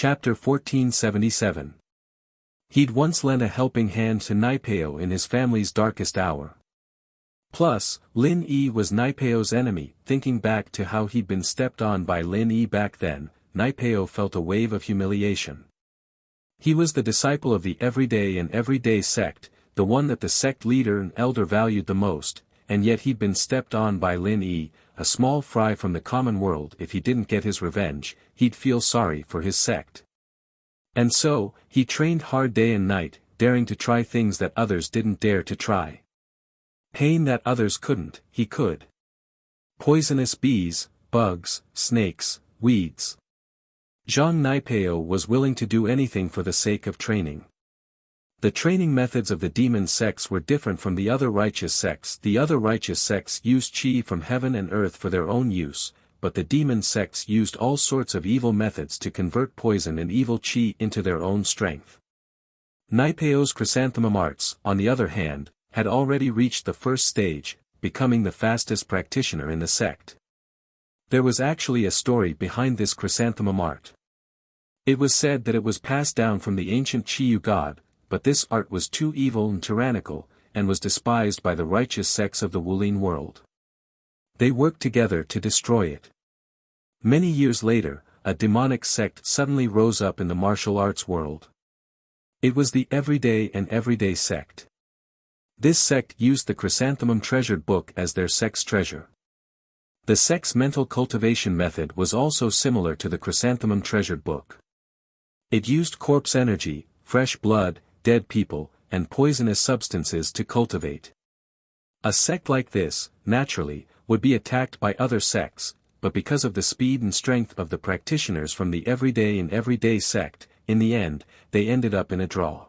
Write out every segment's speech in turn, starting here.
Chapter 1477. He'd once lent a helping hand to Naipeo in his family's darkest hour. Plus, Lin Yi was Naipeo's enemy. Thinking back to how he'd been stepped on by Lin Yi back then, Naipeo felt a wave of humiliation. He was the disciple of the everyday sect, the one that the sect leader and elder valued the most, and yet he'd been stepped on by Lin Yi, a small fry from the common world. If he didn't get his revenge, he'd feel sorry for his sect. And so, he trained hard day and night, daring to try things that others didn't dare to try. Pain that others couldn't, he could. Poisonous bees, bugs, snakes, weeds. Zhang Naipeo was willing to do anything for the sake of training. The training methods of the demon sects were different from the other righteous sects. The other righteous sects used qi from heaven and earth for their own use, but the demon sects used all sorts of evil methods to convert poison and evil qi into their own strength. Naipeo's chrysanthemum arts, on the other hand, had already reached the first stage, becoming the fastest practitioner in the sect. There was actually a story behind this chrysanthemum art. It was said that it was passed down from the ancient Chiyu god, but this art was too evil and tyrannical, and was despised by the righteous sects of the Wulin world. They worked together to destroy it. Many years later, a demonic sect suddenly rose up in the martial arts world. It was the everyday sect. This sect used the chrysanthemum treasured book as their sect's treasure. The sect's mental cultivation method was also similar to the chrysanthemum treasured book. It used corpse energy, fresh blood, dead people, and poisonous substances to cultivate. A sect like this, naturally, would be attacked by other sects, but because of the speed and strength of the practitioners from the everyday sect, in the end, they ended up in a draw.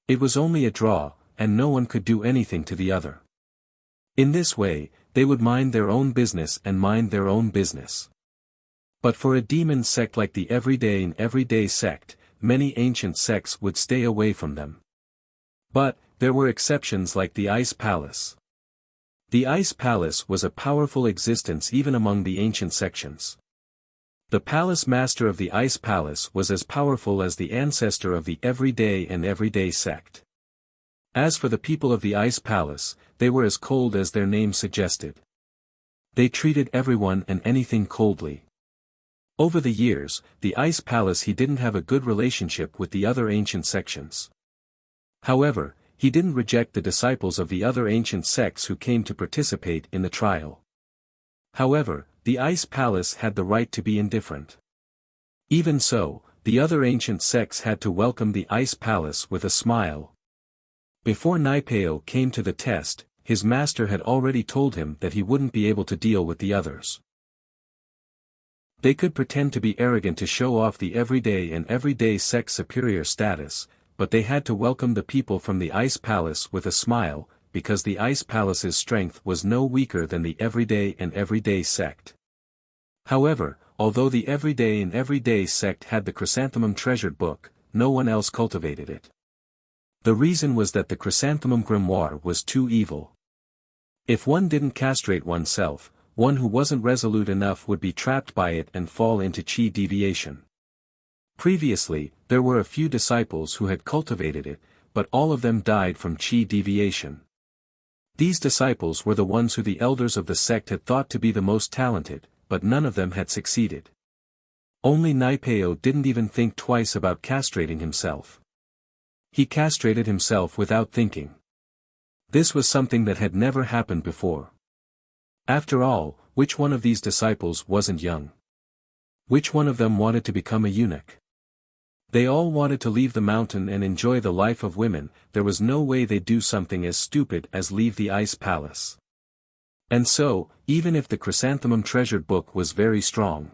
It was only a draw, and no one could do anything to the other. In this way, they would mind their own business and mind their own business. But for a demon sect like the everyday sect, many ancient sects would stay away from them. But, there were exceptions like the Ice Palace. The Ice Palace was a powerful existence even among the ancient sections. The palace master of the Ice Palace was as powerful as the ancestor of the everyday sect. As for the people of the Ice Palace, they were as cold as their name suggested. They treated everyone and anything coldly. Over the years, the Ice Palace didn't have a good relationship with the other ancient sections. However, he didn't reject the disciples of the other ancient sects who came to participate in the trial. However, the Ice Palace had the right to be indifferent. Even so, the other ancient sects had to welcome the Ice Palace with a smile. Before Naipeo came to the test, his master had already told him that he wouldn't be able to deal with the others. They could pretend to be arrogant to show off the everyday sect's superior status, but they had to welcome the people from the Ice Palace with a smile, because the Ice Palace's strength was no weaker than the everyday sect. However, although the everyday sect had the chrysanthemum treasured book, no one else cultivated it. The reason was that the chrysanthemum grimoire was too evil. If one didn't castrate oneself, one who wasn't resolute enough would be trapped by it and fall into qi deviation. Previously, there were a few disciples who had cultivated it, but all of them died from qi deviation. These disciples were the ones who the elders of the sect had thought to be the most talented, but none of them had succeeded. Only Naipeo didn't even think twice about castrating himself. He castrated himself without thinking. This was something that had never happened before. After all, which one of these disciples wasn't young? Which one of them wanted to become a eunuch? They all wanted to leave the mountain and enjoy the life of women. There was no way they'd do something as stupid as leave the Ice Palace. And so, even if the chrysanthemum treasured book was very strong,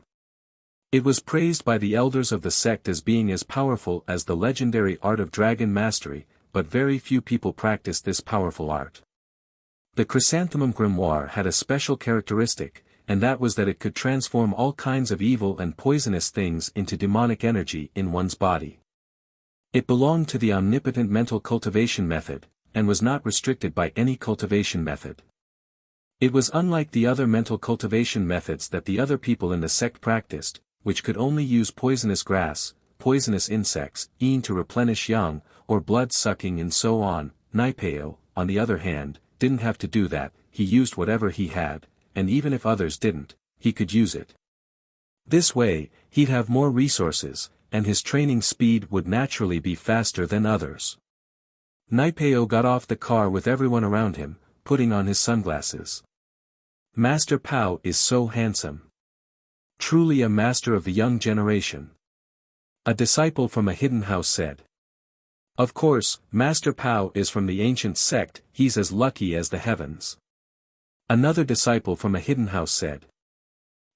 it was praised by the elders of the sect as being as powerful as the legendary art of dragon mastery, but very few people practiced this powerful art. The chrysanthemum grimoire had a special characteristic, and that was that it could transform all kinds of evil and poisonous things into demonic energy in one's body. It belonged to the omnipotent mental cultivation method, and was not restricted by any cultivation method. It was unlike the other mental cultivation methods that the other people in the sect practiced, which could only use poisonous grass, poisonous insects, eaten to replenish yang, or blood-sucking and so on. Naipeo, on the other hand, didn't have to do that, he used whatever he had, and even if others didn't, he could use it. This way, he'd have more resources, and his training speed would naturally be faster than others. Naipeo got off the car with everyone around him, putting on his sunglasses. Master Pao is so handsome. Truly a master of the young generation. A disciple from a hidden house said. Of course, Master Pao is from the ancient sect, he's as lucky as the heavens. Another disciple from a hidden house said.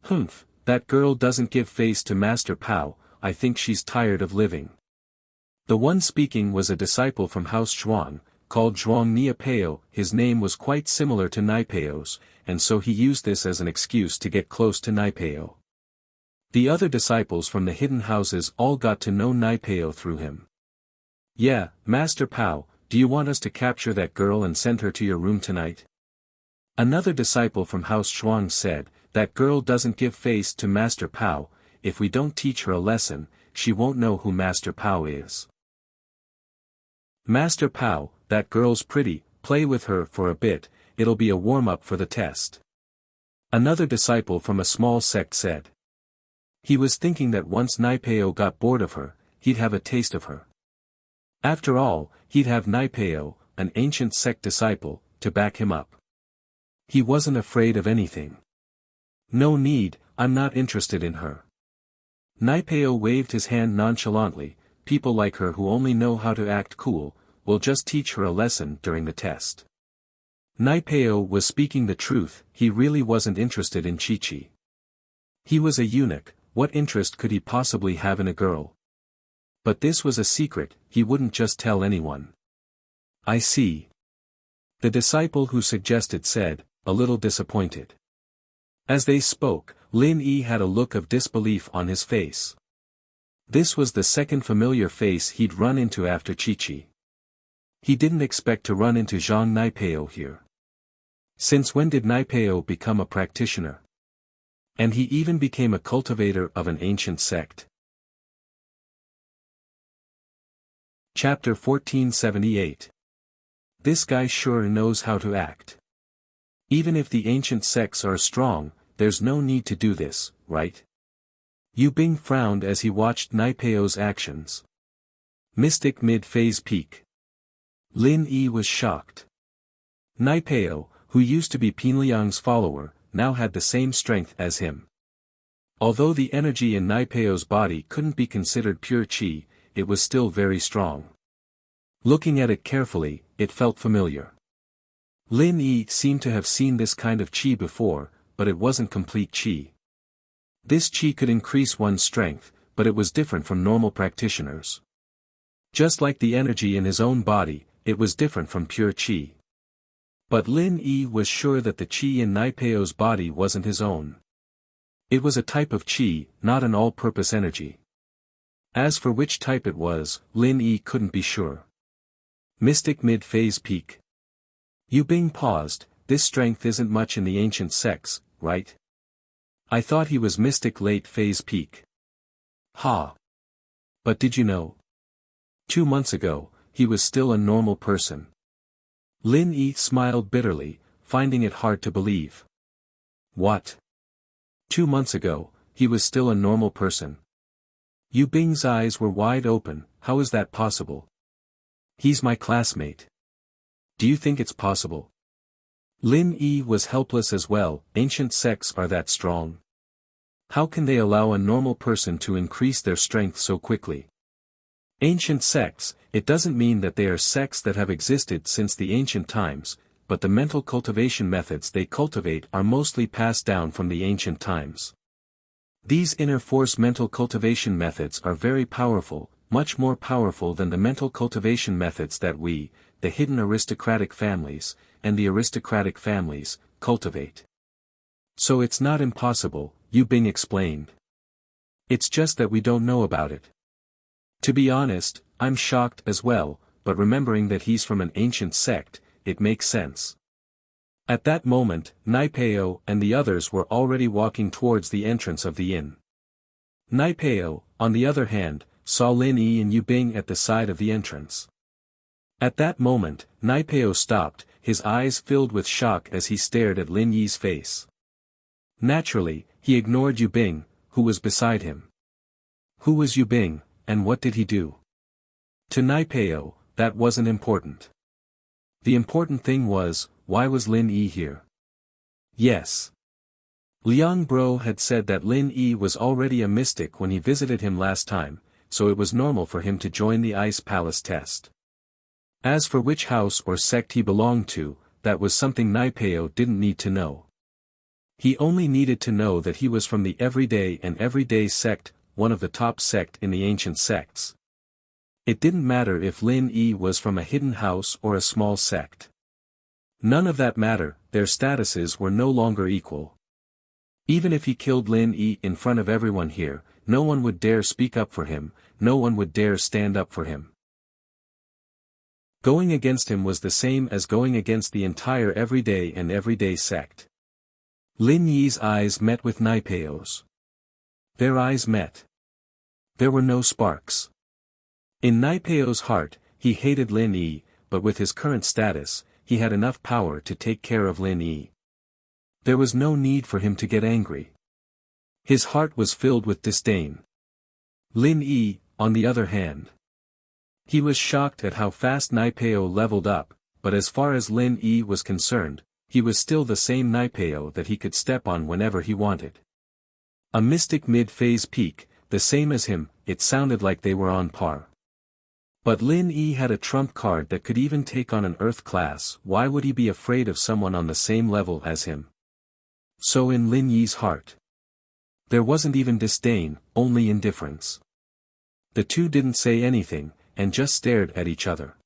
Humph, that girl doesn't give face to Master Pao, I think she's tired of living. The one speaking was a disciple from House Zhuang, called Zhuang Niapeo. His name was quite similar to Naipeo's, and so he used this as an excuse to get close to Naipeo. The other disciples from the hidden houses all got to know Naipeo through him. Yeah, Master Pao, do you want us to capture that girl and send her to your room tonight? Another disciple from House Zhuang said, that girl doesn't give face to Master Pao, if we don't teach her a lesson, she won't know who Master Pao is. Master Pao, that girl's pretty, play with her for a bit, it'll be a warm-up for the test. Another disciple from a small sect said. He was thinking that once Naipeo got bored of her, he'd have a taste of her. After all, he'd have Naipeo, an ancient sect disciple, to back him up. He wasn't afraid of anything. No need, I'm not interested in her. Naipeo waved his hand nonchalantly, people like her who only know how to act cool, we'll just teach her a lesson during the test. Naipeo was speaking the truth, he really wasn't interested in Chi-Chi. He was a eunuch, what interest could he possibly have in a girl? But this was a secret, he wouldn't just tell anyone. I see. The disciple who suggested said, a little disappointed. As they spoke, Lin Yi had a look of disbelief on his face. This was the second familiar face he'd run into after Chi-Chi. He didn't expect to run into Zhang Naipeo here. Since when did Naipeo become a practitioner? And he even became a cultivator of an ancient sect. Chapter 1478. This guy sure knows how to act. Even if the ancient sects are strong, there's no need to do this, right? Yu Bing frowned as he watched Naipeo's actions. Mystic mid-phase peak. Lin Yi was shocked. Naipeo, who used to be Pinliang's follower, now had the same strength as him. Although the energy in Naipeo's body couldn't be considered pure qi, it was still very strong. Looking at it carefully, it felt familiar. Lin Yi seemed to have seen this kind of qi before, but it wasn't complete qi. This qi could increase one's strength, but it was different from normal practitioners. Just like the energy in his own body, it was different from pure qi. But Lin Yi was sure that the qi in Naipeo's body wasn't his own. It was a type of qi, not an all-purpose energy. As for which type it was, Lin Yi couldn't be sure. Mystic mid-phase peak. Yu Bing paused, this strength isn't much in the ancient sects, right? I thought he was mystic late-phase peak. Ha! But did you know? 2 months ago, he was still a normal person. Lin Yi smiled bitterly, finding it hard to believe. What? 2 months ago, he was still a normal person. Yu Bing's eyes were wide open, how is that possible? He's my classmate. Do you think it's possible? Lin Yi was helpless as well, ancient sects are that strong. How can they allow a normal person to increase their strength so quickly? Ancient sects, it doesn't mean that they are sects that have existed since the ancient times, but the mental cultivation methods they cultivate are mostly passed down from the ancient times. These inner force mental cultivation methods are very powerful, much more powerful than the mental cultivation methods that we, the hidden aristocratic families, and the aristocratic families, cultivate. So it's not impossible, Yu Bing explained. It's just that we don't know about it. To be honest, I'm shocked as well, but remembering that he's from an ancient sect, it makes sense. At that moment, Naipeo and the others were already walking towards the entrance of the inn. Naipeo, on the other hand, saw Lin Yi and Yu Bing at the side of the entrance. At that moment, Naipeo stopped, his eyes filled with shock as he stared at Lin Yi's face. Naturally, he ignored Yu Bing, who was beside him. Who was Yu Bing, and what did he do? To Naipeo, that wasn't important. The important thing was, why was Lin Yi here? Yes. Liang Bro had said that Lin Yi was already a mystic when he visited him last time, so it was normal for him to join the Ice Palace test. As for which house or sect he belonged to, that was something Naipeo didn't need to know. He only needed to know that he was from the Everyday sect, one of the top sect in the ancient sects. It didn't matter if Lin Yi was from a hidden house or a small sect. None of that mattered, their statuses were no longer equal. Even if he killed Lin Yi in front of everyone here, no one would dare speak up for him, no one would dare stand up for him. Going against him was the same as going against the entire Everyday sect. Lin Yi's eyes met with Naipeo's. Their eyes met. There were no sparks. In Naipeo's heart, he hated Lin Yi, but with his current status, he had enough power to take care of Lin Yi. There was no need for him to get angry. His heart was filled with disdain. Lin Yi, on the other hand. He was shocked at how fast Naipeo leveled up, but as far as Lin Yi was concerned, he was still the same Naipeo that he could step on whenever he wanted. A mystic mid-phase peak, the same as him, it sounded like they were on par. But Lin Yi had a trump card that could even take on an Earth class. Why would he be afraid of someone on the same level as him? So in Lin Yi's heart, there wasn't even disdain, only indifference. The two didn't say anything, and just stared at each other.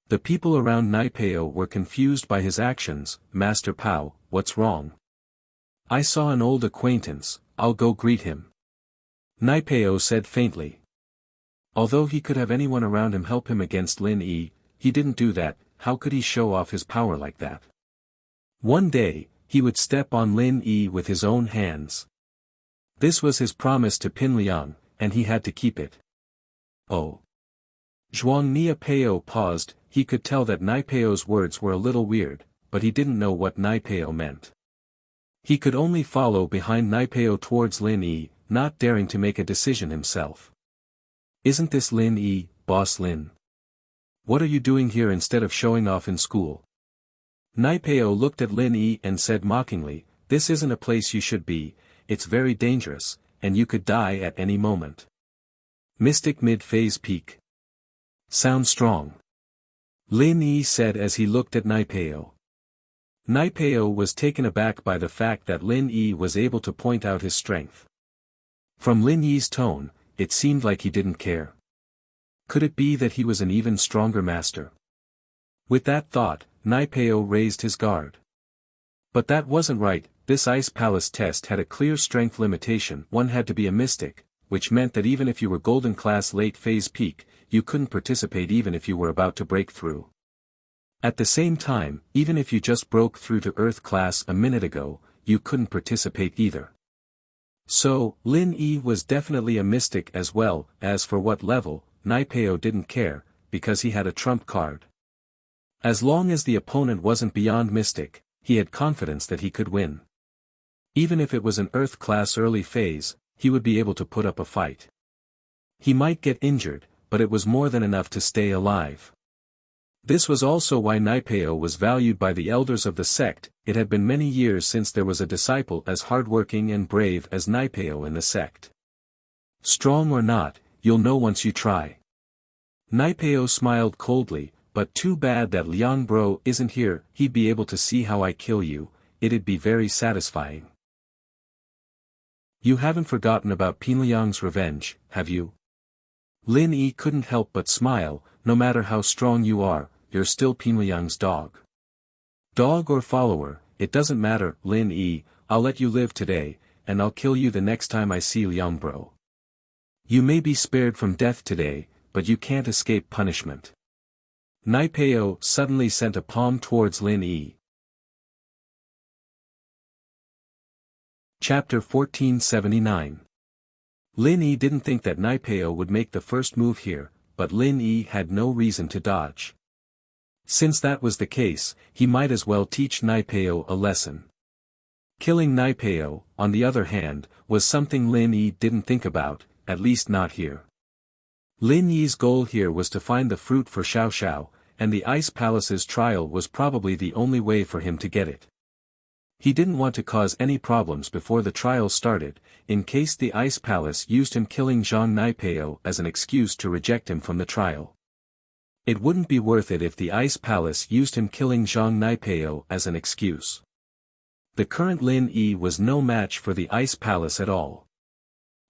The people around Naipeo were confused by his actions. Master Pao, what's wrong? I saw an old acquaintance, I'll go greet him. Naipeo said faintly. Although he could have anyone around him help him against Lin Yi, he didn't do that. How could he show off his power like that? One day, he would step on Lin Yi with his own hands. This was his promise to Pin Liang, and he had to keep it. Oh. Zhuang Niapeo paused. He could tell that Naipeo's words were a little weird, but he didn't know what Naipeo meant. He could only follow behind Naipeo towards Lin Yi, not daring to make a decision himself. Isn't this Lin Yi, Boss Lin? What are you doing here instead of showing off in school? Naipeo looked at Lin Yi and said mockingly, this isn't a place you should be, it's very dangerous, and you could die at any moment. Mystic mid-phase peak. Sounds strong. Lin Yi said as he looked at Naipeo. Naipeo was taken aback by the fact that Lin Yi was able to point out his strength. From Lin Yi's tone, it seemed like he didn't care. Could it be that he was an even stronger master? With that thought, Naipeo raised his guard. But that wasn't right. This Ice Palace test had a clear strength limitation. One had to be a mystic, which meant that even if you were Golden Class late phase peak, you couldn't participate even if you were about to break through. At the same time, even if you just broke through to Earth Class a minute ago, you couldn't participate either. So, Lin Yi was definitely a mystic as well. As for what level, Naipeo didn't care, because he had a trump card. As long as the opponent wasn't beyond mystic, he had confidence that he could win. Even if it was an Earth Class early phase, he would be able to put up a fight. He might get injured, but it was more than enough to stay alive. This was also why Naipeo was valued by the elders of the sect. It had been many years since there was a disciple as hardworking and brave as Naipeo in the sect. Strong or not, you'll know once you try. Naipeo smiled coldly, but too bad that Liang Bro isn't here. He'd be able to see how I kill you. It'd be very satisfying. You haven't forgotten about Pin Liang's revenge, have you? Lin Yi couldn't help but smile. No matter how strong you are, you're still Pin Liang's dog. Dog or follower, it doesn't matter. Lin Yi, I'll let you live today, and I'll kill you the next time I see Liang Bro. You may be spared from death today, but you can't escape punishment. Naipeo suddenly sent a palm towards Lin Yi. Chapter 1479. Lin Yi didn't think that Naipeo would make the first move here, but Lin Yi had no reason to dodge. Since that was the case, he might as well teach Naipeo a lesson. Killing Naipeo, on the other hand, was something Lin Yi didn't think about, at least not here. Lin Yi's goal here was to find the fruit for Xiao Xiao, and the Ice Palace's trial was probably the only way for him to get it. He didn't want to cause any problems before the trial started, in case the Ice Palace used him killing Zhang Naipeo as an excuse to reject him from the trial. It wouldn't be worth it if the Ice Palace used him killing Zhang Naipeo as an excuse. The current Lin Yi was no match for the Ice Palace at all.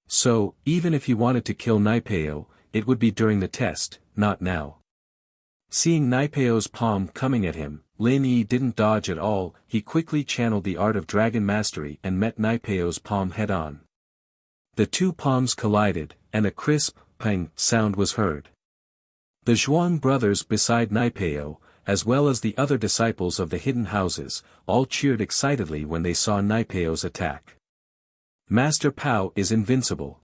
So, even if he wanted to kill Naipeo, it would be during the test, not now. Seeing Naipeo's palm coming at him, Lin Yi didn't dodge at all, he quickly channeled the art of dragon mastery and met Naipeo's palm head-on. The two palms collided, and a crisp, pang sound was heard. The Zhuang brothers beside Naipeo, as well as the other disciples of the hidden houses, all cheered excitedly when they saw Naipeo's attack. Master Pao is invincible.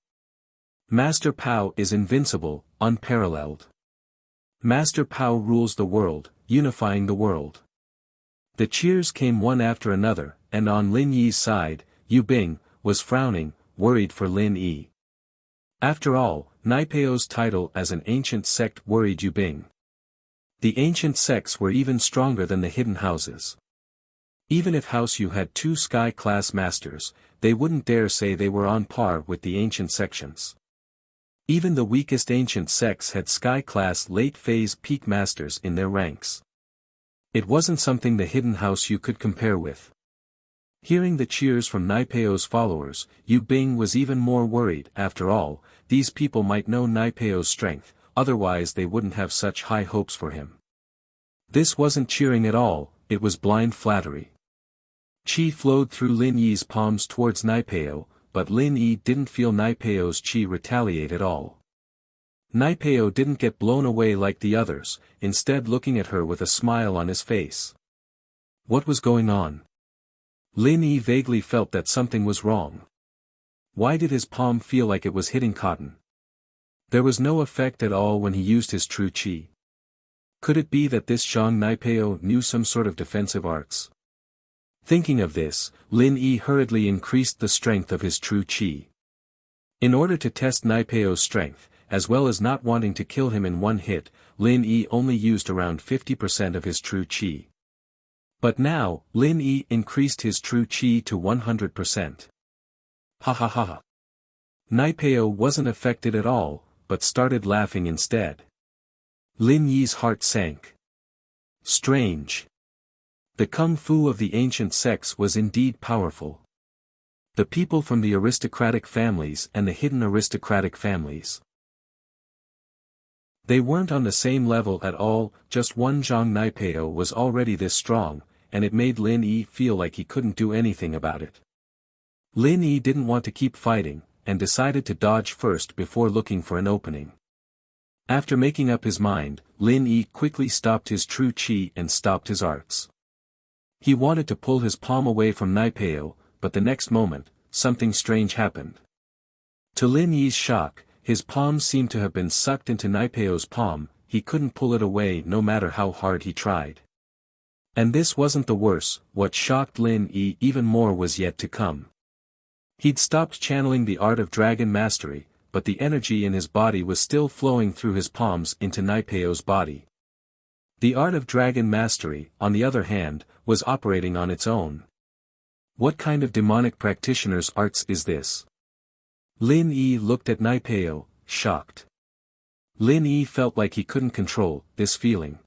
Master Pao is invincible, unparalleled. Master Pao rules the world, unifying the world. The cheers came one after another, and on Lin Yi's side, Yu Bing was frowning, worried for Lin Yi. After all, Naipeo's title as an ancient sect worried Yu Bing. The ancient sects were even stronger than the hidden houses. Even if House Yu had 2 sky-class masters, they wouldn't dare say they were on par with the ancient sections. Even the weakest ancient sects had sky-class late-phase peak masters in their ranks. It wasn't something the hidden House Yu could compare with. Hearing the cheers from Naipeo's followers, Yu Bing was even more worried. After all, these people might know Naipeo's strength, otherwise they wouldn't have such high hopes for him. This wasn't cheering at all, it was blind flattery. Qi flowed through Lin Yi's palms towards Naipeo, but Lin Yi didn't feel Naipeo's qi retaliate at all. Naipeo didn't get blown away like the others, instead looking at her with a smile on his face. What was going on? Lin Yi vaguely felt that something was wrong. Why did his palm feel like it was hitting cotton? There was no effect at all when he used his true qi. Could it be that this Zhang Naipeo knew some sort of defensive arts? Thinking of this, Lin Yi hurriedly increased the strength of his true qi. In order to test Naipeo's strength, as well as not wanting to kill him in one hit, Lin Yi only used around 50% of his true qi. But now, Lin Yi increased his true qi to 100%. Ha ha ha ha. Naipeo wasn't affected at all, but started laughing instead. Lin Yi's heart sank. Strange. The kung fu of the ancient sects was indeed powerful. The people from the aristocratic families and the hidden aristocratic families. They weren't on the same level at all, just one Zhang Naipeo was already this strong, and it made Lin Yi feel like he couldn't do anything about it. Lin Yi didn't want to keep fighting, and decided to dodge first before looking for an opening. After making up his mind, Lin Yi quickly stopped his true qi and stopped his arts. He wanted to pull his palm away from Naipeo, but the next moment, something strange happened. To Lin Yi's shock, his palm seemed to have been sucked into Naipeo's palm, he couldn't pull it away no matter how hard he tried. And this wasn't the worst, what shocked Lin Yi even more was yet to come. He'd stopped channeling the art of dragon mastery, but the energy in his body was still flowing through his palms into Naipeo's body. The art of dragon mastery, on the other hand, was operating on its own. What kind of demonic practitioner's arts is this? Lin Yi looked at Naipeo, shocked. Lin Yi felt like he couldn't control this feeling.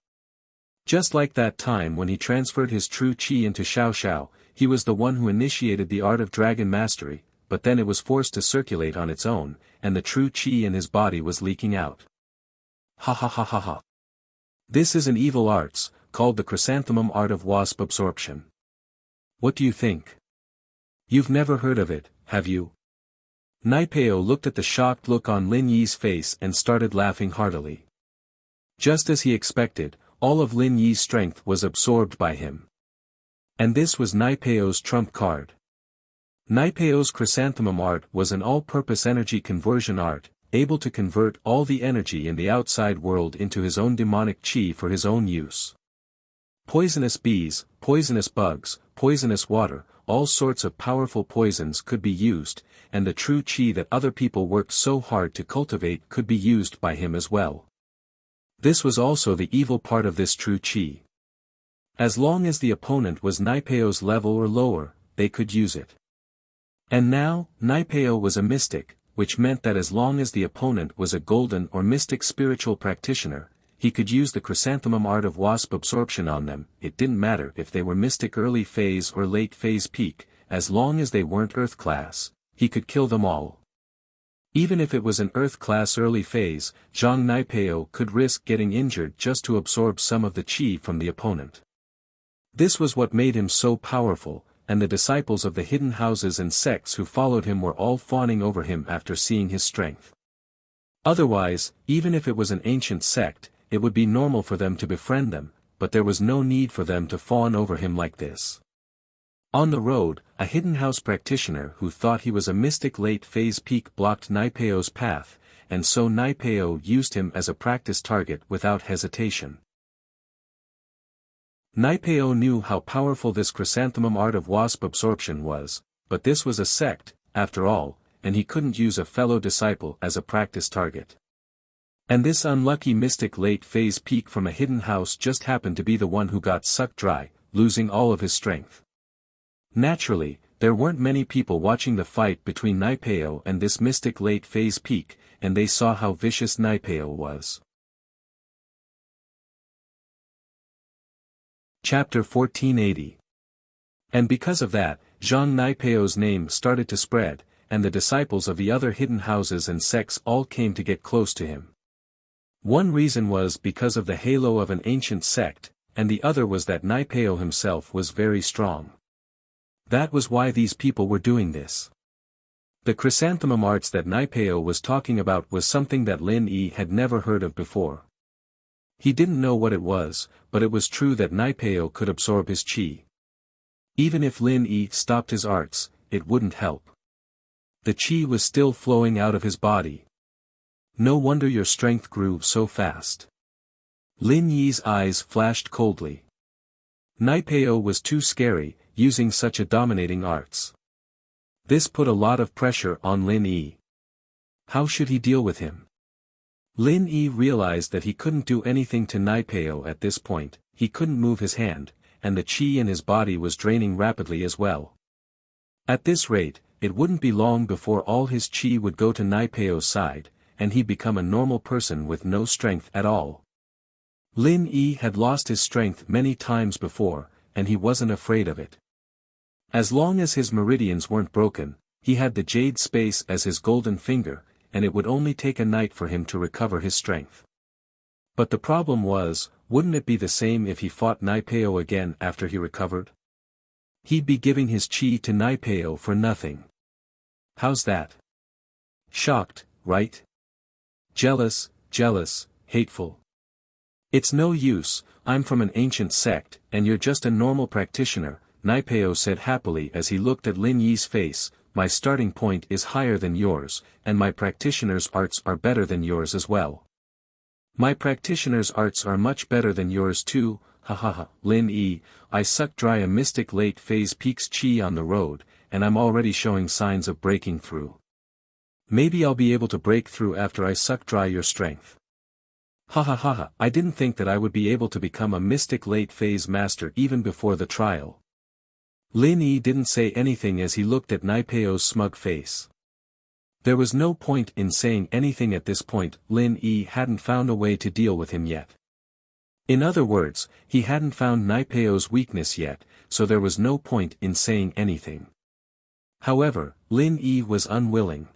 Just like that time when he transferred his true qi into Xiao Xiao, he was the one who initiated the art of dragon mastery, but then it was forced to circulate on its own, and the true qi in his body was leaking out. Ha ha ha ha ha. This is an evil arts, called the chrysanthemum art of wasp absorption. What do you think? You've never heard of it, have you? Naipeo looked at the shocked look on Lin Yi's face and started laughing heartily. Just as he expected, all of Lin Yi's strength was absorbed by him. And this was Naipeo's trump card. Naipeo's chrysanthemum art was an all-purpose energy conversion art, able to convert all the energy in the outside world into his own demonic chi for his own use. Poisonous bees, poisonous bugs, poisonous water, all sorts of powerful poisons could be used, and the true chi that other people worked so hard to cultivate could be used by him as well. This was also the evil part of this true chi. As long as the opponent was Naipeo's level or lower, they could use it. And now, Naipeo was a mystic, which meant that as long as the opponent was a golden or mystic spiritual practitioner, he could use the chrysanthemum art of wasp absorption on them. It didn't matter if they were mystic early phase or late phase peak, as long as they weren't earth class, he could kill them all. Even if it was an earth class early phase, Zhang Naipeo could risk getting injured just to absorb some of the chi from the opponent. This was what made him so powerful, and the disciples of the hidden houses and sects who followed him were all fawning over him after seeing his strength. Otherwise, even if it was an ancient sect, it would be normal for them to befriend them, but there was no need for them to fawn over him like this. On the road, a hidden house practitioner who thought he was a mystic late phase peak blocked Naipeo's path, and so Naipeo used him as a practice target without hesitation. Naipeo knew how powerful this chrysanthemum art of wasp absorption was, but this was a sect, after all, and he couldn't use a fellow disciple as a practice target. And this unlucky mystic late phase peak from a hidden house just happened to be the one who got sucked dry, losing all of his strength. Naturally, there weren't many people watching the fight between Naipeo and this mystic late phase peak, and they saw how vicious Naipeo was. Chapter 1480. And because of that, Zhang Naipeo's name started to spread, and the disciples of the other hidden houses and sects all came to get close to him. One reason was because of the halo of an ancient sect, and the other was that Naipeo himself was very strong. That was why these people were doing this. The chrysanthemum arts that Naipeo was talking about was something that Lin Yi had never heard of before. He didn't know what it was, but it was true that Naipeo could absorb his chi. Even if Lin Yi stopped his arts, it wouldn't help. The chi was still flowing out of his body. No wonder your strength grew so fast. Lin Yi's eyes flashed coldly. Naipeo was too scary, using such a dominating arts. This put a lot of pressure on Lin Yi. How should he deal with him? Lin Yi realized that he couldn't do anything to Naipeo at this point. He couldn't move his hand, and the chi in his body was draining rapidly as well. At this rate, it wouldn't be long before all his chi would go to Naipeo's side, and he'd become a normal person with no strength at all. Lin Yi had lost his strength many times before, and he wasn't afraid of it. As long as his meridians weren't broken, he had the jade space as his golden finger, and it would only take a night for him to recover his strength. But the problem was, wouldn't it be the same if he fought Naipeo again after he recovered? He'd be giving his chi to Naipeo for nothing. How's that? Shocked, right? Jealous, hateful. It's no use, I'm from an ancient sect, and you're just a normal practitioner, Naipeo said happily as he looked at Lin Yi's face. My starting point is higher than yours, and my practitioner's arts are better than yours as well. My practitioner's arts are much better than yours too, ha. Lin Yi, I sucked dry a mystic late phase peak's chi on the road, and I'm already showing signs of breaking through. Maybe I'll be able to break through after I suck dry your strength. Ha, I didn't think that I would be able to become a mystic late phase master even before the trial. Lin Yi didn't say anything as he looked at Naipeo's smug face. There was no point in saying anything at this point. Lin Yi hadn't found a way to deal with him yet. In other words, he hadn't found Naipeo's weakness yet, so there was no point in saying anything. However, Lin Yi was unwilling.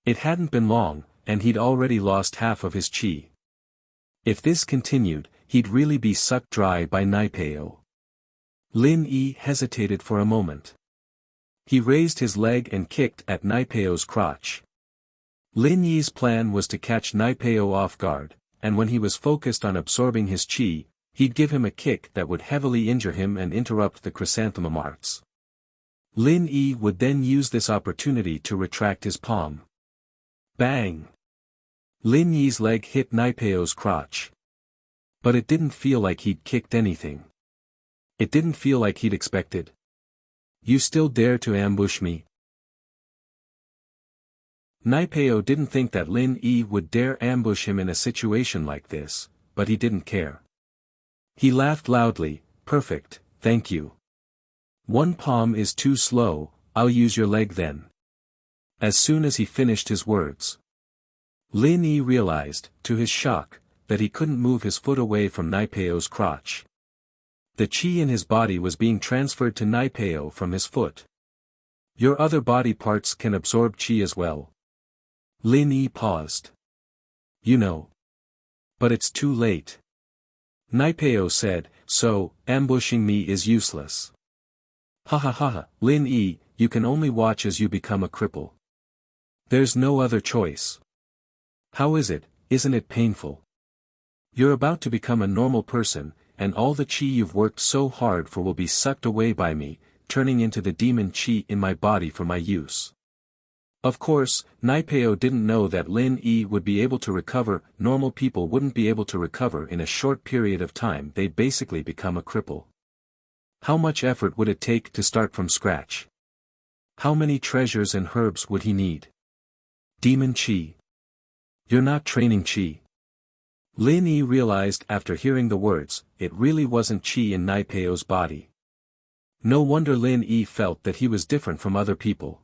It hadn't been long, and he'd already lost half of his chi. If this continued, he'd really be sucked dry by Naipeo. Lin Yi hesitated for a moment. He raised his leg and kicked at Naipeo's crotch. Lin Yi's plan was to catch Naipeo off guard, and when he was focused on absorbing his chi, he'd give him a kick that would heavily injure him and interrupt the chrysanthemum arts. Lin Yi would then use this opportunity to retract his palm. Bang! Lin Yi's leg hit Naipeo's crotch. But it didn't feel like he'd kicked anything. It didn't feel like he'd expected. You still dare to ambush me? Naipeo didn't think that Lin Yi would dare ambush him in a situation like this, but he didn't care. He laughed loudly. Perfect, thank you. One palm is too slow, I'll use your leg then. As soon as he finished his words, Lin Yi realized, to his shock, that he couldn't move his foot away from Naipeo's crotch. The qi in his body was being transferred to Naipeo from his foot. Your other body parts can absorb qi as well. Lin Yi paused. You know. But it's too late. Naipeo said, so, ambushing me is useless. Ha ha ha ha, Lin Yi, you can only watch as you become a cripple. There's no other choice. How is it, isn't it painful? You're about to become a normal person, and all the qi you've worked so hard for will be sucked away by me, turning into the demon qi in my body for my use. Of course, Naipeo didn't know that Lin Yi would be able to recover. Normal people wouldn't be able to recover in a short period of time. They'd basically become a cripple. How much effort would it take to start from scratch? How many treasures and herbs would he need? Demon qi. You're not training qi. Lin Yi realized after hearing the words, it really wasn't qi in Naipeo's body. No wonder Lin Yi felt that he was different from other people.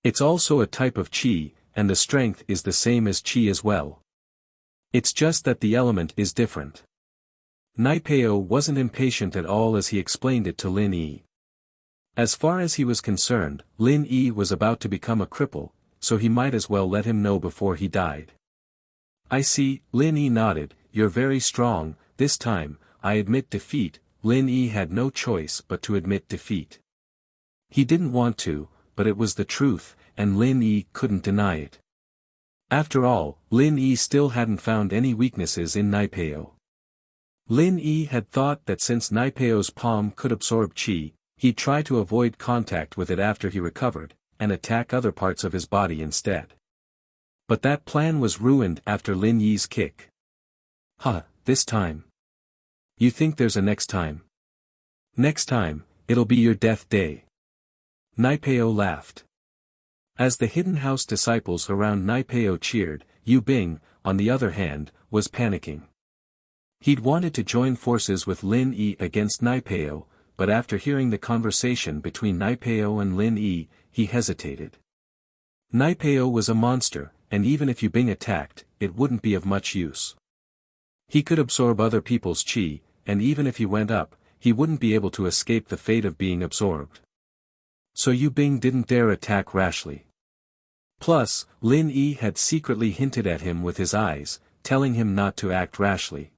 It's also a type of qi, and the strength is the same as qi as well. It's just that the element is different. Naipeo wasn't impatient at all as he explained it to Lin Yi. As far as he was concerned, Lin Yi was about to become a cripple, so he might as well let him know before he died. I see, Lin Yi nodded, you're very strong. This time, I admit defeat. Lin Yi had no choice but to admit defeat. He didn't want to, but it was the truth, and Lin Yi couldn't deny it. After all, Lin Yi still hadn't found any weaknesses in Naipeo. Lin Yi had thought that since Naipeo's palm could absorb qi, he'd try to avoid contact with it after he recovered, and attack other parts of his body instead. But that plan was ruined after Lin Yi's kick. Huh, this time. You think there's a next time? Next time, it'll be your death day. Naipeo laughed. As the hidden house disciples around Naipeo cheered, Yu Bing, on the other hand, was panicking. He'd wanted to join forces with Lin Yi against Naipeo, but after hearing the conversation between Naipeo and Lin Yi, he hesitated. Naipeo was a monster, and even if Yu Bing attacked, it wouldn't be of much use. He could absorb other people's qi, and even if he went up, he wouldn't be able to escape the fate of being absorbed. So Yu Bing didn't dare attack rashly. Plus, Lin Yi had secretly hinted at him with his eyes, telling him not to act rashly.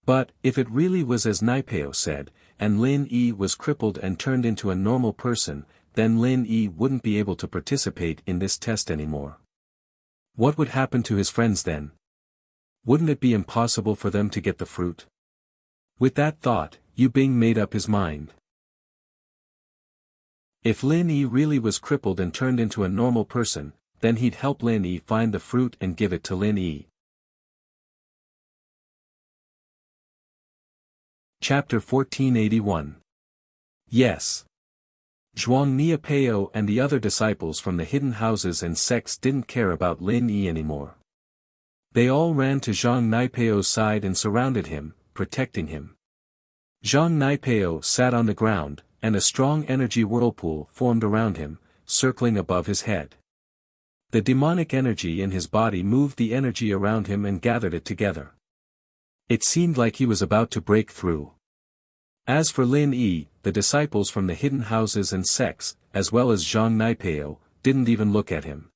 But, if it really was as Naipeo said, and Lin Yi was crippled and turned into a normal person, then Lin Yi wouldn't be able to participate in this test anymore. What would happen to his friends then? Wouldn't it be impossible for them to get the fruit? With that thought, Yu Bing made up his mind. If Lin Yi really was crippled and turned into a normal person, then he'd help Lin Yi find the fruit and give it to Lin Yi. Chapter 1481. Yes. Zhuang Niapeo and the other disciples from the hidden houses and sects didn't care about Lin Yi anymore. They all ran to Zhang Naipeo's side and surrounded him, protecting him. Zhang Naipeo sat on the ground, and a strong energy whirlpool formed around him, circling above his head. The demonic energy in his body moved the energy around him and gathered it together. It seemed like he was about to break through. As for Lin Yi, the disciples from the hidden houses and sects, as well as Zhang Naipeo, didn't even look at him.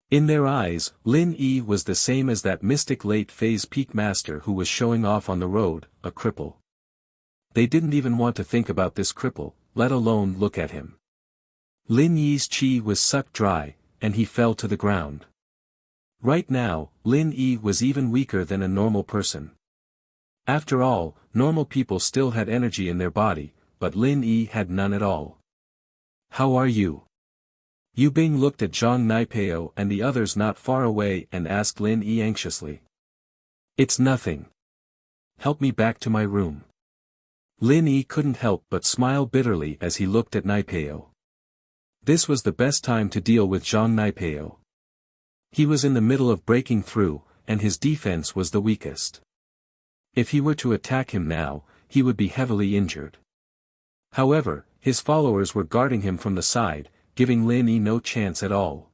In their eyes, Lin Yi was the same as that mystic late-phase peak master who was showing off on the road, a cripple. They didn't even want to think about this cripple, let alone look at him. Lin Yi's qi was sucked dry, and he fell to the ground. Right now, Lin Yi was even weaker than a normal person. After all, normal people still had energy in their body, but Lin Yi had none at all. How are you? Yu Bing looked at Zhang Naipeo and the others not far away and asked Lin Yi anxiously. It's nothing. Help me back to my room. Lin Yi couldn't help but smile bitterly as he looked at Naipeo. This was the best time to deal with Zhang Naipeo. He was in the middle of breaking through, and his defense was the weakest. If he were to attack him now, he would be heavily injured. However, his followers were guarding him from the side, giving Lin Yi no chance at all.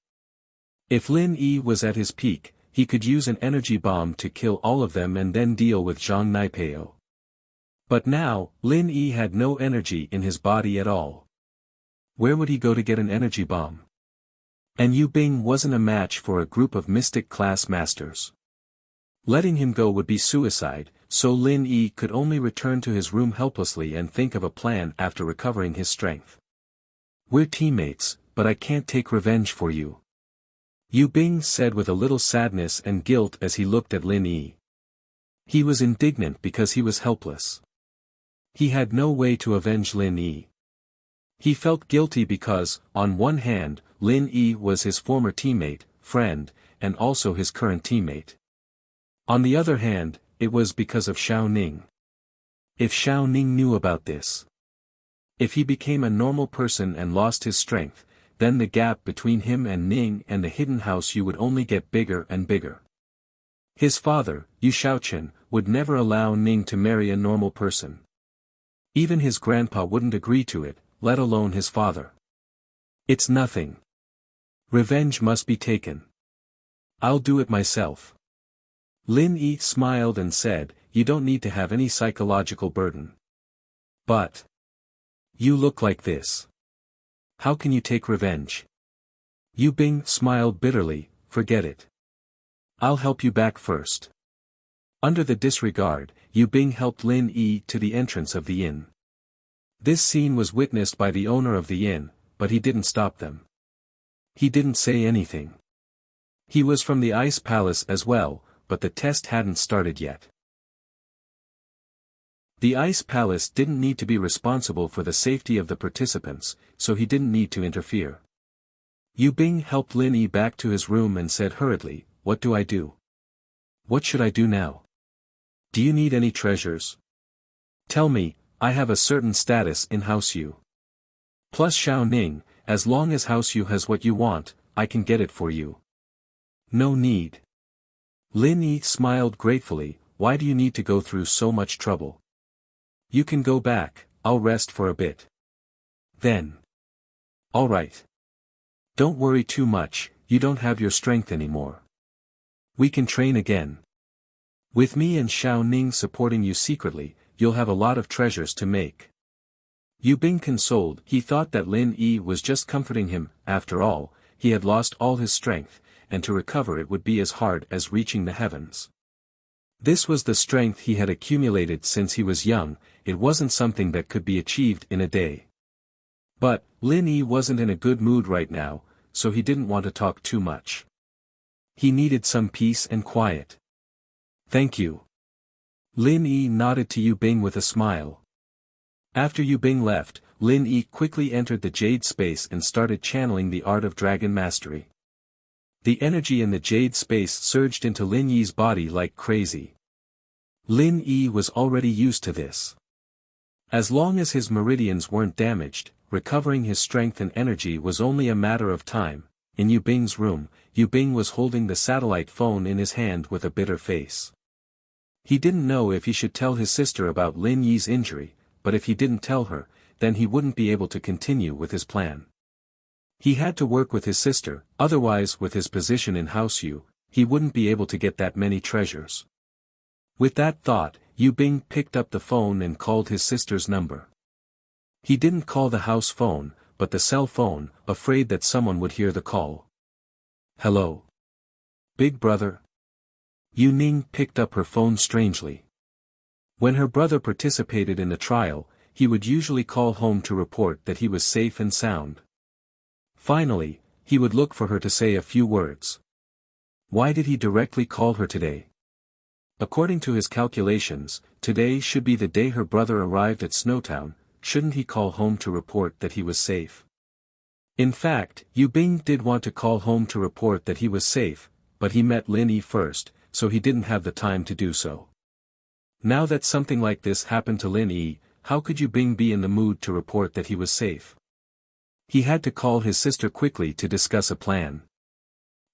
If Lin Yi was at his peak, he could use an energy bomb to kill all of them and then deal with Zhang Naipeo. But now, Lin Yi had no energy in his body at all. Where would he go to get an energy bomb? And Yu Bing wasn't a match for a group of mystic class masters. Letting him go would be suicide, so Lin Yi could only return to his room helplessly and think of a plan after recovering his strength. We're teammates, but I can't take revenge for you. Yu Bing said with a little sadness and guilt as he looked at Lin Yi. He was indignant because he was helpless. He had no way to avenge Lin Yi. He felt guilty because, on one hand, Lin Yi was his former teammate, friend, and also his current teammate. On the other hand, it was because of Xiao Ning. If Xiao Ning knew about this. If he became a normal person and lost his strength, then the gap between him and Ning and the hidden house would only get bigger and bigger. His father, Yu Shaochen, would never allow Ning to marry a normal person. Even his grandpa wouldn't agree to it, let alone his father. It's nothing. Revenge must be taken. I'll do it myself. Lin Yi smiled and said, you don't need to have any psychological burden. But you look like this. How can you take revenge? Yu Bing smiled bitterly, forget it. I'll help you back first. Under the disregard, Yu Bing helped Lin Yi to the entrance of the inn. This scene was witnessed by the owner of the inn, but he didn't stop them. He didn't say anything. He was from the Ice Palace as well, but the test hadn't started yet. The Ice Palace didn't need to be responsible for the safety of the participants, so he didn't need to interfere. Yu Bing helped Lin Yi back to his room and said hurriedly, what do I do? What should I do now? Do you need any treasures? Tell me, I have a certain status in House Yu. Plus Xiao Ning, as long as House Yu has what you want, I can get it for you. No need. Lin Yi smiled gratefully, why do you need to go through so much trouble? You can go back, I'll rest for a bit. Then. Alright. Don't worry too much, you don't have your strength anymore. We can train again. With me and Xiao Ning supporting you secretly, you'll have a lot of treasures to make. Yu Bing consoled, he thought that Lin Yi was just comforting him, after all, he had lost all his strength, and to recover it would be as hard as reaching the heavens. This was the strength he had accumulated since he was young, it wasn't something that could be achieved in a day. But, Lin Yi wasn't in a good mood right now, so he didn't want to talk too much. He needed some peace and quiet. Thank you. Lin Yi nodded to Yu Bing with a smile. After Yu Bing left, Lin Yi quickly entered the Jade space and started channeling the art of dragon mastery. The energy in the Jade space surged into Lin Yi's body like crazy. Lin Yi was already used to this. As long as his meridians weren't damaged, recovering his strength and energy was only a matter of time. In Yu Bing's room, Yu Bing was holding the satellite phone in his hand with a bitter face. He didn't know if he should tell his sister about Lin Yi's injury, but if he didn't tell her, then he wouldn't be able to continue with his plan. He had to work with his sister, otherwise with his position in House Yu, he wouldn't be able to get that many treasures. With that thought, Yu Bing picked up the phone and called his sister's number. He didn't call the house phone, but the cell phone, afraid that someone would hear the call. Hello? Big brother? Yu Ning picked up her phone strangely. When her brother participated in the trial, he would usually call home to report that he was safe and sound. Finally, he would look for her to say a few words. Why did he directly call her today? According to his calculations, today should be the day her brother arrived at Snowtown, shouldn't he call home to report that he was safe? In fact, Yu Bing did want to call home to report that he was safe, but he met Lin Yi first, so he didn't have the time to do so. Now that something like this happened to Lin Yi, how could Yu Bing be in the mood to report that he was safe? He had to call his sister quickly to discuss a plan.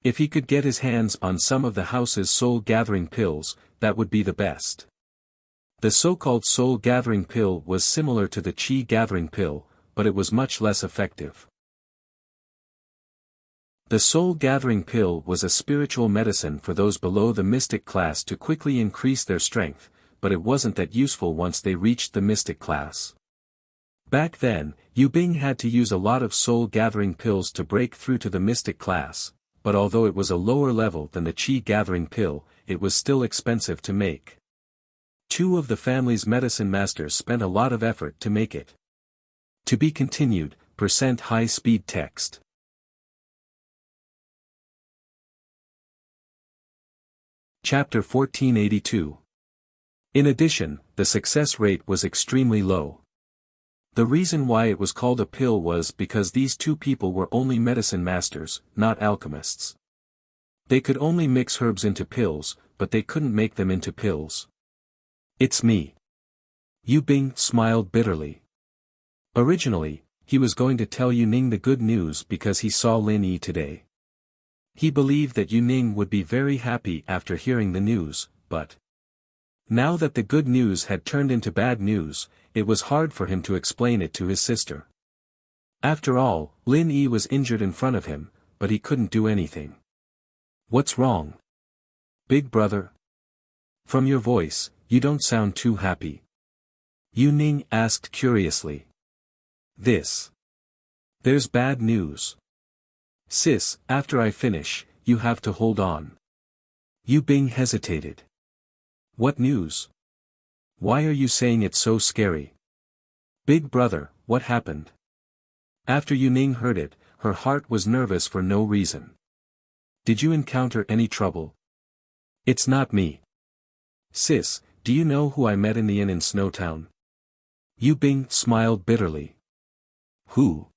If he could get his hands on some of the house's soul-gathering pills, that would be the best. The so-called soul-gathering pill was similar to the chi-gathering pill, but it was much less effective. The soul-gathering pill was a spiritual medicine for those below the mystic class to quickly increase their strength, but it wasn't that useful once they reached the mystic class. Back then, Yu Bing had to use a lot of soul-gathering pills to break through to the mystic class, but although it was a lower level than the chi-gathering pill, it was still expensive to make. Two of the family's medicine masters spent a lot of effort to make it. To be continued, high-speed text. Chapter 1482. In addition, the success rate was extremely low. The reason why it was called a pill was because these two people were only medicine masters, not alchemists. They could only mix herbs into pills, but they couldn't make them into pills. It's me. Yu Bing smiled bitterly. Originally, he was going to tell Yu Ning the good news because he saw Lin Yi today. He believed that Yu Ning would be very happy after hearing the news, but now that the good news had turned into bad news, it was hard for him to explain it to his sister. After all, Lin Yi was injured in front of him, but he couldn't do anything. What's wrong? Big brother? From your voice, you don't sound too happy. Yu Ning asked curiously. There's bad news. Sis, after I finish, you have to hold on. Yu Bing hesitated. What news? Why are you saying it so scary? Big brother, what happened? After Yu Ning heard it, her heart was nervous for no reason. Did you encounter any trouble? It's not me. Sis, do you know who I met in the inn in Snowtown? Yu Bing smiled bitterly. Who?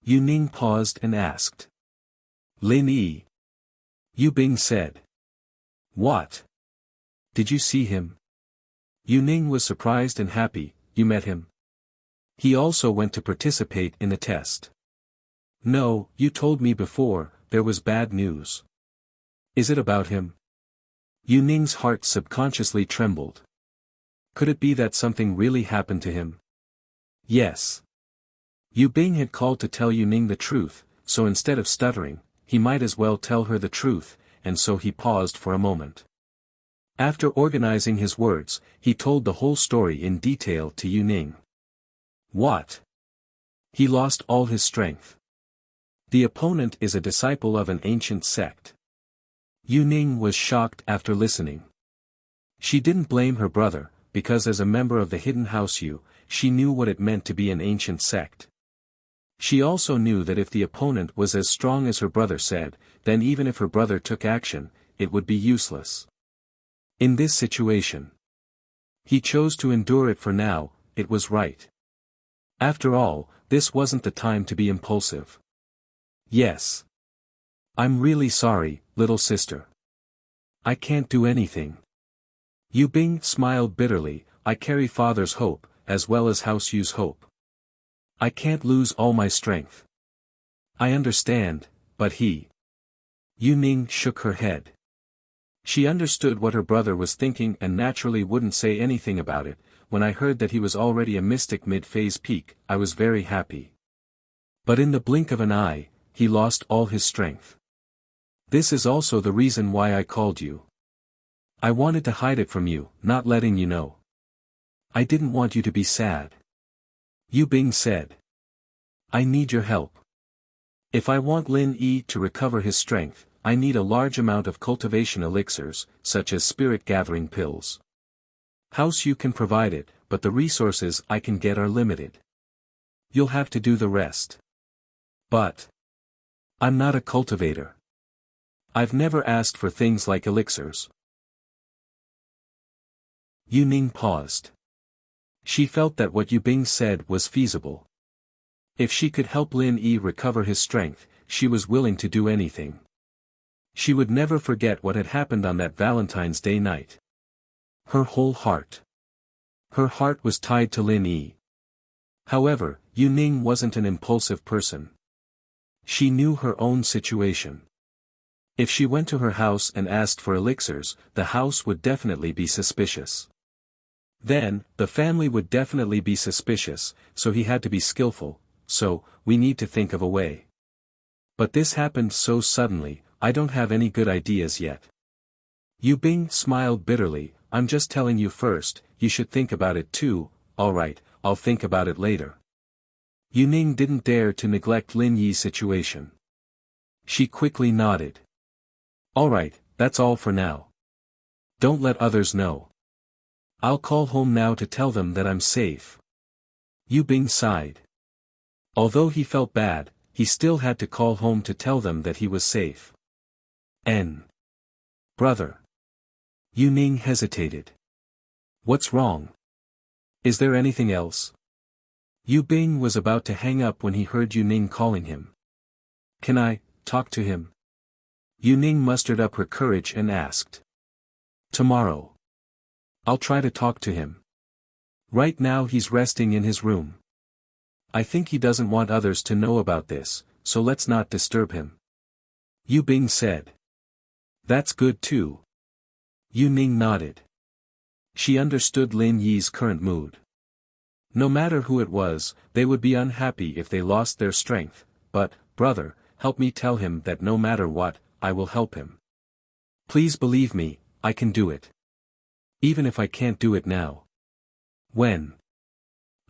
Yu Ning paused and asked. Lin Yi. Yu Bing said. What? Did you see him? Yu Ning was surprised and happy. You met him? He also went to participate in the test. No, you told me before, there was bad news. Is it about him? Yu Ning's heart subconsciously trembled. Could it be that something really happened to him? Yes. Yu Bing had called to tell Yu Ning the truth, so instead of stuttering, he might as well tell her the truth, and so he paused for a moment. After organizing his words, he told the whole story in detail to Yu Ning. What? He lost all his strength. The opponent is a disciple of an ancient sect. Yu Ning was shocked after listening. She didn't blame her brother, because as a member of the Hidden House Yu, she knew what it meant to be an ancient sect. She also knew that if the opponent was as strong as her brother said, then even if her brother took action, it would be useless. In this situation, he chose to endure it for now. It was right. After all, this wasn't the time to be impulsive. Yes. I'm really sorry, little sister. I can't do anything. Yu Bing smiled bitterly. I carry father's hope, as well as House Yu's hope. I can't lose all my strength. I understand, but he. Yu Ning shook her head. She understood what her brother was thinking and naturally wouldn't say anything about it. When I heard that he was already a mystic mid-phase peak, I was very happy. But in the blink of an eye, he lost all his strength. This is also the reason why I called you. I wanted to hide it from you, not letting you know. I didn't want you to be sad. Yu Bing said. I need your help. If I want Lin Yi to recover his strength, I need a large amount of cultivation elixirs, such as spirit-gathering pills. House Yu can provide it, but the resources I can get are limited. You'll have to do the rest. But I'm not a cultivator. I've never asked for things like elixirs. Yu Ning paused. She felt that what Yu Bing said was feasible. If she could help Lin Yi recover his strength, she was willing to do anything. She would never forget what had happened on that Valentine's Day night. Her whole heart. Her heart was tied to Lin Yi. However, Yu Ning wasn't an impulsive person. She knew her own situation. If she went to her house and asked for elixirs, the house would definitely be suspicious. Then, the family would definitely be suspicious, so he had to be skillful, so, we need to think of a way. But this happened so suddenly, I don't have any good ideas yet. Yu Bing smiled bitterly, I'm just telling you first, you should think about it too. Alright, I'll think about it later. Yu Ning didn't dare to neglect Lin Yi's situation. She quickly nodded. Alright, that's all for now. Don't let others know. I'll call home now to tell them that I'm safe. Yu Bing sighed. Although he felt bad, he still had to call home to tell them that he was safe. Brother. Yu Ning hesitated. What's wrong? Is there anything else? Yu Bing was about to hang up when he heard Yu Ning calling him. Can I talk to him? Yu Ning mustered up her courage and asked. Tomorrow. I'll try to talk to him. Right now he's resting in his room. I think he doesn't want others to know about this, so let's not disturb him. Yu Bing said. That's good too. Yu Ning nodded. She understood Lin Yi's current mood. No matter who it was, they would be unhappy if they lost their strength, but, brother, help me tell him that no matter what, I will help him. Please believe me, I can do it. Even if I can't do it now. When?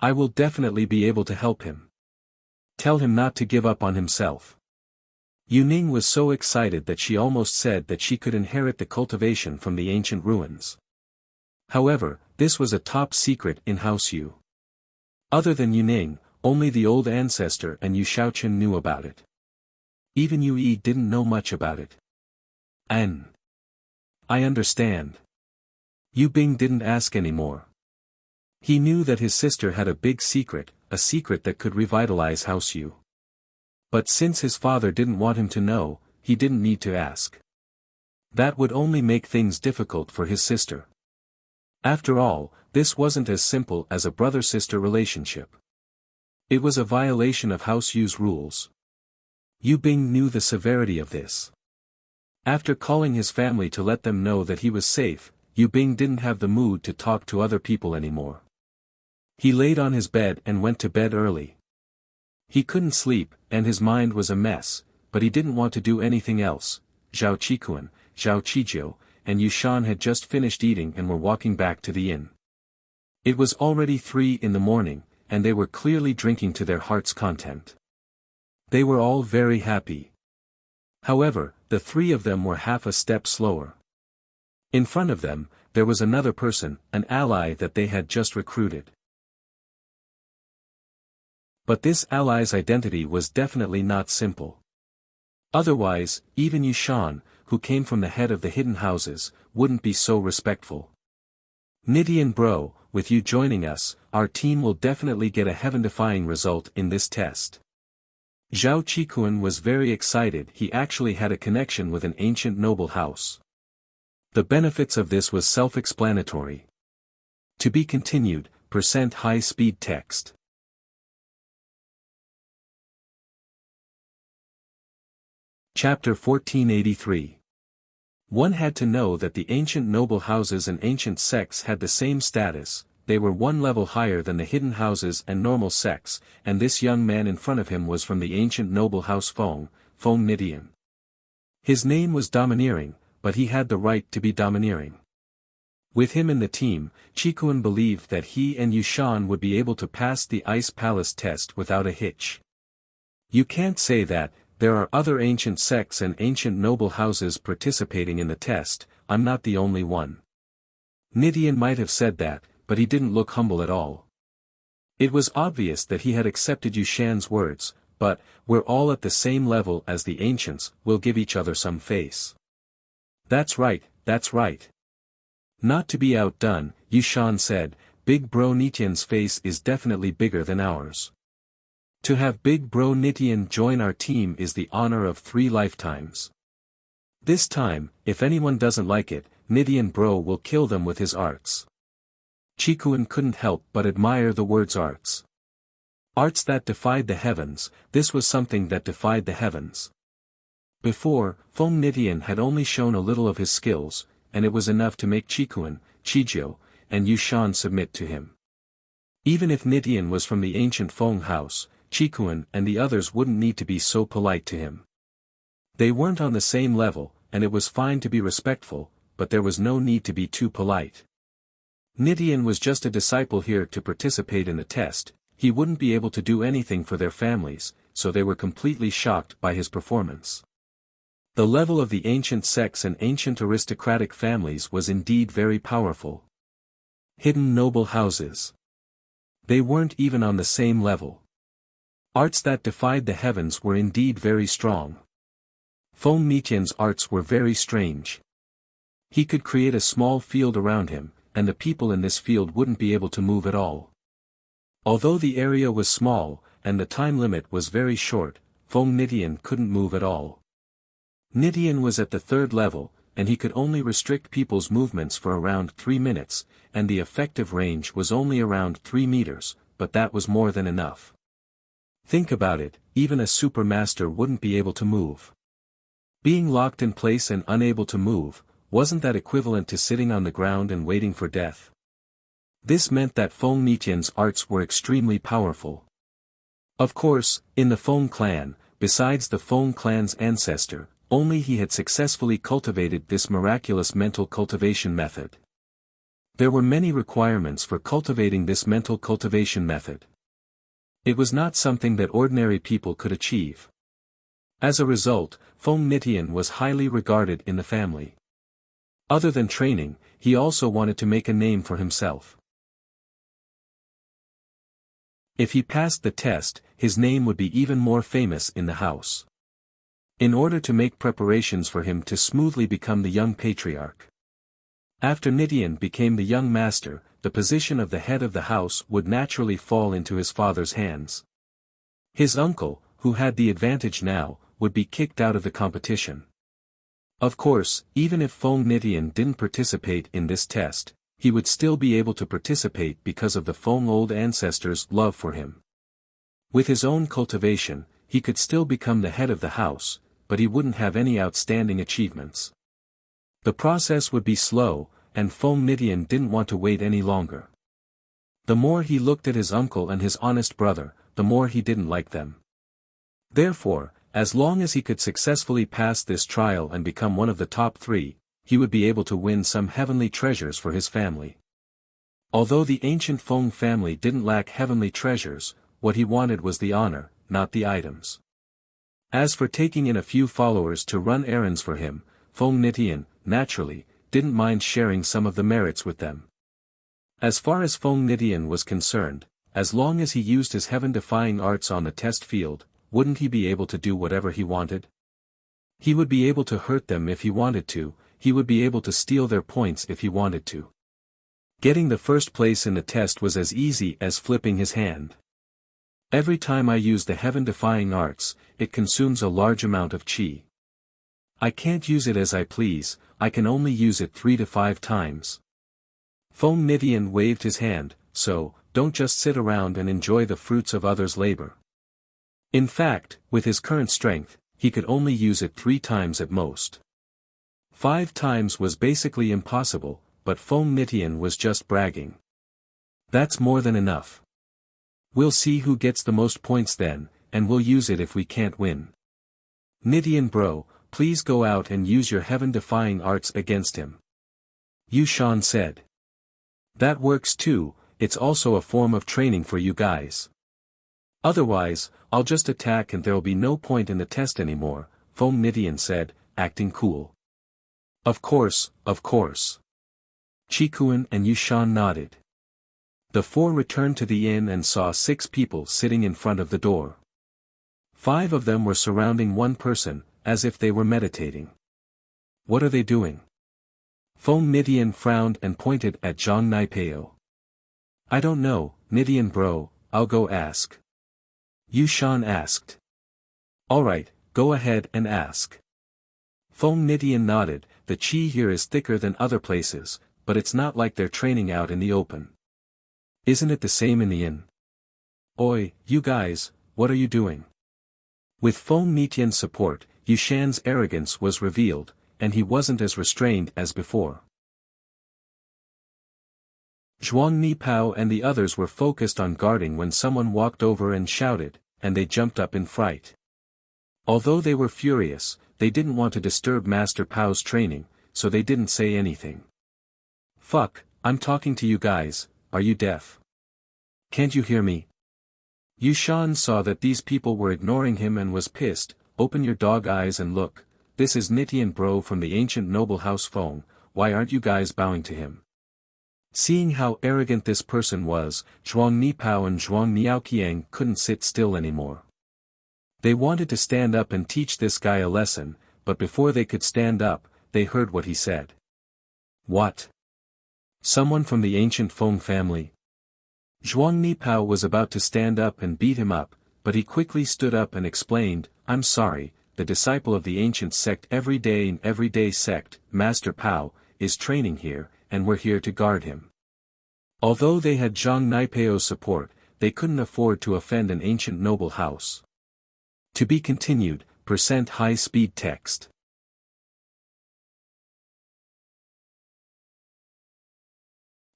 I will definitely be able to help him. Tell him not to give up on himself. Yu Ning was so excited that she almost said that she could inherit the cultivation from the ancient ruins. However, this was a top secret in House Yu. Other than Yu Ning, only the old ancestor and Yu Shaoqun knew about it. Even Yu Yi didn't know much about it. I understand. Yu Bing didn't ask anymore. He knew that his sister had a big secret, a secret that could revitalize House Yu. But since his father didn't want him to know, he didn't need to ask. That would only make things difficult for his sister. After all, this wasn't as simple as a brother-sister relationship. It was a violation of House Yu's rules. Yu Bing knew the severity of this. After calling his family to let them know that he was safe, Yu Bing didn't have the mood to talk to other people anymore. He laid on his bed and went to bed early. He couldn't sleep, and his mind was a mess, but he didn't want to do anything else. Zhao Qikuan, Zhao Qijiu, and Yu Shan had just finished eating and were walking back to the inn. It was already 3 in the morning, and they were clearly drinking to their heart's content. They were all very happy. However, the 3 of them were half a step slower. In front of them, there was another person, an ally that they had just recruited. But this ally's identity was definitely not simple. Otherwise, even Yu Shan, who came from the head of the hidden houses, wouldn't be so respectful. Nidian bro, with you joining us, our team will definitely get a heaven-defying result in this test. Zhao Qikuan was very excited. He actually had a connection with an ancient noble house. The benefits of this was self-explanatory. To be continued, high-speed text. Chapter 1483. One had to know that the ancient noble houses and ancient sects had the same status. They were one level higher than the hidden houses and normal sects, and this young man in front of him was from the ancient noble house Feng Nidian. His name was Domineering, but he had the right to be domineering. With him in the team, Qikuan believed that he and Yu Shan would be able to pass the Ice Palace test without a hitch. You can't say that. There are other ancient sects and ancient noble houses participating in the test, I'm not the only one. Nidian might have said that, but he didn't look humble at all. It was obvious that he had accepted Yu Shan's words, but, we're all at the same level as the ancients, we'll give each other some face. That's right, that's right. Not to be outdone, Yu Shan said, Big Bro Nidian's face is definitely bigger than ours. To have Big Bro Nitian join our team is the honor of 3 lifetimes. This time, if anyone doesn't like it, Nitian Bro will kill them with his arts. Chikuan couldn't help but admire the words arts. Arts that defied the heavens, this was something that defied the heavens. Before, Feng Nitian had only shown a little of his skills, and it was enough to make Chikuan, Chijiu, and Yushan submit to him. Even if Nitian was from the ancient Feng house, Chikuan and the others wouldn't need to be so polite to him. They weren't on the same level, and it was fine to be respectful, but there was no need to be too polite. Nitian was just a disciple here to participate in the test, he wouldn't be able to do anything for their families, so they were completely shocked by his performance. The level of the ancient sects and ancient aristocratic families was indeed very powerful. Hidden noble houses. They weren't even on the same level. Arts that defied the heavens were indeed very strong. Feng Nitian's arts were very strange. He could create a small field around him, and the people in this field wouldn't be able to move at all. Although the area was small, and the time limit was very short, Feng Nitian couldn't move at all. Nitian was at the 3rd level, and he could only restrict people's movements for around 3 minutes, and the effective range was only around 3 meters, but that was more than enough. Think about it, even a super master wouldn't be able to move. Being locked in place and unable to move, wasn't that equivalent to sitting on the ground and waiting for death? This meant that Feng Nitian's arts were extremely powerful. Of course, in the Feng clan, besides the Feng clan's ancestor, only he had successfully cultivated this miraculous mental cultivation method. There were many requirements for cultivating this mental cultivation method. It was not something that ordinary people could achieve. As a result, Feng Nitian was highly regarded in the family. Other than training, he also wanted to make a name for himself. If he passed the test, his name would be even more famous in the house. In order to make preparations for him to smoothly become the young patriarch. After Nitian became the young master, the position of the head of the house would naturally fall into his father's hands. His uncle, who had the advantage now, would be kicked out of the competition. Of course, even if Feng Nitian didn't participate in this test, he would still be able to participate because of the Feng old ancestors' love for him. With his own cultivation, he could still become the head of the house, but he wouldn't have any outstanding achievements. The process would be slow, and Feng Nitian didn't want to wait any longer. The more he looked at his uncle and his honest brother, the more he didn't like them. Therefore, as long as he could successfully pass this trial and become one of the top 3, he would be able to win some heavenly treasures for his family. Although the ancient Feng family didn't lack heavenly treasures, what he wanted was the honor, not the items. As for taking in a few followers to run errands for him, Feng Nitian, naturally, didn't mind sharing some of the merits with them. As far as Feng Nitian was concerned, as long as he used his heaven-defying arts on the test field, wouldn't he be able to do whatever he wanted? He would be able to hurt them if he wanted to, he would be able to steal their points if he wanted to. Getting the first place in the test was as easy as flipping his hand. Every time I use the heaven-defying arts, it consumes a large amount of chi. I can't use it as I please, I can only use it 3 to 5 times. Feng Nitian waved his hand, so, don't just sit around and enjoy the fruits of others' labor. In fact, with his current strength, he could only use it 3 times at most. 5 times was basically impossible, but Feng Nitian was just bragging. That's more than enough. We'll see who gets the most points then, and we'll use it if we can't win. Nitian bro, please go out and use your heaven-defying arts against him. Yushan said. That works too, it's also a form of training for you guys. Otherwise, I'll just attack and there'll be no point in the test anymore, Feng Nitian said, acting cool. Of course, of course. Chikuan and Yushan nodded. The 4 returned to the inn and saw 6 people sitting in front of the door. 5 of them were surrounding one person, as if they were meditating. What are they doing? Feng Nitian frowned and pointed at Zhang Naipeo. I don't know, Nitian bro, I'll go ask. Yushan asked. Alright, go ahead and ask. Feng Nidian nodded. The qi here is thicker than other places, but it's not like they're training out in the open. Isn't it the same in the inn? Oi, you guys, what are you doing? With Feng Nitian's support, Yushan's arrogance was revealed, and he wasn't as restrained as before. Zhuang Nipao and the others were focused on guarding when someone walked over and shouted, and they jumped up in fright. Although they were furious, they didn't want to disturb Master Pao's training, so they didn't say anything. Fuck, I'm talking to you guys, are you deaf? Can't you hear me? Yushan saw that these people were ignoring him and was pissed. Open your dog eyes and look, this is Nitian bro from the ancient noble house Feng, why aren't you guys bowing to him? Seeing how arrogant this person was, Zhuang Nipao and Zhuang Niaoqiang couldn't sit still anymore. They wanted to stand up and teach this guy a lesson, but before they could stand up, they heard what he said. What? Someone from the ancient Feng family? Zhuang Nipao was about to stand up and beat him up, but he quickly stood up and explained, I'm sorry, the disciple of the ancient sect everyday sect, Master Pao, is training here, and we're here to guard him. Although they had Zhang Naipeo's support, they couldn't afford to offend an ancient noble house. To be continued, high-speed text.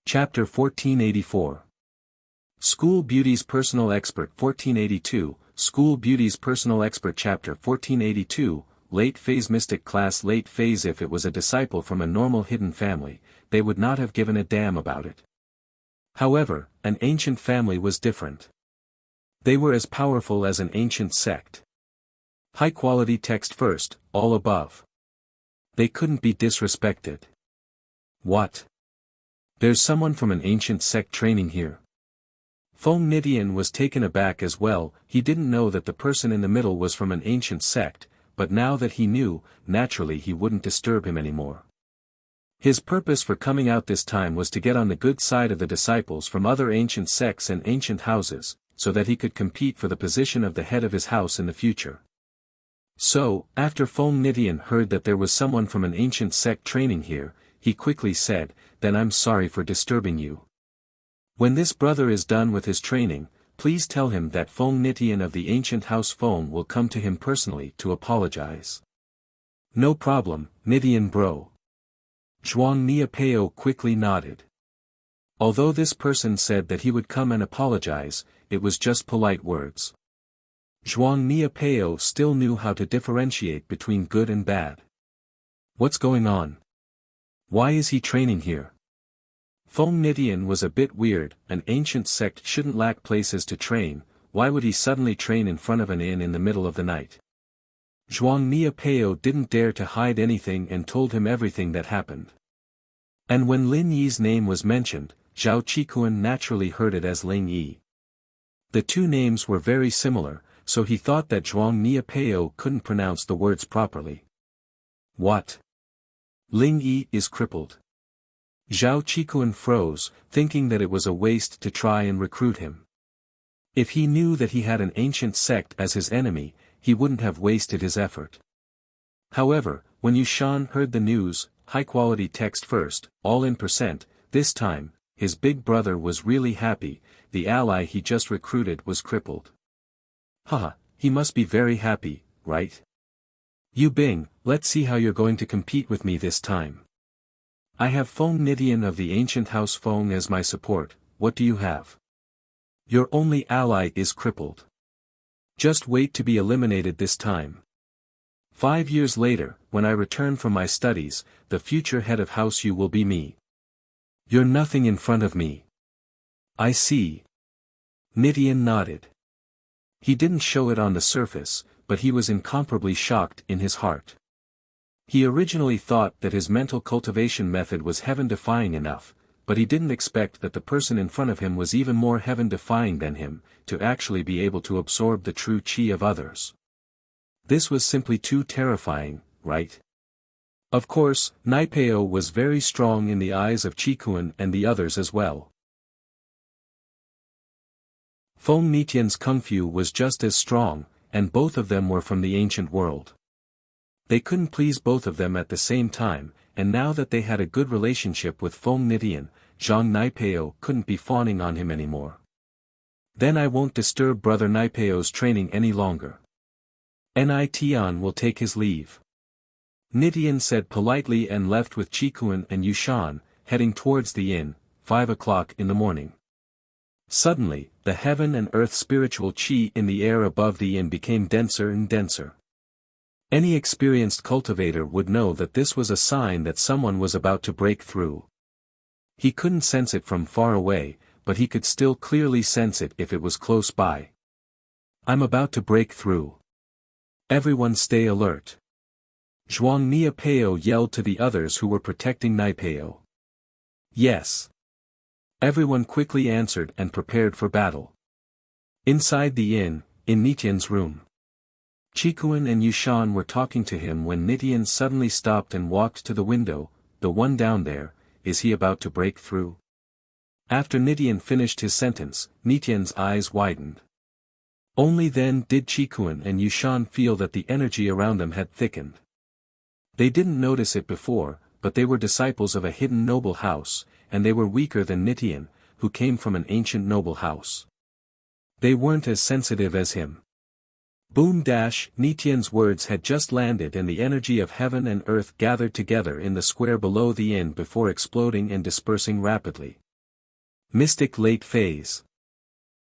Chapter 1484. School Beauty's Personal Expert 1482, School Beauty's Personal Expert Chapter 1482, Late Phase Mystic Class Late Phase. If it was a disciple from a normal hidden family, they would not have given a damn about it. However, an ancient family was different. They were as powerful as an ancient sect. High-quality text first, all above. They couldn't be disrespected. What? There's someone from an ancient sect training here. Feng Nidian was taken aback as well. He didn't know that the person in the middle was from an ancient sect, but now that he knew, naturally he wouldn't disturb him anymore. His purpose for coming out this time was to get on the good side of the disciples from other ancient sects and ancient houses, so that he could compete for the position of the head of his house in the future. So, after Feng Nidian heard that there was someone from an ancient sect training here, he quickly said, then I'm sorry for disturbing you. When this brother is done with his training, please tell him that Feng Nitian of the ancient house Feng will come to him personally to apologize. No problem, Nitian bro. Zhuang Niapeo quickly nodded. Although this person said that he would come and apologize, it was just polite words. Zhuang Niapeo still knew how to differentiate between good and bad. What's going on? Why is he training here? Feng Nitian was a bit weird. An ancient sect shouldn't lack places to train. Why would he suddenly train in front of an inn in the middle of the night? Zhuang Niapeo didn't dare to hide anything and told him everything that happened. And when Lin Yi's name was mentioned, Zhao Qikuan naturally heard it as Ling Yi. The two names were very similar, so he thought that Zhuang Niapeo couldn't pronounce the words properly. What? Ling Yi is crippled. Zhao Qikuan froze, thinking that it was a waste to try and recruit him. If he knew that he had an ancient sect as his enemy, he wouldn't have wasted his effort. However, when Yushan heard the news, high-quality text first, all in %, this time, his big brother was really happy. The ally he just recruited was crippled. Haha, he must be very happy, right? You Bing, let's see how you're going to compete with me this time. I have Feng Nitian of the ancient house Feng as my support. What do you have? Your only ally is crippled. Just wait to be eliminated this time. 5 years later, when I return from my studies, the future head of house you will be me. You're nothing in front of me. I see. Nitian nodded. He didn't show it on the surface, but he was incomparably shocked in his heart. He originally thought that his mental cultivation method was heaven-defying enough, but he didn't expect that the person in front of him was even more heaven-defying than him, to actually be able to absorb the true qi of others. This was simply too terrifying, right? Of course, Naipeo was very strong in the eyes of Qikuan and the others as well. Feng Nitian's kung fu was just as strong, and both of them were from the ancient world. They couldn't please both of them at the same time, and now that they had a good relationship with Feng Nitian, Zhang Naipeo couldn't be fawning on him anymore. Then I won't disturb Brother Naipeo's training any longer. Nitian will take his leave. Nitian said politely and left with Qikuan and Yushan, heading towards the inn, 5 o'clock in the morning. Suddenly, the heaven and earth spiritual qi in the air above the inn became denser and denser. Any experienced cultivator would know that this was a sign that someone was about to break through. He couldn't sense it from far away, but he could still clearly sense it if it was close by. I'm about to break through. Everyone stay alert. Zhuang Niapeo yelled to the others who were protecting Naipeo. Yes. Everyone quickly answered and prepared for battle. Inside the inn, in Nitian's room. Qikuan and Yushan were talking to him when Nitian suddenly stopped and walked to the window. The one down there, is he about to break through? After Nitian finished his sentence, Nitian's eyes widened. Only then did Qikuan and Yushan feel that the energy around them had thickened. They didn't notice it before, but they were disciples of a hidden noble house, and they were weaker than Nitian, who came from an ancient noble house. They weren't as sensitive as him. Boom! Nitian's words had just landed and the energy of heaven and earth gathered together in the square below the inn before exploding and dispersing rapidly. Mystic late phase.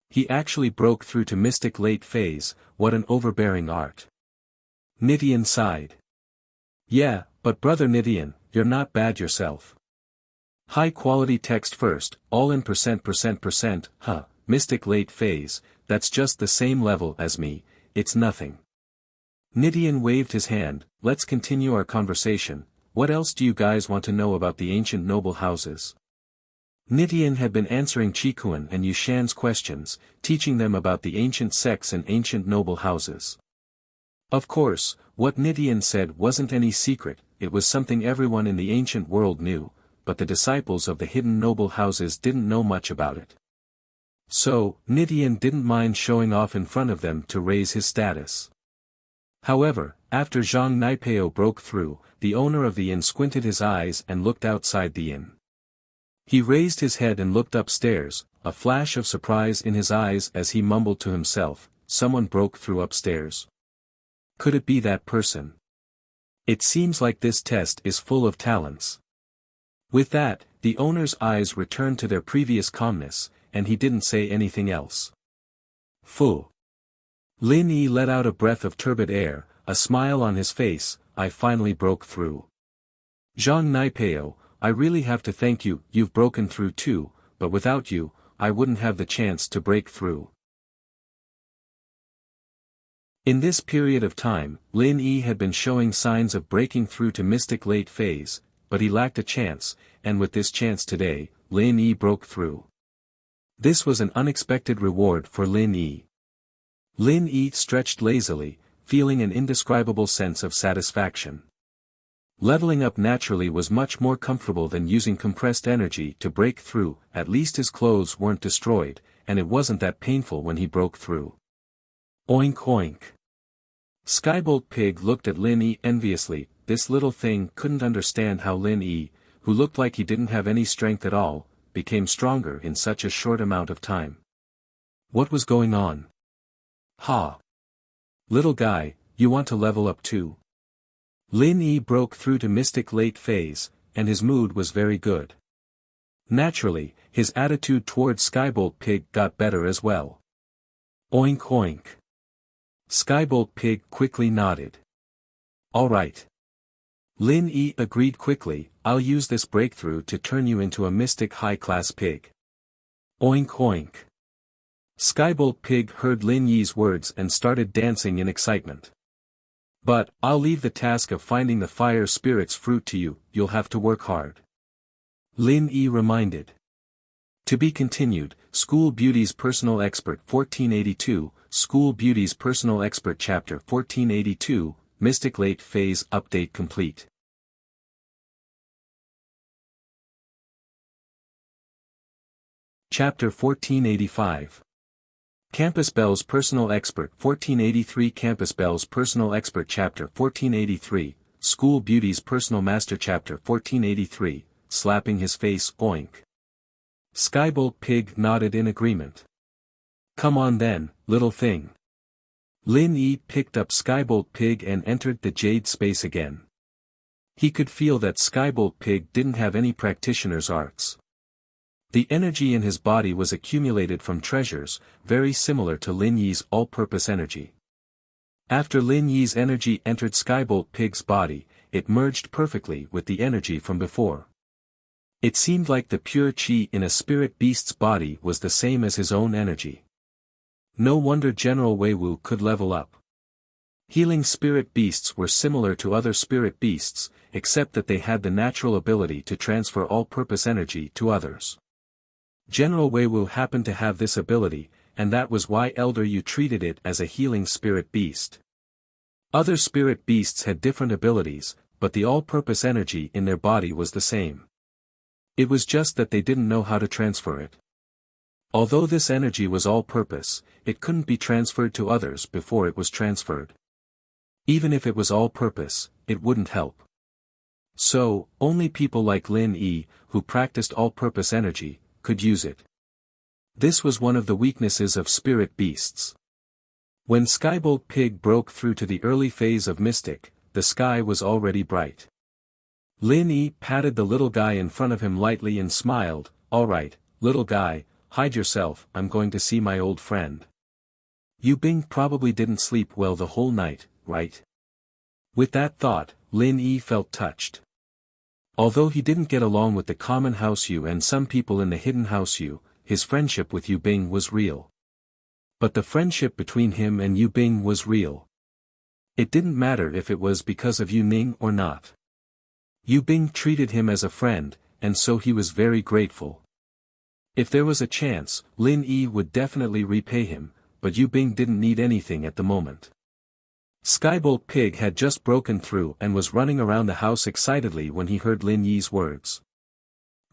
He actually broke through to mystic late phase. What an overbearing art. Nitian sighed. Yeah, but brother Nitian, you're not bad yourself. High quality text first, all in %%, mystic late phase, that's just the same level as me, it's nothing. Nitian waved his hand. Let's continue our conversation. What else do you guys want to know about the ancient noble houses? Nitian had been answering Qikuan and Yushan's questions, teaching them about the ancient sects and ancient noble houses. Of course, what Nitian said wasn't any secret, it was something everyone in the ancient world knew, but the disciples of the hidden noble houses didn't know much about it. So, Nitian didn't mind showing off in front of them to raise his status. However, after Zhang Naipeo broke through, the owner of the inn squinted his eyes and looked outside the inn. He raised his head and looked upstairs, a flash of surprise in his eyes as he mumbled to himself, someone broke through upstairs. Could it be that person? It seems like this test is full of talents. With that, the owner's eyes returned to their previous calmness, and he didn't say anything else. Fu. Lin Yi let out a breath of turbid air, a smile on his face. I finally broke through. Zhang Naipeo, I really have to thank you. You've broken through too, but without you, I wouldn't have the chance to break through. In this period of time, Lin Yi had been showing signs of breaking through to mystic late phase, but he lacked a chance, and with this chance today, Lin Yi broke through. This was an unexpected reward for Lin Yi. Lin Yi stretched lazily, feeling an indescribable sense of satisfaction. Leveling up naturally was much more comfortable than using compressed energy to break through. At least his clothes weren't destroyed, and it wasn't that painful when he broke through. Oink oink. Skybolt Pig looked at Lin Yi enviously. This little thing couldn't understand how Lin Yi, who looked like he didn't have any strength at all, became stronger in such a short amount of time. What was going on? Ha! Little guy, you want to level up too? Lin Yi broke through to mystic late phase, and his mood was very good. Naturally, his attitude towards Skybolt Pig got better as well. Oink oink. Skybolt Pig quickly nodded. Alright. Lin Yi agreed quickly. I'll use this breakthrough to turn you into a mystic high-class pig. Oink oink. Skybolt Pig heard Lin Yi's words and started dancing in excitement. But, I'll leave the task of finding the fire spirit's fruit to you, you'll have to work hard. Lin Yi reminded. To be continued, School Beauty's Personal Expert 1482, School Beauty's Personal Expert Chapter 1482, Mystic Late Phase Update complete. Chapter 1485. Campus Belle's Personal Expert 1483 Campus Belle's Personal Expert Chapter 1483, School Beauty's Personal Master Chapter 1483, Slapping his face, oink. Skybolt Pig nodded in agreement. Come on then, little thing. Lin Yi picked up Skybolt Pig and entered the jade space again. He could feel that Skybolt Pig didn't have any practitioner's arts. The energy in his body was accumulated from treasures, very similar to Lin Yi's all-purpose energy. After Lin Yi's energy entered Skybolt Pig's body, it merged perfectly with the energy from before. It seemed like the pure chi in a spirit beast's body was the same as his own energy. No wonder General Weiwu could level up. Healing spirit beasts were similar to other spirit beasts, except that they had the natural ability to transfer all-purpose energy to others. General Weiwu happened to have this ability, and that was why Elder Yu treated it as a healing spirit beast. Other spirit beasts had different abilities, but the all-purpose energy in their body was the same. It was just that they didn't know how to transfer it. Although this energy was all-purpose, it couldn't be transferred to others before it was transferred. Even if it was all-purpose, it wouldn't help. So, only people like Lin Yi, who practiced all-purpose energy, could use it. This was one of the weaknesses of spirit beasts. When Skybolt Pig broke through to the early phase of Mystic, the sky was already bright. Lin Yi patted the little guy in front of him lightly and smiled, "All right, little guy, hide yourself, I'm going to see my old friend." Yu Bing probably didn't sleep well the whole night, right? With that thought, Lin Yi felt touched. Although he didn't get along with the common House Yu and some people in the hidden House Yu, his friendship with Yu Bing was real. But the friendship between him and Yu Bing was real. It didn't matter if it was because of Yu Ning or not. Yu Bing treated him as a friend, and so he was very grateful. If there was a chance, Lin Yi would definitely repay him, but Yu Bing didn't need anything at the moment. Skybolt Pig had just broken through and was running around the house excitedly when he heard Lin Yi's words.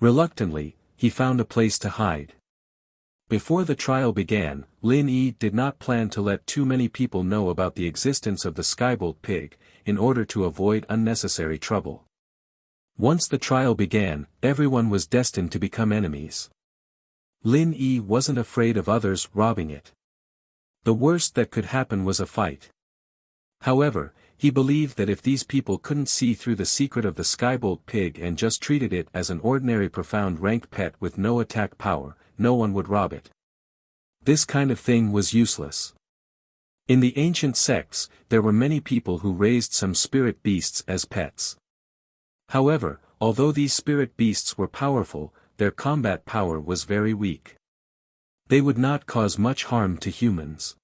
Reluctantly, he found a place to hide. Before the trial began, Lin Yi did not plan to let too many people know about the existence of the Skybolt Pig, in order to avoid unnecessary trouble. Once the trial began, everyone was destined to become enemies. Lin Yi wasn't afraid of others robbing it. The worst that could happen was a fight. However, he believed that if these people couldn't see through the secret of the Skybolt Pig and just treated it as an ordinary profound rank pet with no attack power, no one would rob it. This kind of thing was useless. In the ancient sects, there were many people who raised some spirit beasts as pets. However, although these spirit beasts were powerful, their combat power was very weak. They would not cause much harm to humans.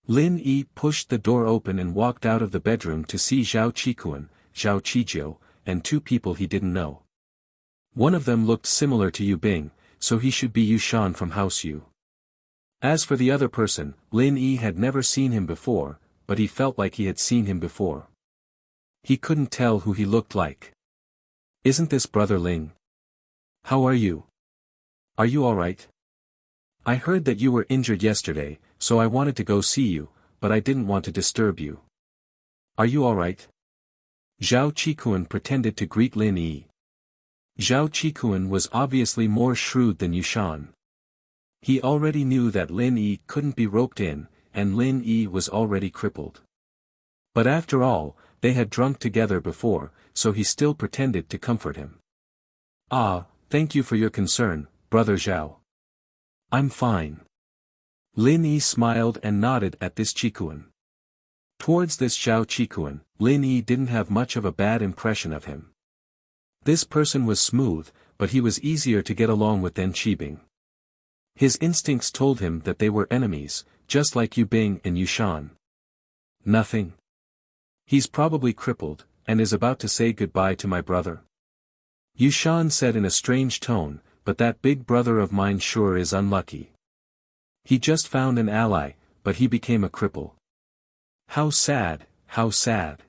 Lin Yi pushed the door open and walked out of the bedroom to see Zhao Qikuan, Zhao Qijiu, and two people he didn't know. One of them looked similar to Yu Bing, so he should be Yu Shan from House Yu. As for the other person, Lin Yi had never seen him before, but he felt like he had seen him before. He couldn't tell who he looked like. "Isn't this Brother Ling? How are you? Are you alright? I heard that you were injured yesterday, so I wanted to go see you, but I didn't want to disturb you. Are you alright?" Zhao Qikuan pretended to greet Lin Yi. Zhao Qikuan was obviously more shrewd than Yu Shan. He already knew that Lin Yi couldn't be roped in, and Lin Yi was already crippled. But after all, they had drunk together before, so he still pretended to comfort him. "Ah, thank you for your concern, Brother Zhao. I'm fine." Lin Yi smiled and nodded at this Qikuan. Towards this Zhao Qikuan, Lin Yi didn't have much of a bad impression of him. This person was smooth, but he was easier to get along with than Qibing. His instincts told him that they were enemies, just like Yu Bing and Yu Shan. "Nothing. He's probably crippled, and is about to say goodbye to my brother." Yu Shan said in a strange tone, "But that big brother of mine sure is unlucky. He just found an ally, but he became a cripple. How sad, how sad."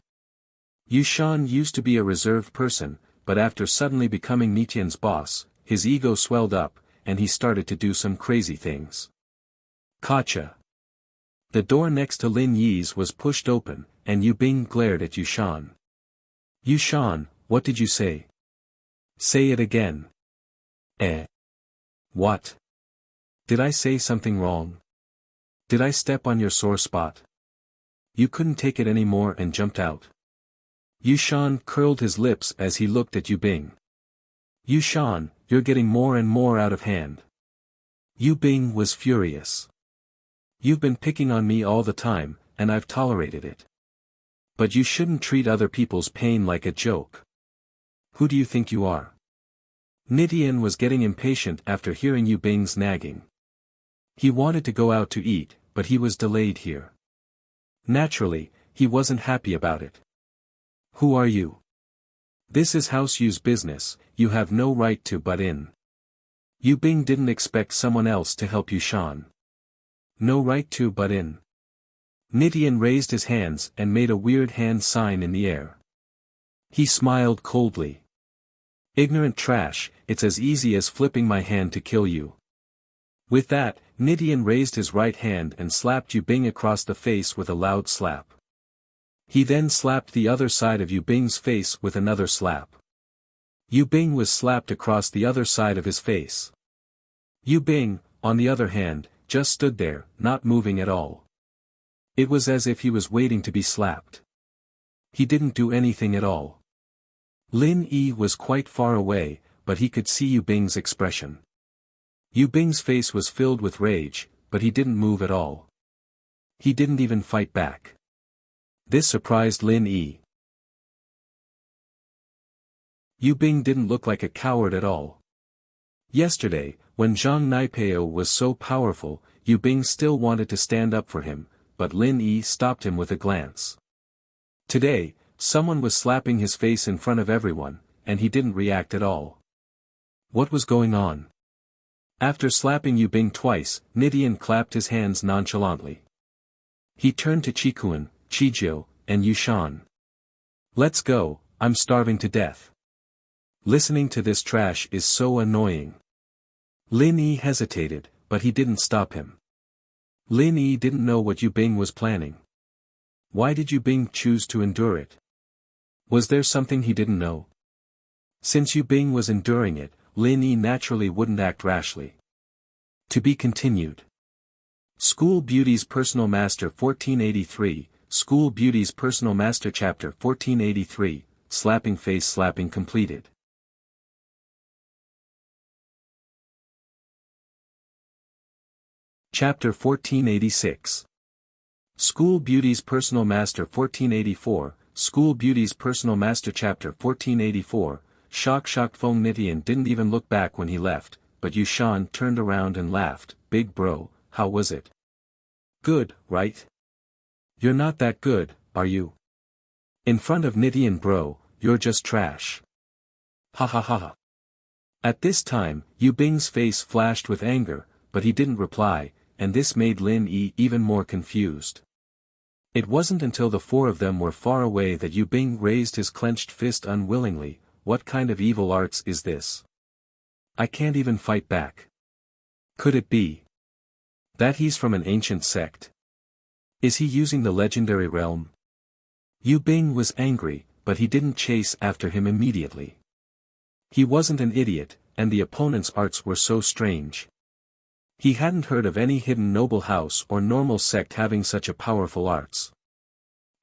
Yu Shan used to be a reserved person, but after suddenly becoming Nitian's boss, his ego swelled up, and he started to do some crazy things. Gotcha. The door next to Lin Yi's was pushed open, and Yu Bing glared at Yushan. Yushan, what did you say? Say it again. What? Did I say something wrong? Did I step on your sore spot? You couldn't take it anymore and jumped out. Yushan curled his lips as he looked at Yu Bing. Yushan, you're getting more and more out of hand. Yu Bing was furious. You've been picking on me all the time, and I've tolerated it. But you shouldn't treat other people's pain like a joke. Who do you think you are? Nidian was getting impatient after hearing Yu Bing's nagging. He wanted to go out to eat, but he was delayed here. Naturally, he wasn't happy about it. Who are you? This is House Yu's business, you have no right to butt in. Yu Bing didn't expect someone else to help Yushan. No right to butt in. Nidian raised his hands and made a weird hand sign in the air. He smiled coldly. Ignorant trash, it's as easy as flipping my hand to kill you. With that, Nidian raised his right hand and slapped Yu Bing across the face with a loud slap. He then slapped the other side of Yu Bing's face with another slap. Yu Bing was slapped across the other side of his face. Yu Bing, on the other hand, just stood there, not moving at all. It was as if he was waiting to be slapped. He didn't do anything at all. Lin Yi was quite far away, but he could see Yu Bing's expression. Yu Bing's face was filled with rage, but he didn't move at all. He didn't even fight back. This surprised Lin Yi. Yu Bing didn't look like a coward at all. Yesterday, when Zhang Naipeo was so powerful, Yu Bing still wanted to stand up for him, but Lin Yi stopped him with a glance. Today, someone was slapping his face in front of everyone, and he didn't react at all. What was going on? After slapping Yu Bing twice, Nidian clapped his hands nonchalantly. He turned to Qikuan, Qizhou, and Yushan. Let's go, I'm starving to death. Listening to this trash is so annoying. Lin Yi hesitated, but he didn't stop him. Lin Yi didn't know what Yu Bing was planning. Why did Yu Bing choose to endure it? Was there something he didn't know? Since Yu Bing was enduring it, Lin Yi naturally wouldn't act rashly. To be continued. School Beauty's Personal Master 1483, School Beauty's Personal Master Chapter 1483, Slapping Face Slapping completed. Chapter 1486. School Beauty's Personal Master 1484, School Beauty's Personal Master Chapter 1484, Shocked Feng Nidian didn't even look back when he left, but Yushan turned around and laughed. Big bro, how was it? Good, right? You're not that good, are you? In front of Nidian bro, you're just trash. Ha ha ha ha. At this time, Yu Bing's face flashed with anger, but he didn't reply, and this made Lin Yi even more confused. It wasn't until the four of them were far away that Yu Bing raised his clenched fist unwillingly. What kind of evil arts is this? I can't even fight back. Could it be that he's from an ancient sect? Is he using the legendary realm? Yu Bing was angry, but he didn't chase after him immediately. He wasn't an idiot, and the opponent's arts were so strange. He hadn't heard of any hidden noble house or normal sect having such a powerful arts.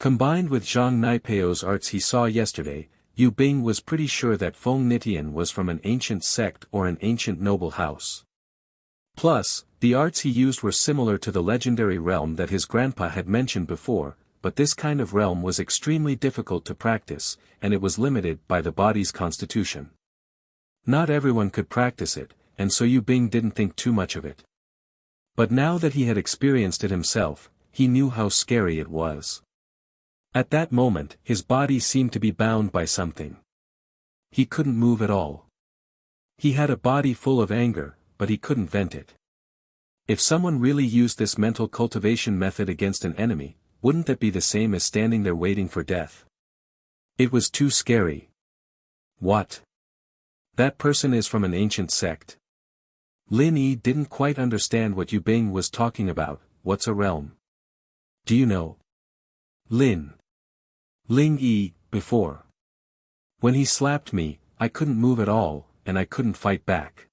Combined with Zhang Naipeo's arts he saw yesterday, Yu Bing was pretty sure that Feng Nitian was from an ancient sect or an ancient noble house. Plus, the arts he used were similar to the legendary realm that his grandpa had mentioned before, but this kind of realm was extremely difficult to practice, and it was limited by the body's constitution. Not everyone could practice it, and so Yu Bing didn't think too much of it. But now that he had experienced it himself, he knew how scary it was. At that moment, his body seemed to be bound by something. He couldn't move at all. He had a body full of anger, but he couldn't vent it. If someone really used this mental cultivation method against an enemy, wouldn't that be the same as standing there waiting for death? It was too scary. What? That person is from an ancient sect. Lin Yi didn't quite understand what Yu Bing was talking about. What's a realm? Do you know? Ling Yi, before. When he slapped me, I couldn't move at all, and I couldn't fight back.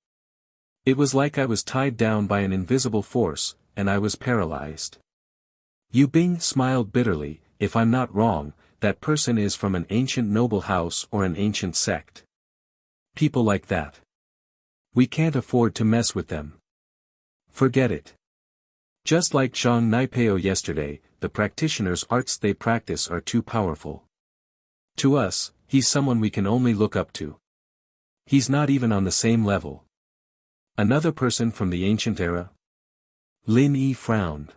It was like I was tied down by an invisible force, and I was paralyzed. Yu Bing smiled bitterly. If I'm not wrong, that person is from an ancient noble house or an ancient sect. People like that. We can't afford to mess with them. Forget it. Just like Zhang Naipeo yesterday, the practitioner's arts they practice are too powerful. To us, he's someone we can only look up to. He's not even on the same level. Another person from the ancient era? Lin Yi frowned.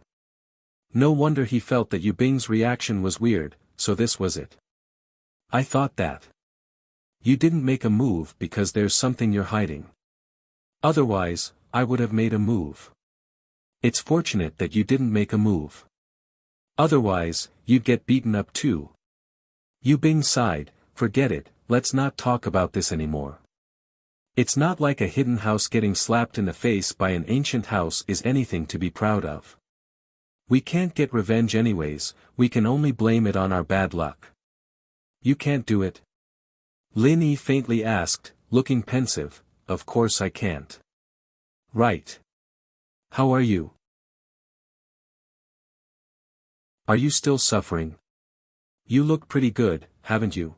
No wonder he felt that Yu Bing's reaction was weird, so this was it. I thought that. You didn't make a move because there's something you're hiding. Otherwise, I would have made a move. It's fortunate that you didn't make a move. Otherwise, you'd get beaten up too. Yu Bing sighed. Forget it, let's not talk about this anymore. It's not like a hidden house getting slapped in the face by an ancient house is anything to be proud of. We can't get revenge anyways, we can only blame it on our bad luck. You can't do it? Lin Yi faintly asked, looking pensive. Of course I can't. Right. How are you? Are you still suffering? You look pretty good, haven't you?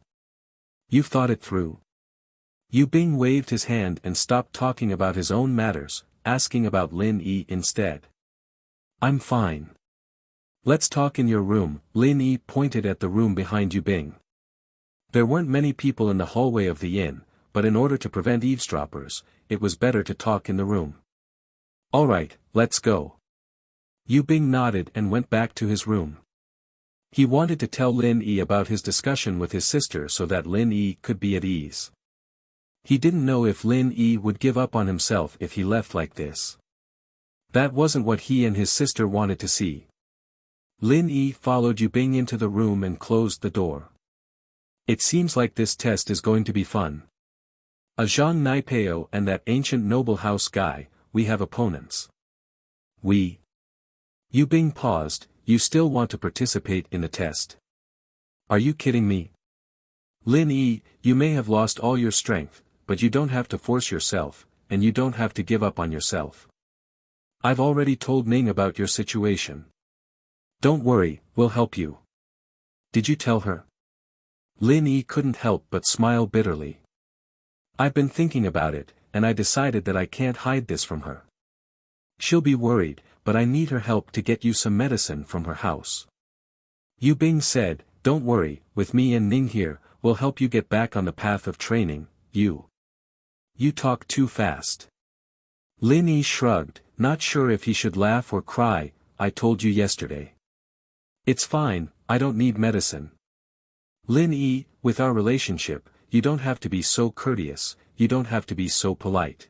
You've thought it through. Yu Bing waved his hand and stopped talking about his own matters, asking about Lin Yi instead. I'm fine. Let's talk in your room. Lin Yi pointed at the room behind Yu Bing. There weren't many people in the hallway of the inn, but in order to prevent eavesdroppers, it was better to talk in the room. Alright, let's go. Yu Bing nodded and went back to his room. He wanted to tell Lin Yi about his discussion with his sister so that Lin Yi could be at ease. He didn't know if Lin Yi would give up on himself if he left like this. That wasn't what he and his sister wanted to see. Lin Yi followed Yu Bing into the room and closed the door. It seems like this test is going to be fun. A Zhang Naipeo and that ancient noble house guy, we have opponents. We. Yu Bing paused. You still want to participate in the test? Are you kidding me? Lin Yi, you may have lost all your strength, but you don't have to force yourself, and you don't have to give up on yourself. I've already told Ning about your situation. Don't worry, we'll help you. Did you tell her? Lin Yi couldn't help but smile bitterly. I've been thinking about it, and I decided that I can't hide this from her. She'll be worried, but I need her help to get you some medicine from her house. Yu Bing said, don't worry, with me and Ning here, we'll help you get back on the path of training. You talk too fast. Lin Yi shrugged, not sure if he should laugh or cry. I told you yesterday. It's fine, I don't need medicine. Lin Yi, with our relationship, you don't have to be so courteous, you don't have to be so polite.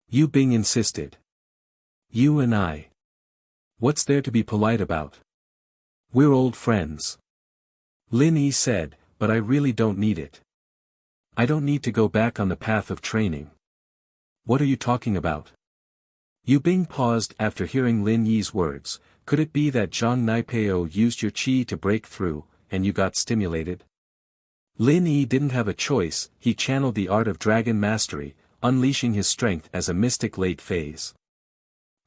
Yu Bing insisted. You and I. What's there to be polite about? We're old friends. Lin Yi said, but I really don't need it. I don't need to go back on the path of training. What are you talking about? Yu Bing paused after hearing Lin Yi's words. Could it be that Zhang Naipeo used your qi to break through, and you got stimulated? Lin Yi didn't have a choice. He channeled the art of dragon mastery, unleashing his strength as a mystic late phase.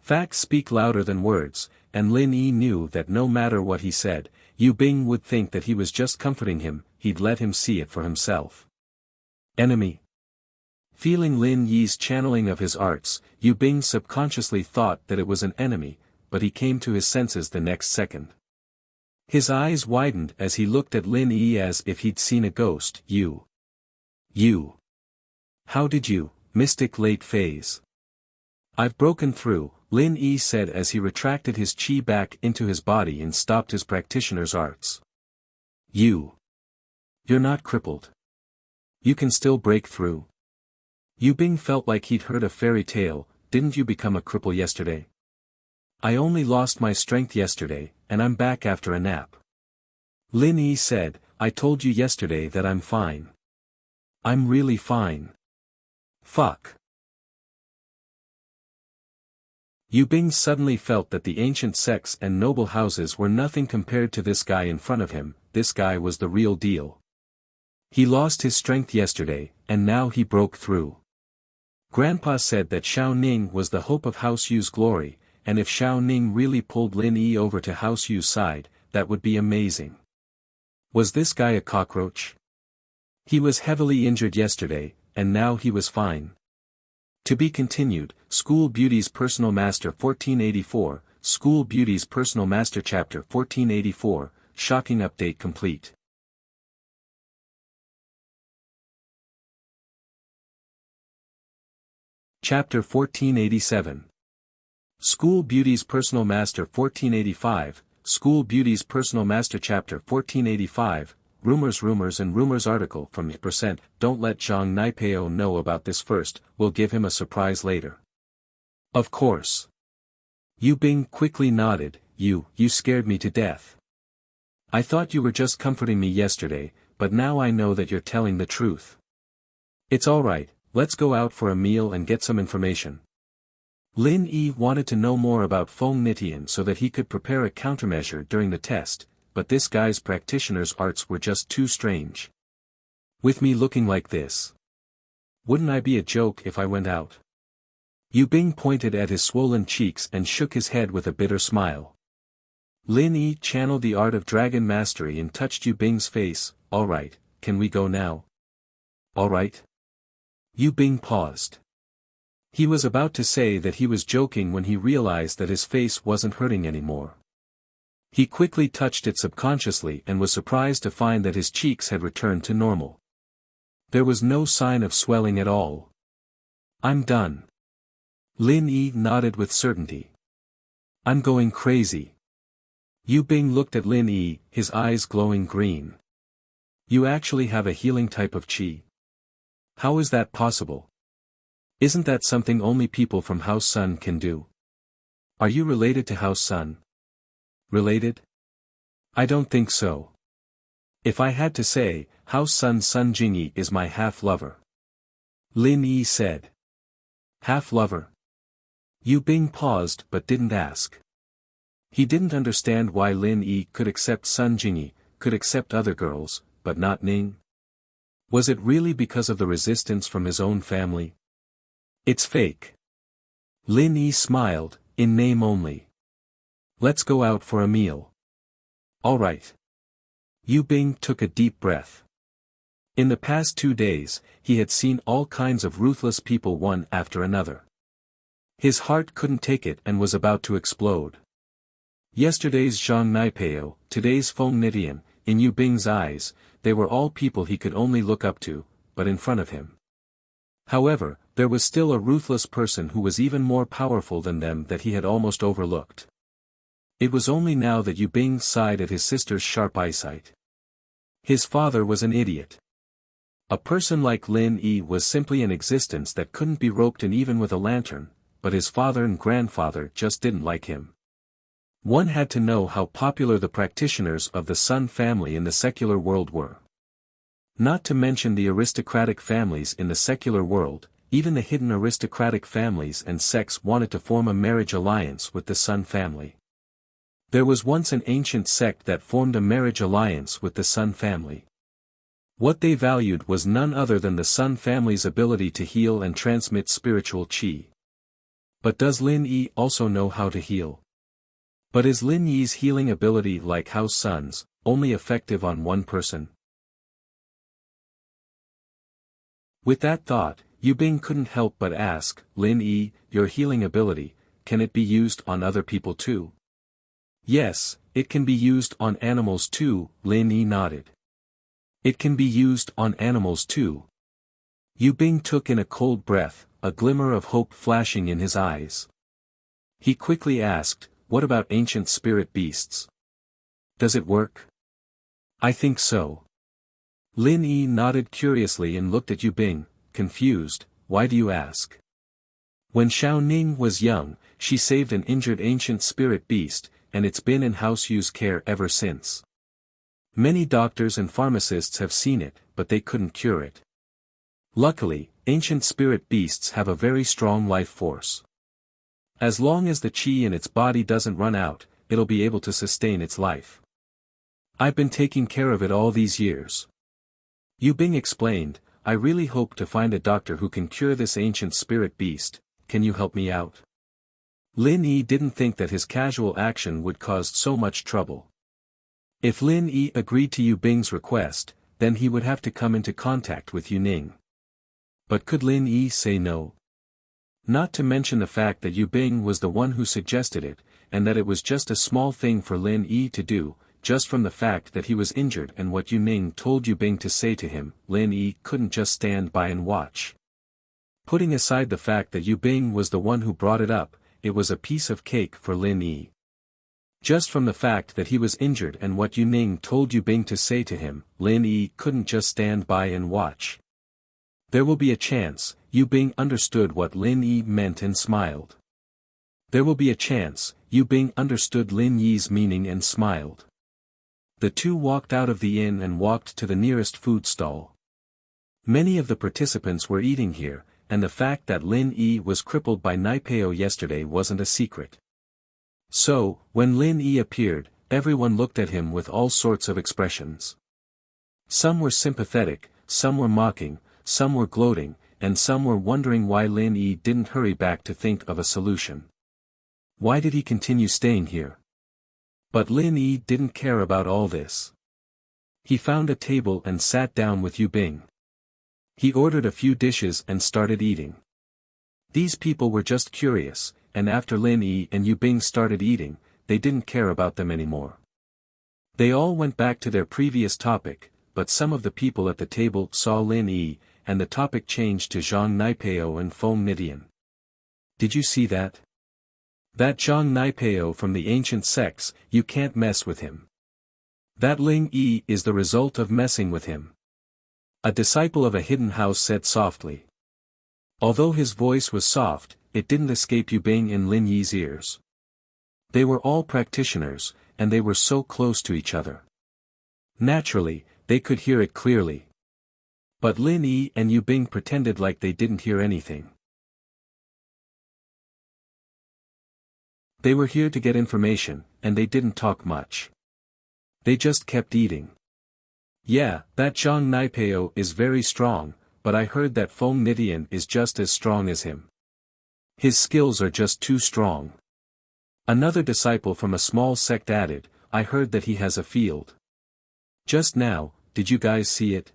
Facts speak louder than words, and Lin Yi knew that no matter what he said, Yu Bing would think that he was just comforting him. He'd let him see it for himself. Enemy. Feeling Lin Yi's channeling of his arts, Yu Bing subconsciously thought that it was an enemy, but he came to his senses the next second. His eyes widened as he looked at Lin Yi as if he'd seen a ghost. You. How did you, mystic late phase? I've broken through, Lin Yi said as he retracted his qi back into his body and stopped his practitioner's arts. You're not crippled. You can still break through. Yu Bing felt like he'd heard a fairy tale. Didn't you become a cripple yesterday? I only lost my strength yesterday, and I'm back after a nap. Lin Yi said, I told you yesterday that I'm fine. I'm really fine. Fuck. Yu Bing suddenly felt that the ancient sects and noble houses were nothing compared to this guy in front of him. This guy was the real deal. He lost his strength yesterday, and now he broke through. Grandpa said that Xiao Ning was the hope of House Yu's glory, and if Xiao Ning really pulled Lin Yi over to House Yu's side, that would be amazing. Was this guy a cockroach? He was heavily injured yesterday, and now he was fine. To be continued. School Beauty's Personal Master 1484, School Beauty's Personal Master Chapter 1484, Shocking Update complete. Chapter 1487. School Beauty's Personal Master 1485, School Beauty's Personal Master Chapter 1485, Rumors and Rumors article from %. Don't let Zhang Naipeo know about this first, we'll give him a surprise later. Of course. Yu Bing quickly nodded. You scared me to death. I thought you were just comforting me yesterday, but now I know that you're telling the truth. It's alright, let's go out for a meal and get some information. Lin Yi wanted to know more about Feng Nitian so that he could prepare a countermeasure during the test, but this guy's practitioner's arts were just too strange. With me looking like this. Wouldn't I be a joke if I went out? Yu Bing pointed at his swollen cheeks and shook his head with a bitter smile. Lin Yi channeled the art of dragon mastery and touched Yu Bing's face. Alright, can we go now? Alright? Yu Bing paused. He was about to say that he was joking when he realized that his face wasn't hurting anymore. He quickly touched it subconsciously and was surprised to find that his cheeks had returned to normal. There was no sign of swelling at all. I'm done. Lin Yi nodded with certainty. I'm going crazy. Yu Bing looked at Lin Yi, his eyes glowing green. You actually have a healing type of qi. How is that possible? Isn't that something only people from House Sun can do? Are you related to House Sun? Related? I don't think so. If I had to say, House Sun's Sun Jingyi is my half-lover. Lin Yi said. Half-lover? Yu Bing paused but didn't ask. He didn't understand why Lin Yi could accept Sun Jingyi, could accept other girls, but not Ning. Was it really because of the resistance from his own family? It's fake. Lin Yi smiled, in name only. Let's go out for a meal. Alright. Yu Bing took a deep breath. In the past 2 days, he had seen all kinds of ruthless people one after another. His heart couldn't take it and was about to explode. Yesterday's Zhang Naipeo, today's Feng Nitian, in Yu Bing's eyes, they were all people he could only look up to, but in front of him. However, there was still a ruthless person who was even more powerful than them that he had almost overlooked. It was only now that Yu Bing sighed at his sister's sharp eyesight. His father was an idiot. A person like Lin Yi was simply an existence that couldn't be roped in even with a lantern, but his father and grandfather just didn't like him. One had to know how popular the practitioners of the Sun family in the secular world were. Not to mention the aristocratic families in the secular world, even the hidden aristocratic families and sects wanted to form a marriage alliance with the Sun family. There was once an ancient sect that formed a marriage alliance with the Sun family. What they valued was none other than the Sun family's ability to heal and transmit spiritual qi. But does Lin Yi also know how to heal? But is Lin Yi's healing ability like House Sun's, only effective on one person? With that thought, Yu Bing couldn't help but ask, Lin Yi, your healing ability, can it be used on other people too? Yes, it can be used on animals too, Lin Yi nodded. It can be used on animals too. Yu Bing took in a cold breath, a glimmer of hope flashing in his eyes. He quickly asked, what about ancient spirit beasts? Does it work? I think so. Lin Yi nodded curiously and looked at Yu Bing, confused. Why do you ask? When Xiao Ning was young, she saved an injured ancient spirit beast, and it's been in House Yu's care ever since. Many doctors and pharmacists have seen it, but they couldn't cure it. Luckily, ancient spirit beasts have a very strong life force. As long as the qi in its body doesn't run out, it'll be able to sustain its life. I've been taking care of it all these years. Yu Bing explained, I really hope to find a doctor who can cure this ancient spirit beast. Can you help me out? Lin Yi didn't think that his casual action would cause so much trouble. If Lin Yi agreed to Yu Bing's request, then he would have to come into contact with Yu Ning. But could Lin Yi say no? Not to mention the fact that Yu Bing was the one who suggested it, and that it was just a small thing for Lin Yi to do, just from the fact that he was injured and what Yu Ning told Yu Bing to say to him, Lin Yi couldn't just stand by and watch. Putting aside the fact that Yu Bing was the one who brought it up, it was a piece of cake for Lin Yi. Just from the fact that he was injured and what Yu Ning told Yu Bing to say to him, Lin Yi couldn't just stand by and watch. There will be a chance. Yu Bing understood what Lin Yi meant and smiled. There will be a chance. Yu Bing understood Lin Yi's meaning and smiled. The two walked out of the inn and walked to the nearest food stall. Many of the participants were eating here, and the fact that Lin Yi was crippled by Naipeo yesterday wasn't a secret. So, when Lin Yi appeared, everyone looked at him with all sorts of expressions. Some were sympathetic, some were mocking, some were gloating, and some were wondering why Lin Yi didn't hurry back to think of a solution. Why did he continue staying here? But Lin Yi didn't care about all this. He found a table and sat down with Yu Bing. He ordered a few dishes and started eating. These people were just curious, and after Lin Yi and Yu Bing started eating, they didn't care about them anymore. They all went back to their previous topic, but some of the people at the table saw Lin Yi, and the topic changed to Zhang Naipeo and Feng Nidian. Did you see that? That Zhang Naipeo from the ancient sects, you can't mess with him. That Ling Yi is the result of messing with him. A disciple of a hidden house said softly. Although his voice was soft, it didn't escape Yu Bing in Lin Yi's ears. They were all practitioners, and they were so close to each other. Naturally, they could hear it clearly. But Lin Yi and Yu Bing pretended like they didn't hear anything. They were here to get information, and they didn't talk much. They just kept eating. Yeah, that Zhang Naipeo is very strong, but I heard that Feng Nidian is just as strong as him. His skills are just too strong. Another disciple from a small sect added, I heard that he has a field. Just now, did you guys see it?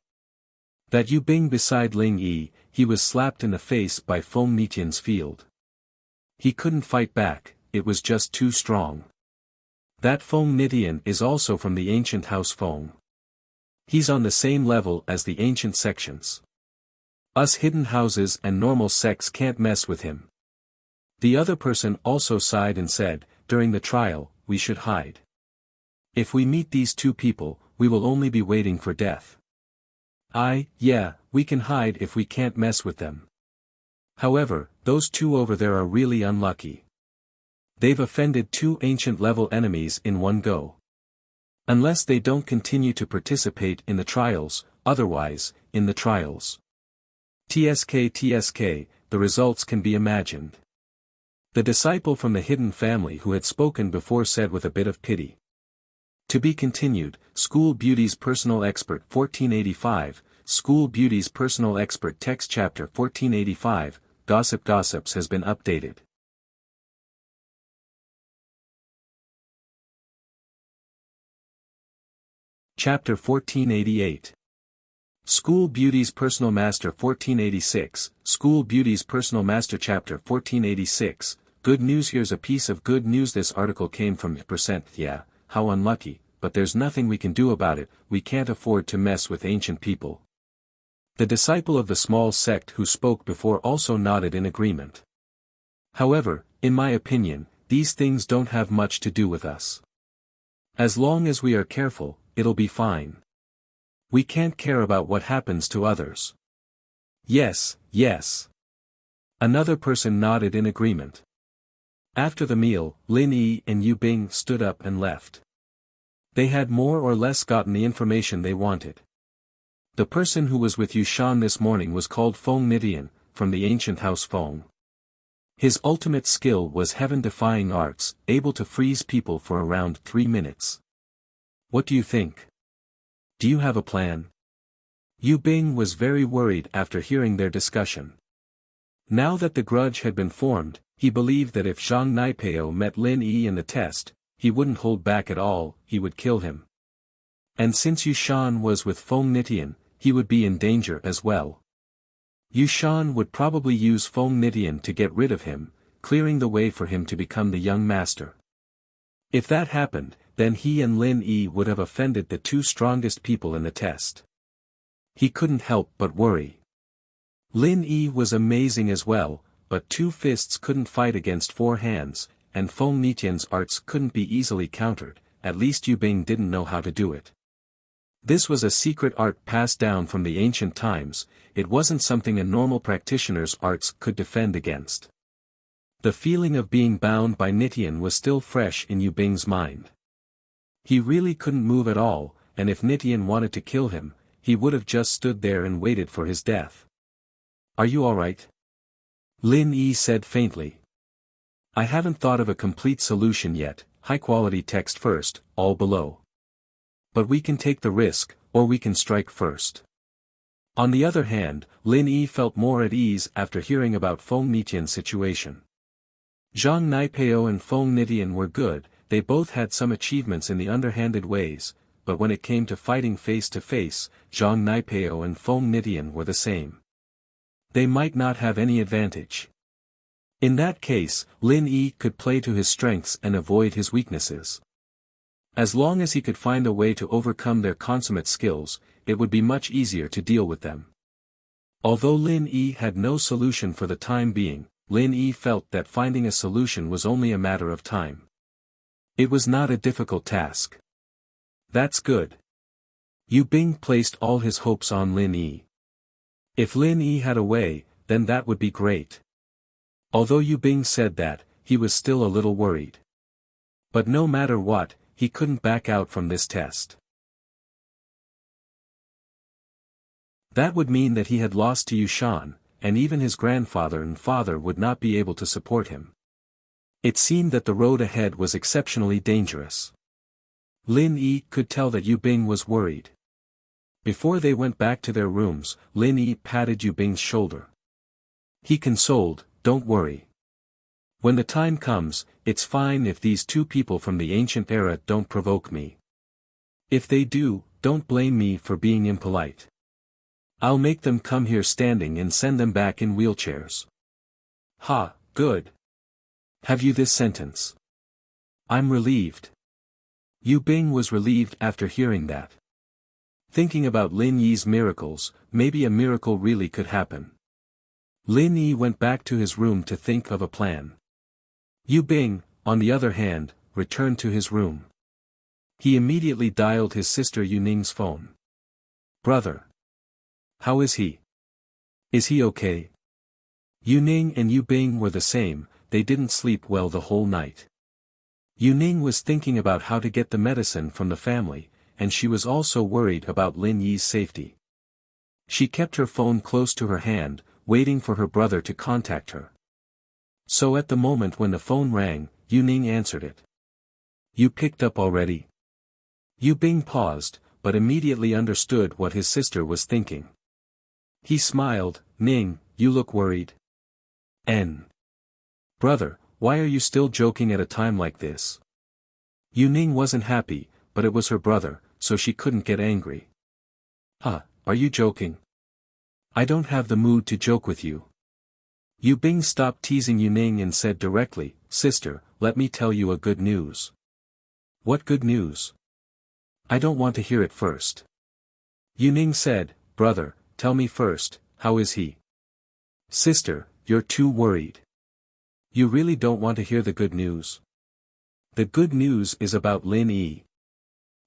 That Yu Bing beside Ling Yi, he was slapped in the face by Feng Nidian's field. He couldn't fight back, it was just too strong. That Feng Nidian is also from the ancient house Feng. He's on the same level as the ancient sections. Us hidden houses and normal sects can't mess with him. The other person also sighed and said, during the trial, we should hide. If we meet these two people, we will only be waiting for death. Yeah, we can hide if we can't mess with them. However, those two over there are really unlucky. They've offended two ancient-level enemies in one go. Unless they don't continue to participate in the trials, otherwise, in the trials. TSK, the results can be imagined. The disciple from the hidden family who had spoken before said with a bit of pity. To be continued, School Beauty's Personal Expert 1485, School Beauty's Personal Expert Text Chapter 1485, Gossips has been updated. Chapter 1488. School Beauty's Personal Master 1486, School Beauty's Personal Master Chapter 1486, Good news. Here's a piece of good news. This article came from %. Yeah, how unlucky, but there's nothing we can do about it, we can't afford to mess with ancient people. The disciple of the small sect who spoke before also nodded in agreement. However, in my opinion, these things don't have much to do with us. As long as we are careful, it'll be fine. We can't care about what happens to others. Yes. Another person nodded in agreement. After the meal, Lin Yi and Yu Bing stood up and left. They had more or less gotten the information they wanted. The person who was with Yu Shan this morning was called Feng Nidian, from the ancient house Feng. His ultimate skill was heaven-defying arts, able to freeze people for around 3 minutes. What do you think? Do you have a plan? Yu Bing was very worried after hearing their discussion. Now that the grudge had been formed, he believed that if Zhang Naipeo met Lin Yi in the test, he wouldn't hold back at all, he would kill him. And since Yu Shan was with Feng Nitian, he would be in danger as well. Yu Shan would probably use Feng Nitian to get rid of him, clearing the way for him to become the young master. If that happened, then he and Lin Yi would have offended the two strongest people in the test. He couldn't help but worry. Lin Yi was amazing as well, but 2 fists couldn't fight against 4 hands, and Feng Nitian's arts couldn't be easily countered, at least Yu Bing didn't know how to do it. This was a secret art passed down from the ancient times, it wasn't something a normal practitioner's arts could defend against. The feeling of being bound by Nitian was still fresh in Yu Bing's mind. He really couldn't move at all, and if Nitian wanted to kill him, he would have just stood there and waited for his death. Are you alright? Lin Yi said faintly. I haven't thought of a complete solution yet, high-quality text first, all below. But we can take the risk, or we can strike first. On the other hand, Lin Yi felt more at ease after hearing about Feng Nitian's situation. Zhang Naipeo and Feng Nitian were good, they both had some achievements in the underhanded ways, but when it came to fighting face-to-face, Zhang Naipeo and Feng Nitian were the same. They might not have any advantage. In that case, Lin Yi could play to his strengths and avoid his weaknesses. As long as he could find a way to overcome their consummate skills, it would be much easier to deal with them. Although Lin Yi had no solution for the time being, Lin Yi felt that finding a solution was only a matter of time. It was not a difficult task. That's good. Yu Bing placed all his hopes on Lin Yi. If Lin Yi had a way, then that would be great. Although Yu Bing said that, he was still a little worried. But no matter what, he couldn't back out from this test. That would mean that he had lost to Yu Shan, and even his grandfather and father would not be able to support him. It seemed that the road ahead was exceptionally dangerous. Lin Yi could tell that Yu Bing was worried. Before they went back to their rooms, Lin Yi patted Yu Bing's shoulder. He consoled, "Don't worry. When the time comes, it's fine if these 2 people from the ancient era don't provoke me. If they do, don't blame me for being impolite. I'll make them come here standing and send them back in wheelchairs." Ha, good. Have you this sentence? I'm relieved. Yu Bing was relieved after hearing that. Thinking about Lin Yi's miracles, maybe a miracle really could happen. Lin Yi went back to his room to think of a plan. Yu Bing, on the other hand, returned to his room. He immediately dialed his sister Yu Ning's phone. "Brother. How is he? Is he okay?" Yu Ning and Yu Bing were the same, they didn't sleep well the whole night. Yu Ning was thinking about how to get the medicine from the family, and she was also worried about Lin Yi's safety. She kept her phone close to her hand, waiting for her brother to contact her. So at the moment when the phone rang, Yu Ning answered it. "You picked up already?" Yu Bing paused, but immediately understood what his sister was thinking. He smiled, "Ning, you look worried." Brother, why are you still joking at a time like this?" Yu Ning wasn't happy, but it was her brother, so she couldn't get angry. Are you joking? I don't have the mood to joke with you." Yu Bing stopped teasing Yu Ning and said directly, "Sister, let me tell you a good news." "What good news?" "I don't want to hear it first." Yu Ning said, "Brother, tell me first, how is he?" "Sister, you're too worried. You really don't want to hear the good news?" "The good news is about Lin Yi."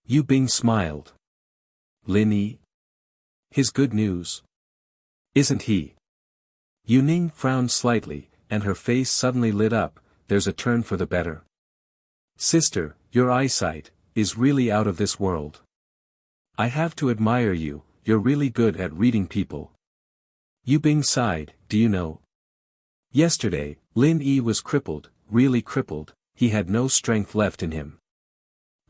Yu Bing smiled. "Lin Yi? His good news? Isn't he?" Yu Ning frowned slightly, and her face suddenly lit up. "There's a turn for the better. Sister, your eyesight is really out of this world. I have to admire you, you're really good at reading people." Yu Bing sighed, "Do you know? Yesterday, Lin Yi was crippled, really crippled, he had no strength left in him.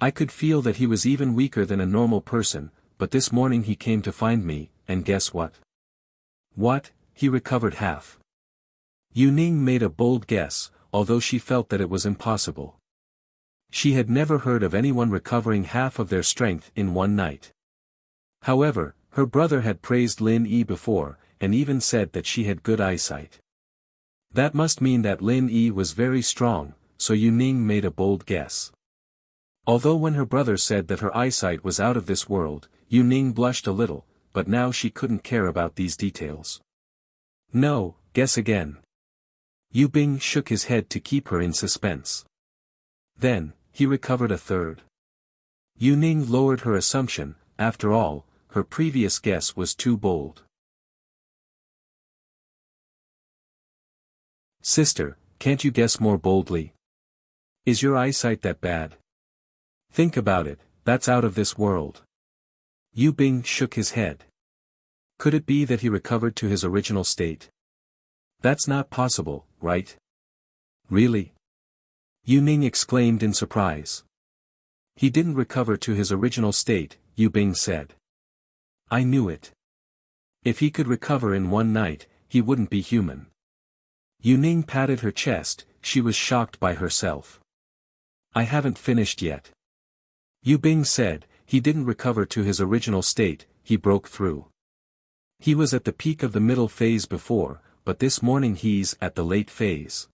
I could feel that he was even weaker than a normal person, but this morning he came to find me, and guess what? What, he recovered half. Yu Ning made a bold guess, although she felt that it was impossible. She had never heard of anyone recovering half of their strength in one night. However, her brother had praised Lin Yi before, and even said that she had good eyesight. That must mean that Lin Yi was very strong, so Yu Ning made a bold guess. Although when her brother said that her eyesight was out of this world, Yu Ning blushed a little, but now she couldn't care about these details. No, guess again. Yu Bing shook his head to keep her in suspense. Then, he recovered a third. Yu Ning lowered her assumption, after all, her previous guess was too bold. Sister, can't you guess more boldly? Is your eyesight that bad? Think about it, that's out of this world. Yu Bing shook his head. Could it be that he recovered to his original state? That's not possible, right? Really? Yu Ning exclaimed in surprise. He didn't recover to his original state, Yu Bing said. I knew it. If he could recover in one night, he wouldn't be human. Yu Ning patted her chest, she was shocked by herself. I haven't finished yet. Yu Bing said, he didn't recover to his original state, he broke through. He was at the peak of the middle phase before, but this morning he's at the late phase.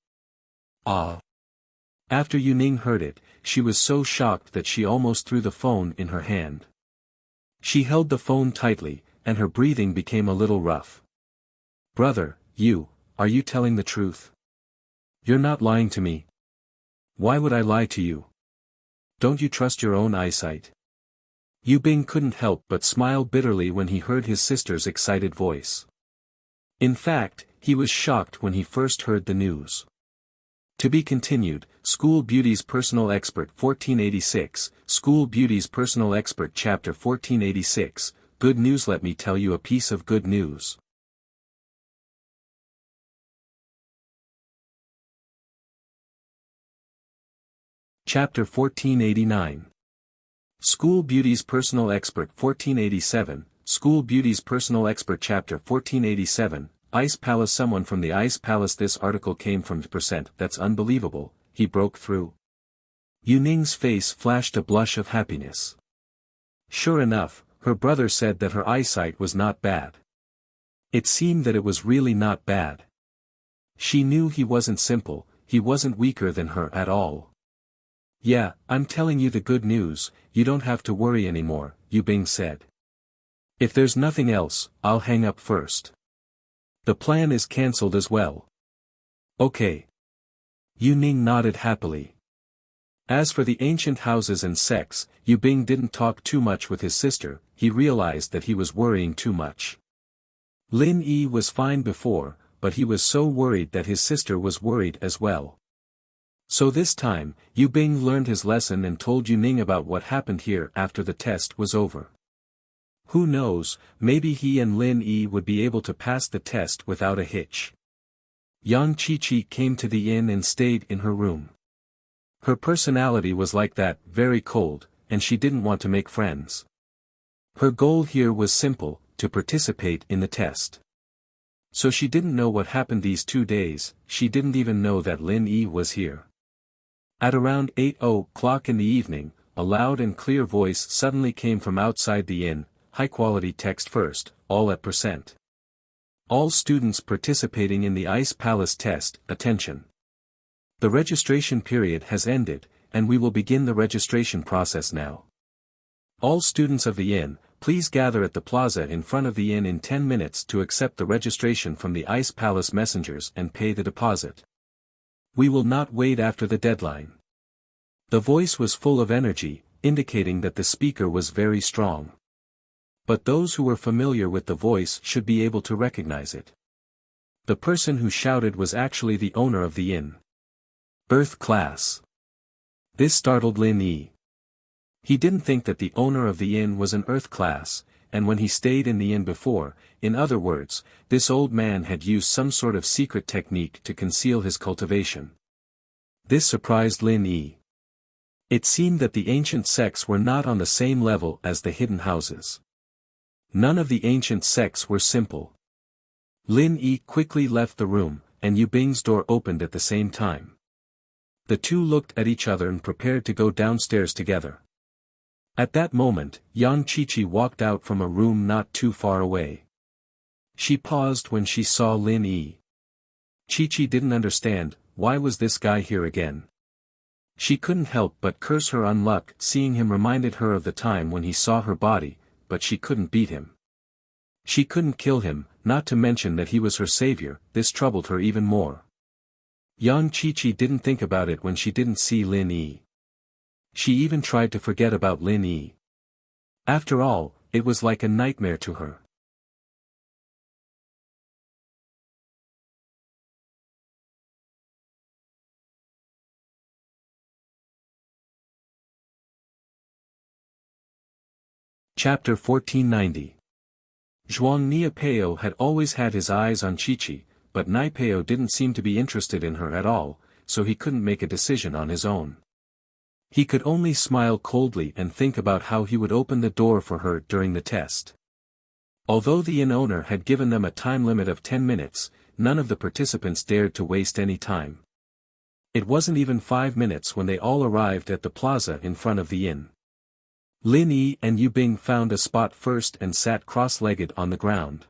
Ah. After Yu Ning heard it, she was so shocked that she almost threw the phone in her hand. She held the phone tightly, and her breathing became a little rough. Brother, are you telling the truth? You're not lying to me. Why would I lie to you? Don't you trust your own eyesight? Yu Bing couldn't help but smile bitterly when he heard his sister's excited voice. In fact, he was shocked when he first heard the news. To be continued, School Beauty's Personal Expert 1486, School Beauty's Personal Expert Chapter 1486, Good News. Let me tell you a piece of good news. Chapter 1489. School Beauty's Personal Expert 1487, School Beauty's Personal Expert Chapter 1487, Ice Palace. Someone from the Ice Palace. This article came from %. That's unbelievable, he broke through. Yu Ning's face flashed a blush of happiness. Sure enough, her brother said that her eyesight was not bad. It seemed that it was really not bad. She knew he wasn't simple, he wasn't weaker than her at all. Yeah, I'm telling you the good news, you don't have to worry anymore, Yu Bing said. If there's nothing else, I'll hang up first. The plan is cancelled as well. Okay. Yu Ning nodded happily. As for the ancient houses and sects, Yu Bing didn't talk too much with his sister, he realized that he was worrying too much. Lin Yi was fine before, but he was so worried that his sister was worried as well. So this time, Yu Bing learned his lesson and told Yu Ning about what happened here after the test was over. Who knows, maybe he and Lin Yi would be able to pass the test without a hitch. Yang Chi-Chi came to the inn and stayed in her room. Her personality was like that, very cold, and she didn't want to make friends. Her goal here was simple, to participate in the test. So she didn't know what happened these 2 days, she didn't even know that Lin Yi was here. At around 8:00 in the evening, a loud and clear voice suddenly came from outside the inn, high-quality text first, all at %. All students participating in the Ice Palace test, attention. The registration period has ended, and we will begin the registration process now. All students of the inn, please gather at the plaza in front of the inn in 10 minutes to accept the registration from the Ice Palace messengers and pay the deposit. We will not wait after the deadline. The voice was full of energy, indicating that the speaker was very strong. But those who were familiar with the voice should be able to recognize it. The person who shouted was actually the owner of the inn. Earth class. This startled Lin Yi. He didn't think that the owner of the inn was an Earth class, and when he stayed in the inn before. In other words, this old man had used some sort of secret technique to conceal his cultivation. This surprised Lin Yi. It seemed that the ancient sects were not on the same level as the hidden houses. None of the ancient sects were simple. Lin Yi quickly left the room, and Yu Bing's door opened at the same time. The two looked at each other and prepared to go downstairs together. At that moment, Yang Qiqi walked out from a room not too far away. She paused when she saw Lin Yi. Qiqi didn't understand, why was this guy here again? She couldn't help but curse her unluck. Seeing him reminded her of the time when he saw her body, but she couldn't beat him. She couldn't kill him, not to mention that he was her savior. This troubled her even more. Yang Qiqi didn't think about it when she didn't see Lin Yi. She even tried to forget about Lin Yi. After all, it was like a nightmare to her. Chapter 1490. Zhuang Niapeo had always had his eyes on Qiqi, but Niapeo didn't seem to be interested in her at all, so he couldn't make a decision on his own. He could only smile coldly and think about how he would open the door for her during the test. Although the inn owner had given them a time limit of 10 minutes, none of the participants dared to waste any time. It wasn't even 5 minutes when they all arrived at the plaza in front of the inn. Lin Yi and Yu Bing found a spot first and sat cross-legged on the ground.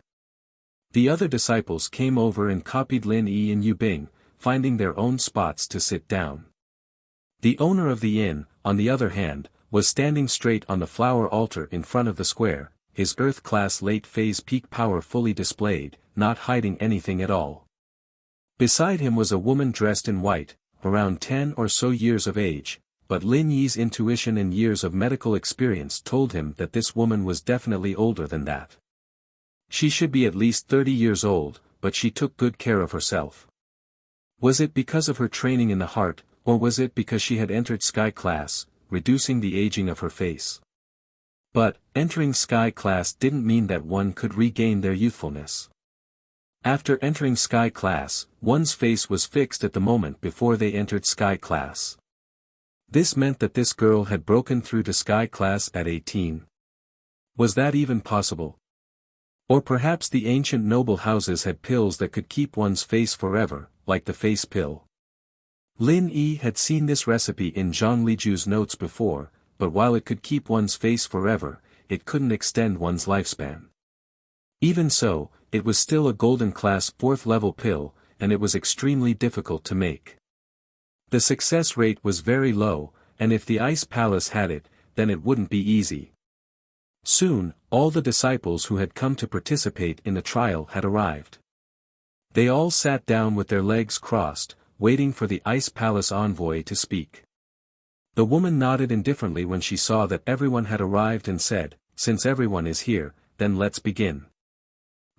The other disciples came over and copied Lin Yi and Yu Bing, finding their own spots to sit down. The owner of the inn, on the other hand, was standing straight on the flower altar in front of the square, his Earth-class late-phase peak power fully displayed, not hiding anything at all. Beside him was a woman dressed in white, around 10 or so years of age, but Lin Yi's intuition and years of medical experience told him that this woman was definitely older than that. She should be at least 30 years old, but she took good care of herself. Was it because of her training in the heart, or was it because she had entered Sky Class, reducing the aging of her face? But, entering Sky Class didn't mean that one could regain their youthfulness. After entering Sky Class, one's face was fixed at the moment before they entered Sky Class. This meant that this girl had broken through to Sky Class at 18. Was that even possible? Or perhaps the ancient noble houses had pills that could keep one's face forever, like the face pill. Lin Yi had seen this recipe in Zhang Liju's notes before, but while it could keep one's face forever, it couldn't extend one's lifespan. Even so, it was still a golden class 4th level pill, and it was extremely difficult to make. The success rate was very low, and if the Ice Palace had it, then it wouldn't be easy. Soon, all the disciples who had come to participate in the trial had arrived. They all sat down with their legs crossed, waiting for the Ice Palace envoy to speak. The woman nodded indifferently when she saw that everyone had arrived and said, "Since everyone is here, then let's begin.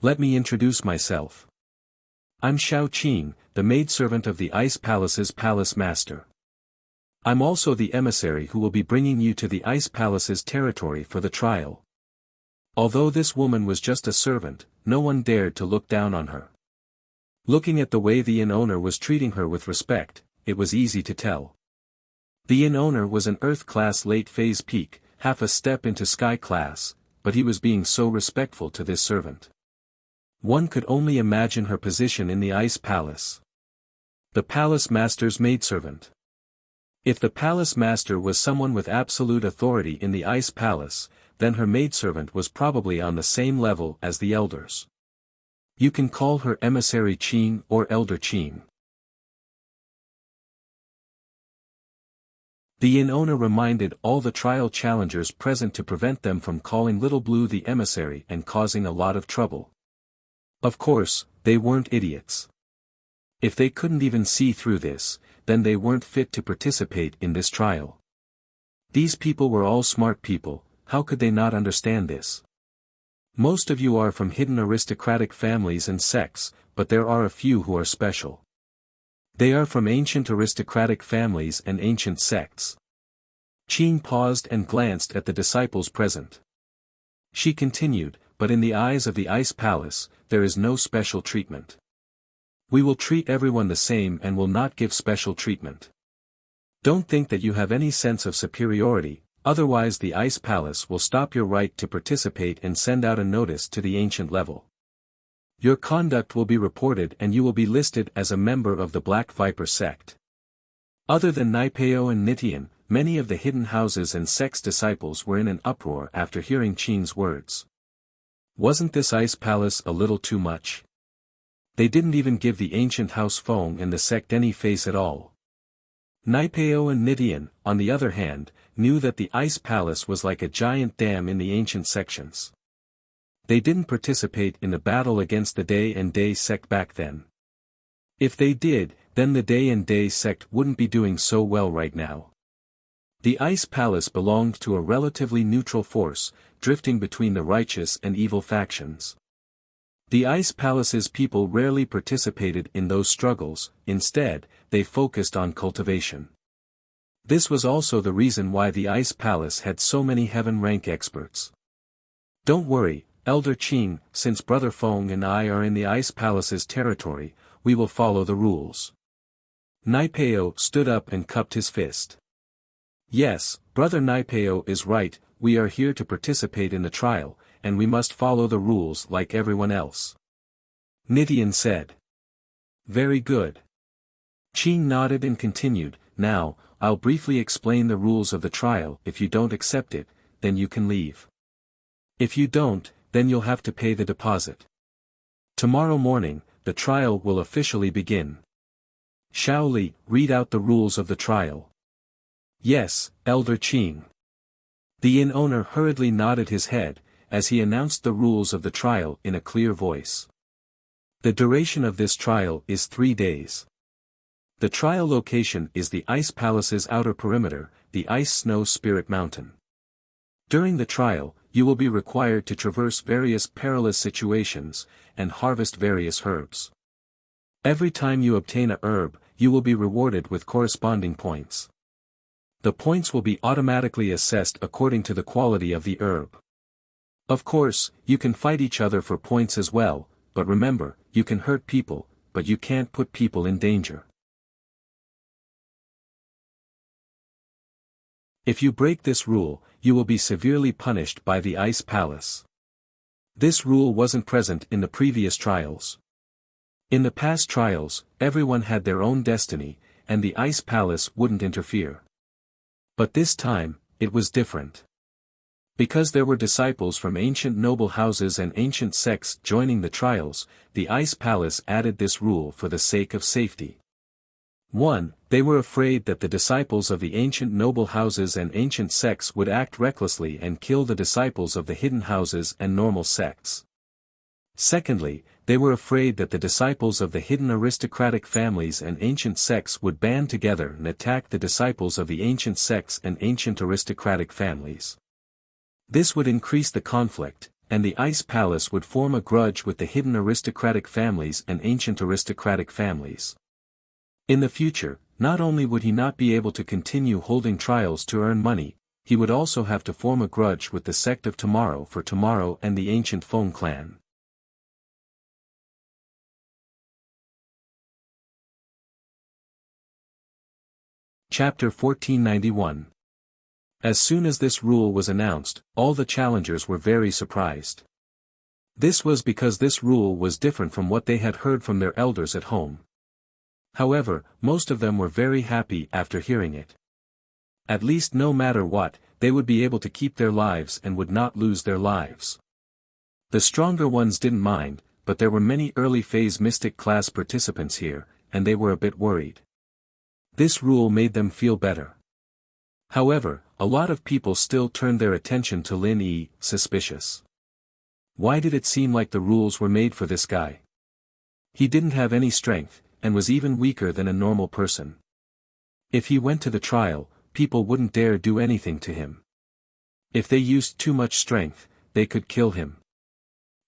Let me introduce myself. I'm Xiao Qing, the maidservant of the Ice Palace's palace master. I'm also the emissary who will be bringing you to the Ice Palace's territory for the trial." Although this woman was just a servant, no one dared to look down on her. Looking at the way the inn owner was treating her with respect, it was easy to tell. The inn owner was an Earth-class late-phase peak, half a step into Sky Class, but he was being so respectful to this servant. One could only imagine her position in the Ice Palace. The palace master's maidservant. If the palace master was someone with absolute authority in the Ice Palace, then her maidservant was probably on the same level as the elders. You can call her emissary Qing or elder Qing. The inn owner reminded all the trial challengers present to prevent them from calling Little Blue the emissary and causing a lot of trouble. Of course, they weren't idiots. If they couldn't even see through this, then they weren't fit to participate in this trial. These people were all smart people, how could they not understand this? Most of you are from hidden aristocratic families and sects, but there are a few who are special. They are from ancient aristocratic families and ancient sects. Qing paused and glanced at the disciples present. She continued, but in the eyes of the Ice Palace, there is no special treatment. We will treat everyone the same and will not give special treatment. Don't think that you have any sense of superiority, otherwise the Ice Palace will stop your right to participate and send out a notice to the ancient level. Your conduct will be reported and you will be listed as a member of the Black Viper sect. Other than Naipeo and Nitian, many of the hidden houses and sect's disciples were in an uproar after hearing Qing's words. Wasn't this Ice Palace a little too much? They didn't even give the ancient house Feng and the sect any face at all. Naipeo and Nitian, on the other hand, knew that the Ice Palace was like a giant dam in the ancient sections. They didn't participate in the battle against the Day and Day sect back then. If they did, then the Day and Day sect wouldn't be doing so well right now. The Ice Palace belonged to a relatively neutral force, drifting between the righteous and evil factions. The Ice Palace's people rarely participated in those struggles, instead, they focused on cultivation. This was also the reason why the Ice Palace had so many heaven rank experts. Don't worry, Elder Qing, since Brother Feng and I are in the Ice Palace's territory, we will follow the rules. Naipeo stood up and cupped his fist. Yes, Brother Naipeo is right, we are here to participate in the trial, and we must follow the rules like everyone else. Nitian said. Very good. Qing nodded and continued, now, I'll briefly explain the rules of the trial. If you don't accept it, then you can leave. If you don't, then you'll have to pay the deposit. Tomorrow morning, the trial will officially begin. Shaoli, read out the rules of the trial. Yes, Elder Qing. The inn owner hurriedly nodded his head, as he announced the rules of the trial in a clear voice. The duration of this trial is 3 days. The trial location is the Ice Palace's outer perimeter, the Ice Snow Spirit Mountain. During the trial, you will be required to traverse various perilous situations, and harvest various herbs. Every time you obtain a herb, you will be rewarded with corresponding points. The points will be automatically assessed according to the quality of the herb. Of course, you can fight each other for points as well, but remember, you can hurt people, but you can't put people in danger. If you break this rule, you will be severely punished by the Ice Palace. This rule wasn't present in the previous trials. In the past trials, everyone had their own destiny, and the Ice Palace wouldn't interfere. But this time, it was different. Because there were disciples from ancient noble houses and ancient sects joining the trials, the Ice Palace added this rule for the sake of safety. 1. They were afraid that the disciples of the ancient noble houses and ancient sects would act recklessly and kill the disciples of the hidden houses and normal sects. Secondly, they were afraid that the disciples of the hidden aristocratic families and ancient sects would band together and attack the disciples of the ancient sects and ancient aristocratic families. This would increase the conflict, and the Ice Palace would form a grudge with the hidden aristocratic families and ancient aristocratic families. In the future, not only would he not be able to continue holding trials to earn money, he would also have to form a grudge with the sect of Tomorrow for Tomorrow and the ancient Feng clan. Chapter 1491. As soon as this rule was announced, all the challengers were very surprised. This was because this rule was different from what they had heard from their elders at home. However, most of them were very happy after hearing it. At least no matter what, they would be able to keep their lives and would not lose their lives. The stronger ones didn't mind, but there were many early phase mystic class participants here, and they were a bit worried. This rule made them feel better. However, a lot of people still turned their attention to Lin Yi, suspicious. Why did it seem like the rules were made for this guy? He didn't have any strength, and was even weaker than a normal person. If he went to the trial, people wouldn't dare do anything to him. If they used too much strength, they could kill him.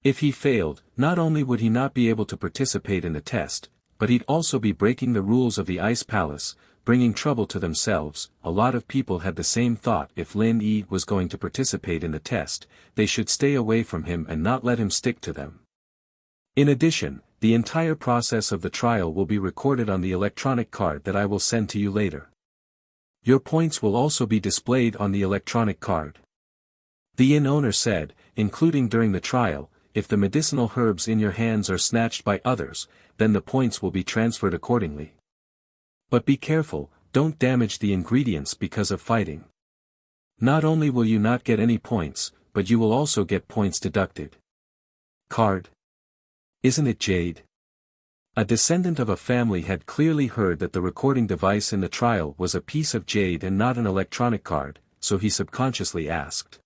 If he failed, not only would he not be able to participate in the test, but he'd also be breaking the rules of the Ice Palace, bringing trouble to themselves. A lot of people had the same thought. If Lin Yi was going to participate in the test, they should stay away from him and not let him stick to them. In addition, the entire process of the trial will be recorded on the electronic card that I will send to you later. Your points will also be displayed on the electronic card. The inn owner said, including during the trial, if the medicinal herbs in your hands are snatched by others, then the points will be transferred accordingly. But be careful, don't damage the ingredients because of fighting. Not only will you not get any points, but you will also get points deducted. Card. Isn't it jade? A descendant of a family had clearly heard that the recording device in the trial was a piece of jade and not an electronic card, so he subconsciously asked.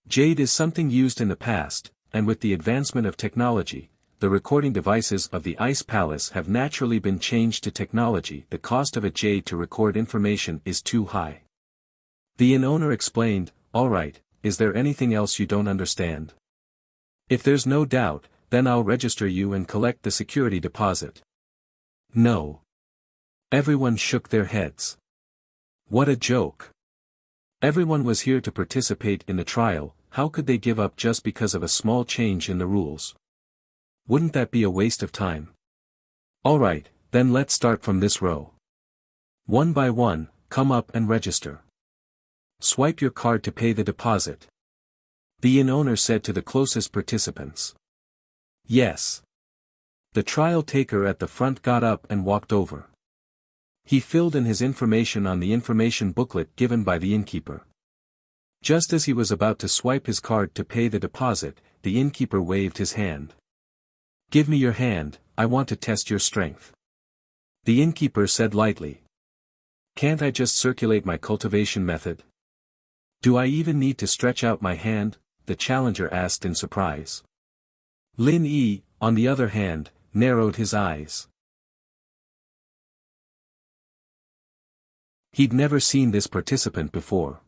Jade is something used in the past, and with the advancement of technology, the recording devices of the Ice Palace have naturally been changed to technology. The cost of a jade to record information is too high. The inn owner explained, "Alright, is there anything else you don't understand? If there's no doubt, then I'll register you and collect the security deposit." No. Everyone shook their heads. What a joke. Everyone was here to participate in the trial, how could they give up just because of a small change in the rules? Wouldn't that be a waste of time? Alright, then let's start from this row. One by one, come up and register. Swipe your card to pay the deposit. The inn owner said to the closest participants. Yes. The trial taker at the front got up and walked over. He filled in his information on the information booklet given by the innkeeper. Just as he was about to swipe his card to pay the deposit, the innkeeper waved his hand. "Give me your hand, I want to test your strength." The innkeeper said lightly. "Can't I just circulate my cultivation method? Do I even need to stretch out my hand?" the challenger asked in surprise. Lin Yi, on the other hand, narrowed his eyes. He'd never seen this participant before.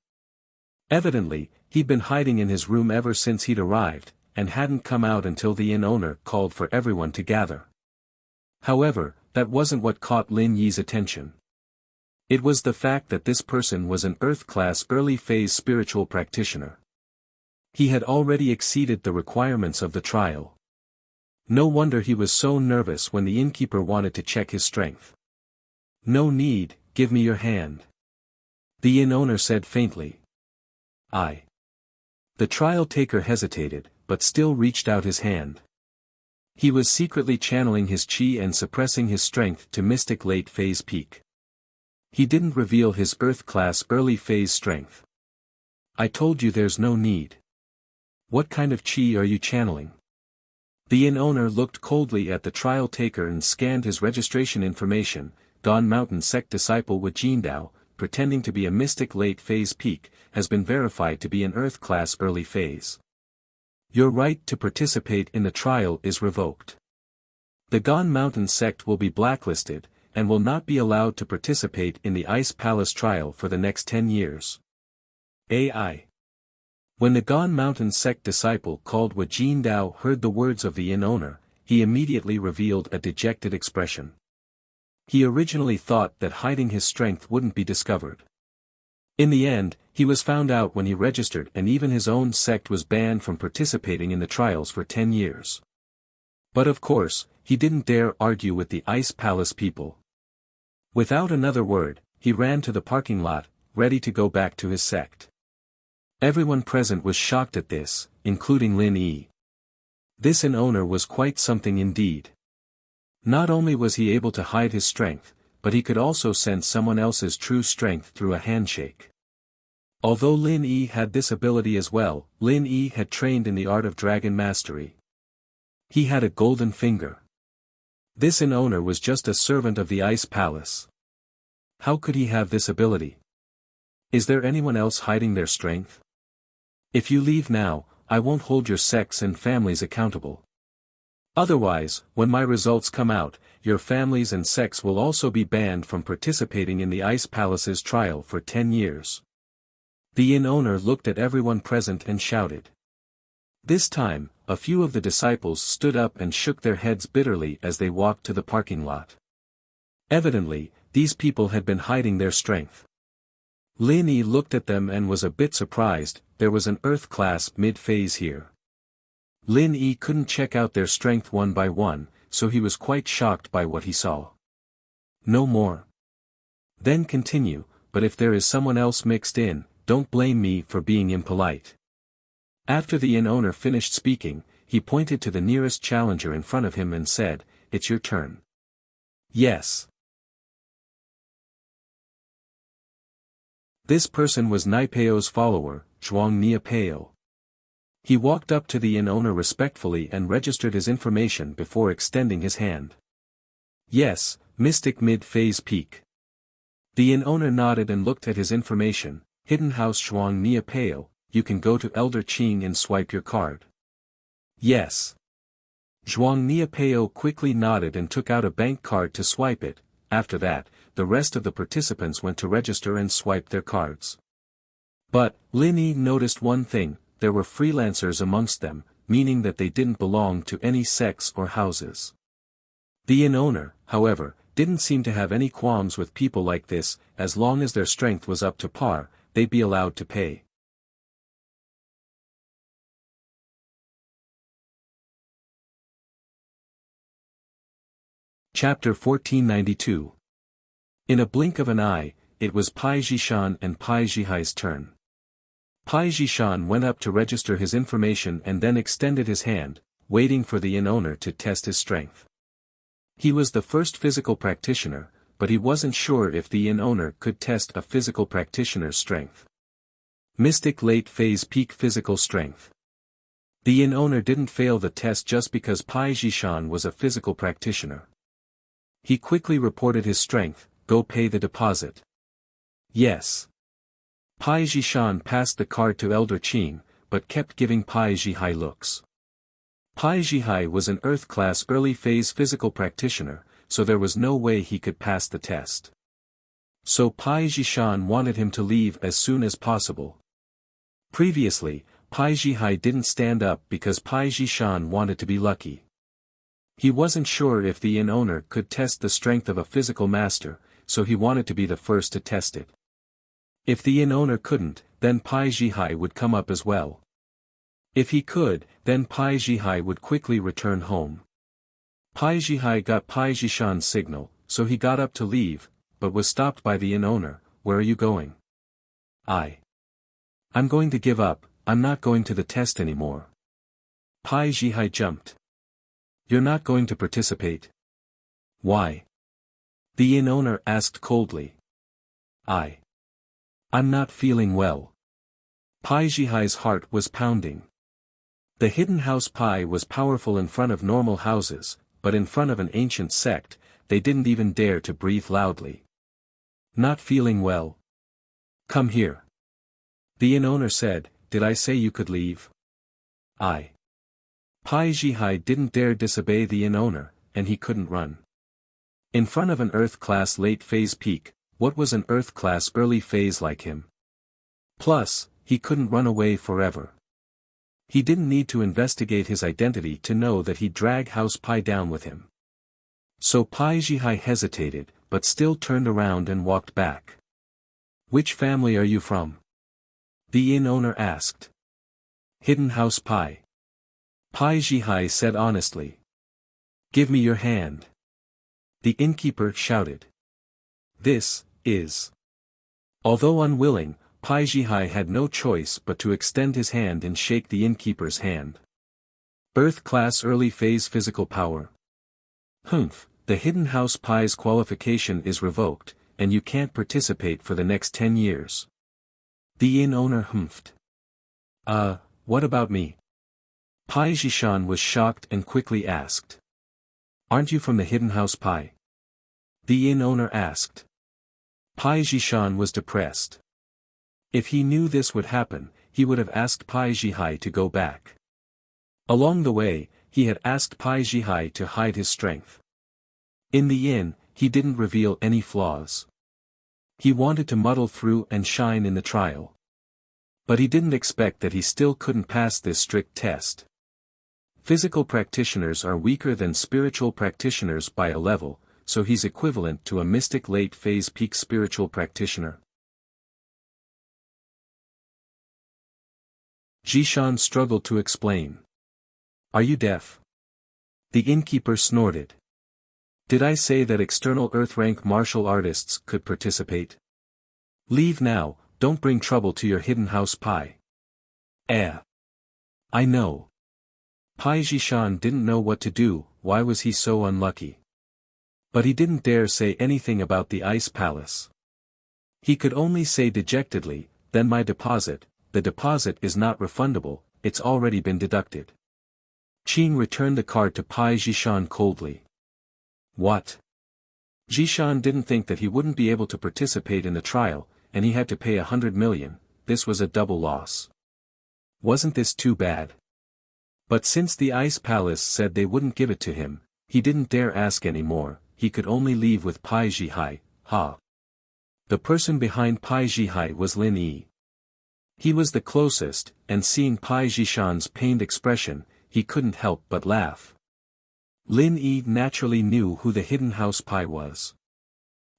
Evidently, he'd been hiding in his room ever since he'd arrived, and hadn't come out until the inn owner called for everyone to gather. However, that wasn't what caught Lin Yi's attention. It was the fact that this person was an Earth-class early-phase spiritual practitioner. He had already exceeded the requirements of the trial. No wonder he was so nervous when the innkeeper wanted to check his strength. "No need, give me your hand," the inn owner said faintly. The trial taker hesitated, but still reached out his hand. He was secretly channeling his chi and suppressing his strength to mystic late-phase peak. He didn't reveal his Earth-class early-phase strength. "I told you there's no need. What kind of chi are you channeling?" The inn owner looked coldly at the trial taker and scanned his registration information. Dawn Mountain sect disciple Wuxia Dao, pretending to be a mystic late-phase peak, has been verified to be an Earth-class early phase. Your right to participate in the trial is revoked. The Dawn Mountain sect will be blacklisted, and will not be allowed to participate in the Ice Palace trial for the next 10 years. AI. When the Dawn Mountain sect disciple called Wuxia Dao heard the words of the inn owner, he immediately revealed a dejected expression. He originally thought that hiding his strength wouldn't be discovered. In the end, he was found out when he registered, and even his own sect was banned from participating in the trials for 10 years. But of course, he didn't dare argue with the Ice Palace people. Without another word, he ran to the parking lot, ready to go back to his sect. Everyone present was shocked at this, including Lin Yi. This inn owner was quite something indeed. Not only was he able to hide his strength, but he could also sense someone else's true strength through a handshake. Although Lin Yi had this ability as well, Lin Yi had trained in the art of dragon mastery. He had a golden finger. This inn owner was just a servant of the Ice Palace. How could he have this ability? Is there anyone else hiding their strength? If you leave now, I won't hold your sects and families accountable. Otherwise, when my results come out, your families and sects will also be banned from participating in the Ice Palace's trial for 10 years. The inn owner looked at everyone present and shouted. This time, a few of the disciples stood up and shook their heads bitterly as they walked to the parking lot. Evidently, these people had been hiding their strength. Lin Yi looked at them and was a bit surprised. There was an Earth class mid-phase here. Lin Yi couldn't check out their strength one by one, so he was quite shocked by what he saw. No more. Then continue, but if there is someone else mixed in, don't blame me for being impolite. After the inn owner finished speaking, he pointed to the nearest challenger in front of him and said, "It's your turn." Yes. This person was Naipeo's follower, Zhuang Niapeo. He walked up to the inn owner respectfully and registered his information before extending his hand. Yes, Mystic Mid-Phase Peak. The inn owner nodded and looked at his information. Hidden House Zhuang Niapeo, you can go to Elder Qing and swipe your card. Yes. Zhuang Niapeo quickly nodded and took out a bank card to swipe it. After that, the rest of the participants went to register and swiped their cards. But, Lin Yi noticed one thing, there were freelancers amongst them, meaning that they didn't belong to any sects or houses. The inn owner, however, didn't seem to have any qualms with people like this. As long as their strength was up to par, they'd be allowed to pay. Chapter 1492. In a blink of an eye, it was Pai Zhishan and Pai Zhihai's turn. Pai Zhishan went up to register his information and then extended his hand, waiting for the inn owner to test his strength. He was the first physical practitioner, but he wasn't sure if the inn owner could test a physical practitioner's strength. Mystic Late Phase Peak Physical Strength. The inn owner didn't fail the test just because Pai Zhishan was a physical practitioner. He quickly reported his strength. Go pay the deposit. Yes. Pai Zhishan passed the card to Elder Qing, but kept giving Pai Zhihai looks. Pai Zhihai was an Earth-class early-phase physical practitioner, so there was no way he could pass the test. So Pai Zhishan wanted him to leave as soon as possible. Previously, Pai Zhihai didn't stand up because Pai Zhishan wanted to be lucky. He wasn't sure if the inn owner could test the strength of a physical master, so he wanted to be the first to test it. If the inn owner couldn't, then Pai Zhihai would come up as well. If he could, then Pai Zhihai would quickly return home. Pai Zhihai got Pai Zhishan's signal, so he got up to leave, but was stopped by the inn owner. Where are you going? I'm going to give up, I'm not going to the test anymore. Pai Zhihai jumped. You're not going to participate? Why? The inn owner asked coldly. I'm not feeling well. Pai Zhihai's heart was pounding. The hidden house Pai was powerful in front of normal houses, but in front of an ancient sect, they didn't even dare to breathe loudly. Not feeling well? Come here. The inn owner said, did I say you could leave? Pai Zhihai didn't dare disobey the inn owner, and he couldn't run. In front of an Earth-class late-phase peak, what was an Earth-class early phase like him? Plus, he couldn't run away forever. He didn't need to investigate his identity to know that he'd drag House Pai down with him. So Pai Zhihai hesitated, but still turned around and walked back. Which family are you from? The inn owner asked. Hidden House Pai. Pai Zhihai said honestly. Give me your hand. The innkeeper shouted. This is. Although unwilling, Pai Zhihai had no choice but to extend his hand and shake the innkeeper's hand. Earth-class early-phase physical power. The Hidden House Pai's qualification is revoked, and you can't participate for the next 10 years. The inn owner humphed. What about me? Pai Zhishan was shocked and quickly asked. Aren't you from the Hidden House Pai? The inn owner asked. Pai Zhishan was depressed. If he knew this would happen, he would have asked Pai Zhihai to go back. Along the way, he had asked Pai Zhihai to hide his strength. In the inn, he didn't reveal any flaws. He wanted to muddle through and shine in the trial. But he didn't expect that he still couldn't pass this strict test. Physical practitioners are weaker than spiritual practitioners by a level, so he's equivalent to a mystic late phase peak spiritual practitioner. Jishan struggled to explain. Are you deaf? The innkeeper snorted. Did I say that external Earth-rank martial artists could participate? Leave now, don't bring trouble to your hidden house Pai. I know. Pai Jishan didn't know what to do. Why was he so unlucky? But he didn't dare say anything about the ice palace. He could only say dejectedly, then my deposit, the deposit is not refundable, it's already been deducted. Qing returned the card to Pai Jishan coldly. What? Jishan didn't think that he wouldn't be able to participate in the trial, and he had to pay 100 million, this was a double loss. Wasn't this too bad? But since the Ice Palace said they wouldn't give it to him, he didn't dare ask any more, he could only leave with Pai Jihai, The person behind Pai Jihai was Lin Yi. He was the closest, and seeing Pai Jishan's pained expression, he couldn't help but laugh. Lin Yi naturally knew who the hidden house Pai was.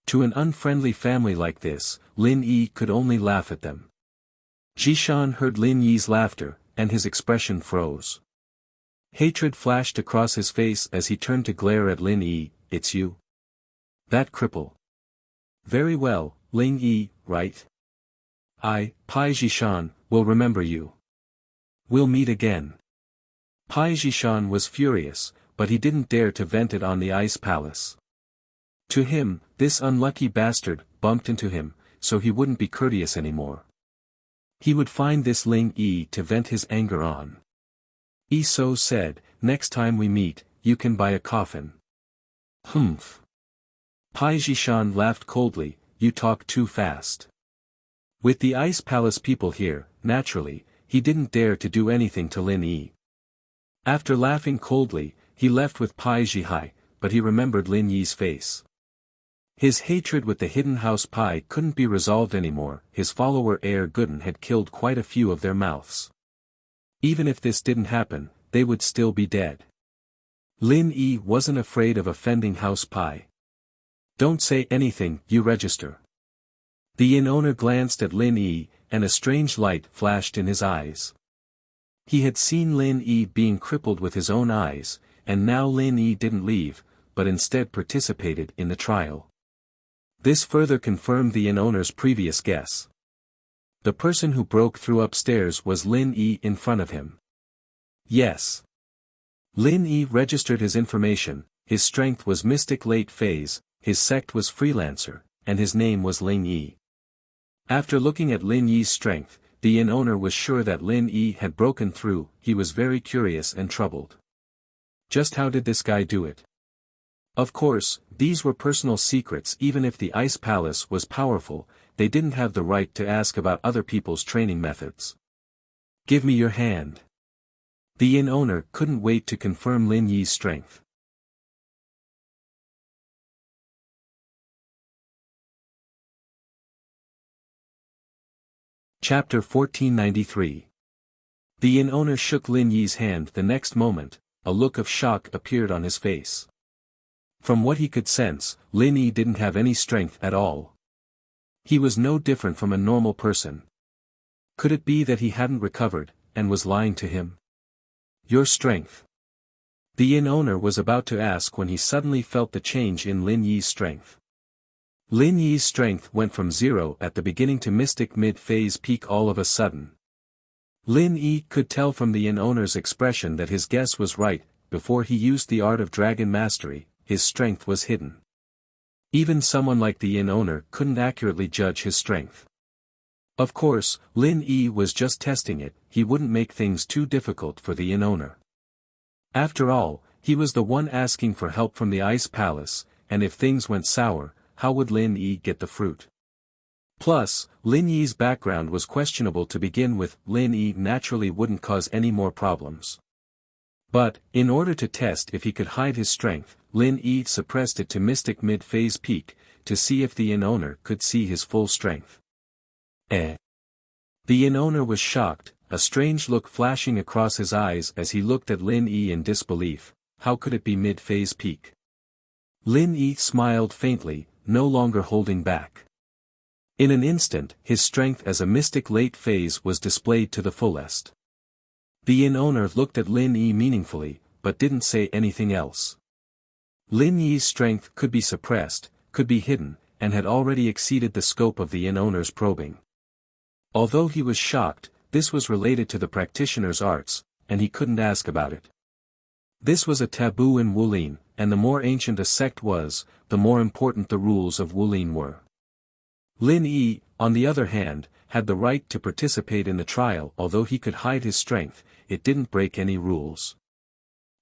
To an unfriendly family like this, Lin Yi could only laugh at them. Jishan heard Lin Yi's laughter, and his expression froze. Hatred flashed across his face as he turned to glare at Lin Yi. It's you? That cripple. Very well, Lin Yi, right? I, Pai Jishan, will remember you. We'll meet again. Pai Jishan was furious, but he didn't dare to vent it on the Ice Palace. To him, this unlucky bastard bumped into him, so he wouldn't be courteous anymore. He would find this Ling Yi to vent his anger on. Yi So said, next time we meet, you can buy a coffin. Humph. Pai Jishan laughed coldly, you talk too fast. With the Ice Palace people here, naturally, he didn't dare to do anything to Lin Yi. After laughing coldly, he left with Pai Jihai, but he remembered Lin Yi's face. His hatred with the hidden house Pai couldn't be resolved anymore, his follower Air Gooden had killed quite a few of their mouths. Even if this didn't happen, they would still be dead. Lin Yi wasn't afraid of offending House Pai. Don't say anything, you register. The inn owner glanced at Lin Yi, and a strange light flashed in his eyes. He had seen Lin Yi being crippled with his own eyes, and now Lin Yi didn't leave, but instead participated in the trial. This further confirmed the inn owner's previous guess. The person who broke through upstairs was Lin Yi in front of him. Yes. Lin Yi registered his information, his strength was mystic late phase, his sect was freelancer, and his name was Lin Yi. After looking at Lin Yi's strength, the inn owner was sure that Lin Yi had broken through, he was very curious and troubled. Just how did this guy do it? Of course, these were personal secrets. Even if the Ice Palace was powerful, they didn't have the right to ask about other people's training methods. Give me your hand. The inn owner couldn't wait to confirm Lin Yi's strength. Chapter 1493. The inn owner shook Lin Yi's hand. The next moment, a look of shock appeared on his face. From what he could sense, Lin Yi didn't have any strength at all. He was no different from a normal person. Could it be that he hadn't recovered, and was lying to him? Your strength. The inn owner was about to ask when he suddenly felt the change in Lin Yi's strength. Lin Yi's strength went from 0 at the beginning to mystic mid-phase peak all of a sudden. Lin Yi could tell from the inn owner's expression that his guess was right. Before he used the art of dragon mastery, his strength was hidden. Even someone like the inn owner couldn't accurately judge his strength. Of course, Lin Yi was just testing it, he wouldn't make things too difficult for the inn owner. After all, he was the one asking for help from the Ice Palace, and if things went sour, how would Lin Yi get the fruit? Plus, Lin Yi's background was questionable to begin with. Lin Yi naturally wouldn't cause any more problems. But, in order to test if he could hide his strength, Lin Yi suppressed it to mystic mid-phase peak, to see if the inn owner could see his full strength. The inn owner was shocked, a strange look flashing across his eyes as he looked at Lin Yi in disbelief. How could it be mid-phase peak? Lin Yi smiled faintly, no longer holding back. In an instant, his strength as a mystic late phase was displayed to the fullest. The inn owner looked at Lin Yi meaningfully, but didn't say anything else. Lin Yi's strength could be suppressed, could be hidden, and had already exceeded the scope of the inn owner's probing. Although he was shocked, this was related to the practitioner's arts, and he couldn't ask about it. This was a taboo in Wulin, and the more ancient a sect was, the more important the rules of Wulin were. Lin Yi, on the other hand, had the right to participate in the trial. Although he could hide his strength, it didn't break any rules.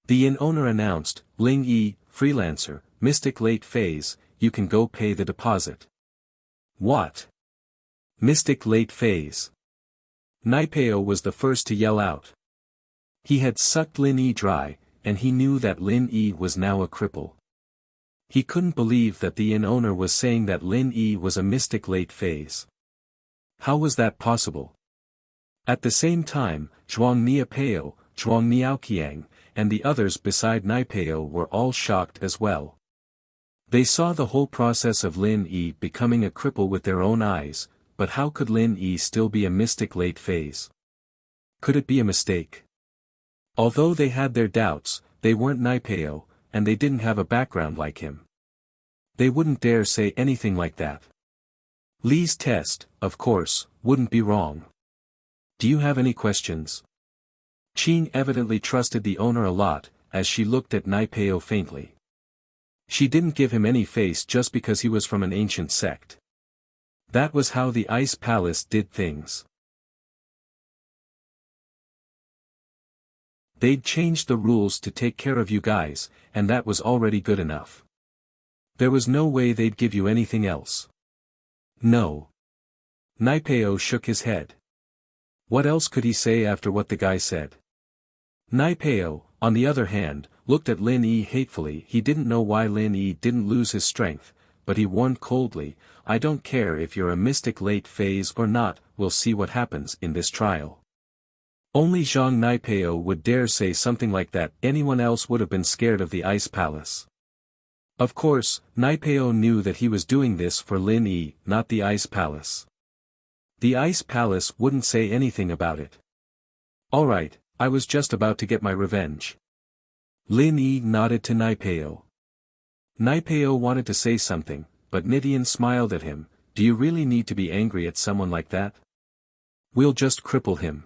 The inn owner announced, "Ling Yi, freelancer, mystic late phase, you can go pay the deposit." What? Mystic late phase? Naipeo was the first to yell out. He had sucked Lin Yi dry, and he knew that Lin Yi was now a cripple. He couldn't believe that the inn owner was saying that Lin Yi was a mystic late phase. How was that possible? At the same time, Zhuang Niapeo, Zhuang Niaoqiang, and the others beside Naipeo were all shocked as well. They saw the whole process of Lin Yi becoming a cripple with their own eyes, but how could Lin Yi still be a mystic late phase? Could it be a mistake? Although they had their doubts, they weren't Naipeo, and they didn't have a background like him. They wouldn't dare say anything like that. Li's test, of course, wouldn't be wrong. Do you have any questions? Qing evidently trusted the owner a lot, as she looked at Naipeo faintly. She didn't give him any face just because he was from an ancient sect. That was how the Ice Palace did things. They'd changed the rules to take care of you guys, and that was already good enough. There was no way they'd give you anything else. No. Naipeo shook his head. What else could he say after what the guy said? Naipeo, on the other hand, looked at Lin Yi hatefully. He didn't know why Lin Yi didn't lose his strength, but he warned coldly, "I don't care if you're a mystic late phase or not, we'll see what happens in this trial." Only Zhang Naipeo would dare say something like that. Anyone else would have been scared of the Ice Palace. Of course, Naipeo knew that he was doing this for Lin Yi, not the Ice Palace. The Ice Palace wouldn't say anything about it. "Alright, I was just about to get my revenge." Lin Yi nodded to Naipeo. Naipeo wanted to say something, but Nidian smiled at him. "Do you really need to be angry at someone like that? We'll just cripple him."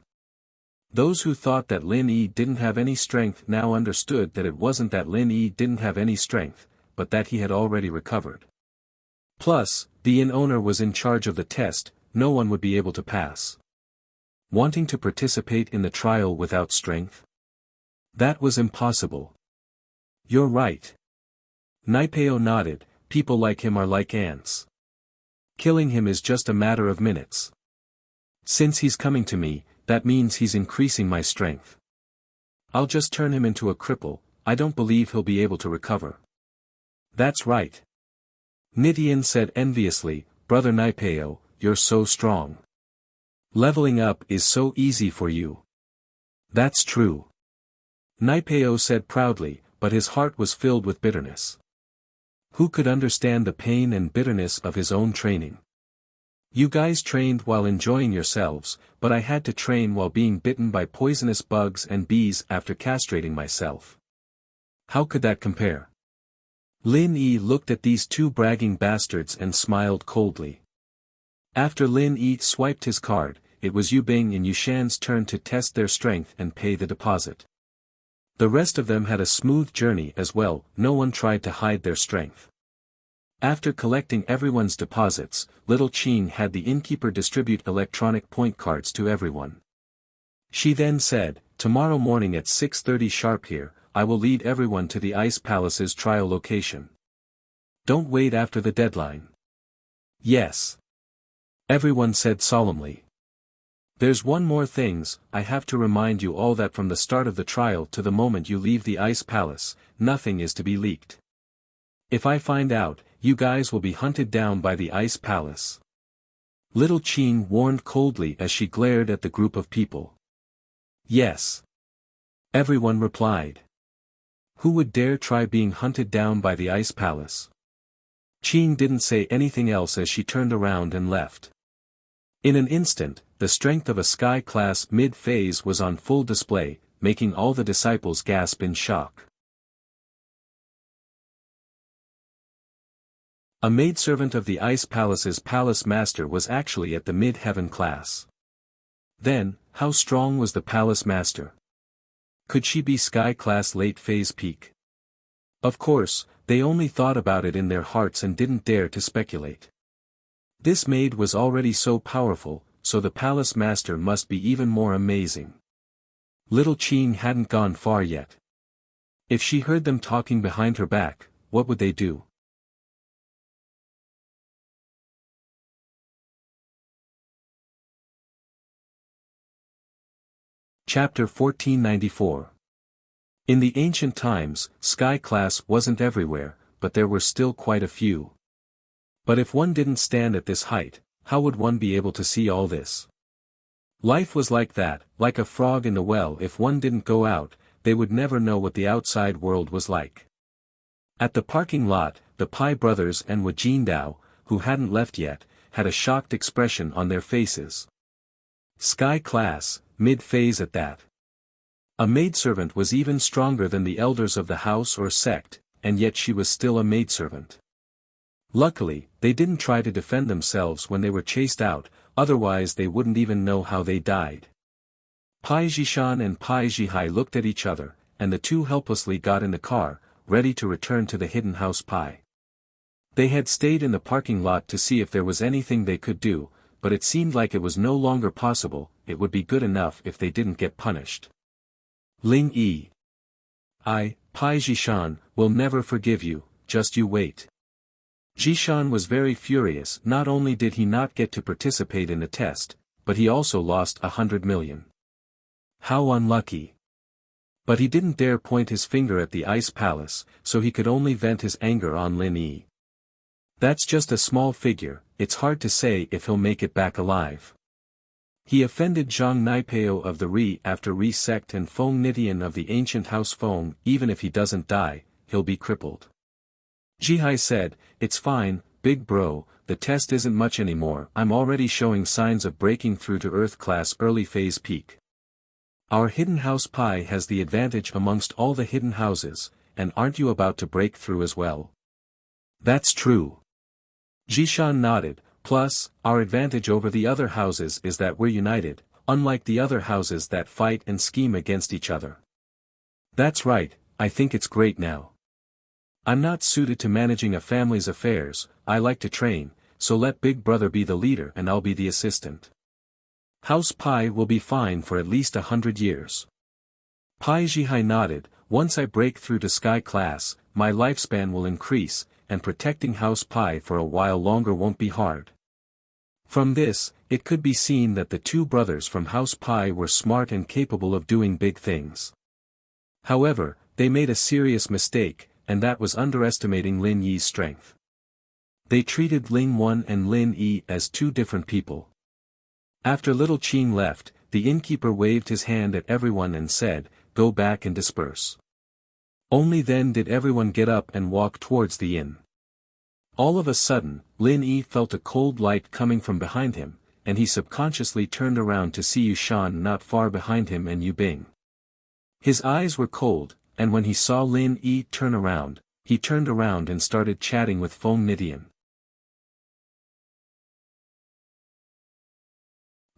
Those who thought that Lin Yi didn't have any strength now understood that it wasn't that Lin Yi didn't have any strength, but that he had already recovered. Plus, the inn owner was in charge of the test. No one would be able to pass. Wanting to participate in the trial without strength? That was impossible. You're right. Naipeo nodded. People like him are like ants. Killing him is just a matter of minutes. Since he's coming to me, that means he's increasing my strength. I'll just turn him into a cripple. I don't believe he'll be able to recover. That's right. Nidian said enviously, "Brother Naipeo, you're so strong. Leveling up is so easy for you." That's true. Naipeo said proudly, but his heart was filled with bitterness. Who could understand the pain and bitterness of his own training? You guys trained while enjoying yourselves, but I had to train while being bitten by poisonous bugs and bees after castrating myself. How could that compare? Lin Yi looked at these two bragging bastards and smiled coldly. After Lin Yi swiped his card, it was Yu Bing and Yushan's turn to test their strength and pay the deposit. The rest of them had a smooth journey as well. No one tried to hide their strength. After collecting everyone's deposits, Little Qing had the innkeeper distribute electronic point cards to everyone. She then said, "Tomorrow morning at 6:30 sharp here, I will lead everyone to the Ice Palace's trial location. Don't wait after the deadline." "Yes." Everyone said solemnly. "There's one more things. I have to remind you all that from the start of the trial to the moment you leave the Ice Palace, nothing is to be leaked. If I find out, you guys will be hunted down by the Ice Palace." Little Qing warned coldly as she glared at the group of people. "Yes." Everyone replied. Who would dare try being hunted down by the ice palace? Qing didn't say anything else as she turned around and left. In an instant, the strength of a sky-class mid-phase was on full display, making all the disciples gasp in shock. A maidservant of the Ice Palace's palace master was actually at the mid-heaven class. Then, how strong was the palace master? Could she be sky-class late-phase peak? Of course, they only thought about it in their hearts and didn't dare to speculate. This maid was already so powerful, so the palace master must be even more amazing. Little Qing hadn't gone far yet. If she heard them talking behind her back, what would they do? Chapter 1494. In the ancient times, sky class wasn't everywhere, but there were still quite a few. But if one didn't stand at this height, how would one be able to see all this? Life was like that, like a frog in the well. If one didn't go out, they would never know what the outside world was like. At the parking lot, the Pai brothers and Wu Jindao, who hadn't left yet, had a shocked expression on their faces. Sky class, mid-phase at that. A maidservant was even stronger than the elders of the house or sect, and yet she was still a maidservant. Luckily, they didn't try to defend themselves when they were chased out, otherwise they wouldn't even know how they died. Pai Zhishan and Pai Zhihai looked at each other, and the two helplessly got in the car, ready to return to the hidden house Pai. They had stayed in the parking lot to see if there was anything they could do, but it seemed like it was no longer possible. It would be good enough if they didn't get punished. Ling Yi. Pai Zhishan, will never forgive you, just you wait. Zhishan was very furious. Not only did he not get to participate in the test, but he also lost 100 million. How unlucky. But he didn't dare point his finger at the ice palace, so he could only vent his anger on Lin Yi. That's just a small figure, it's hard to say if he'll make it back alive. He offended Zhang Naipeo of the Ri after Ri sect and Feng Nitian of the ancient house Feng. Even if he doesn't die, he'll be crippled. Zhihai said, it's fine, big bro, the test isn't much anymore. I'm already showing signs of breaking through to Earth class early phase peak. Our hidden house Pai has the advantage amongst all the hidden houses, and aren't you about to break through as well? That's true. Zhishan nodded, plus, our advantage over the other houses is that we're united, unlike the other houses that fight and scheme against each other. That's right, I think it's great now. I'm not suited to managing a family's affairs. I like to train, so let Big Brother be the leader and I'll be the assistant. House Pai will be fine for at least 100 years. Pai Zhihai nodded, once I break through to Sky Class, my lifespan will increase, and protecting House Pai for a while longer won't be hard. From this, it could be seen that the two brothers from House Pai were smart and capable of doing big things. However, they made a serious mistake, and that was underestimating Lin Yi's strength. They treated Ling Wen and Lin Yi as two different people. After little Qing left, the innkeeper waved his hand at everyone and said, go back and disperse. Only then did everyone get up and walk towards the inn. All of a sudden, Lin Yi felt a cold light coming from behind him, and he subconsciously turned around to see Yushan not far behind him and Yu Bing. His eyes were cold, and when he saw Lin Yi turn around, he turned around and started chatting with Feng Nitian.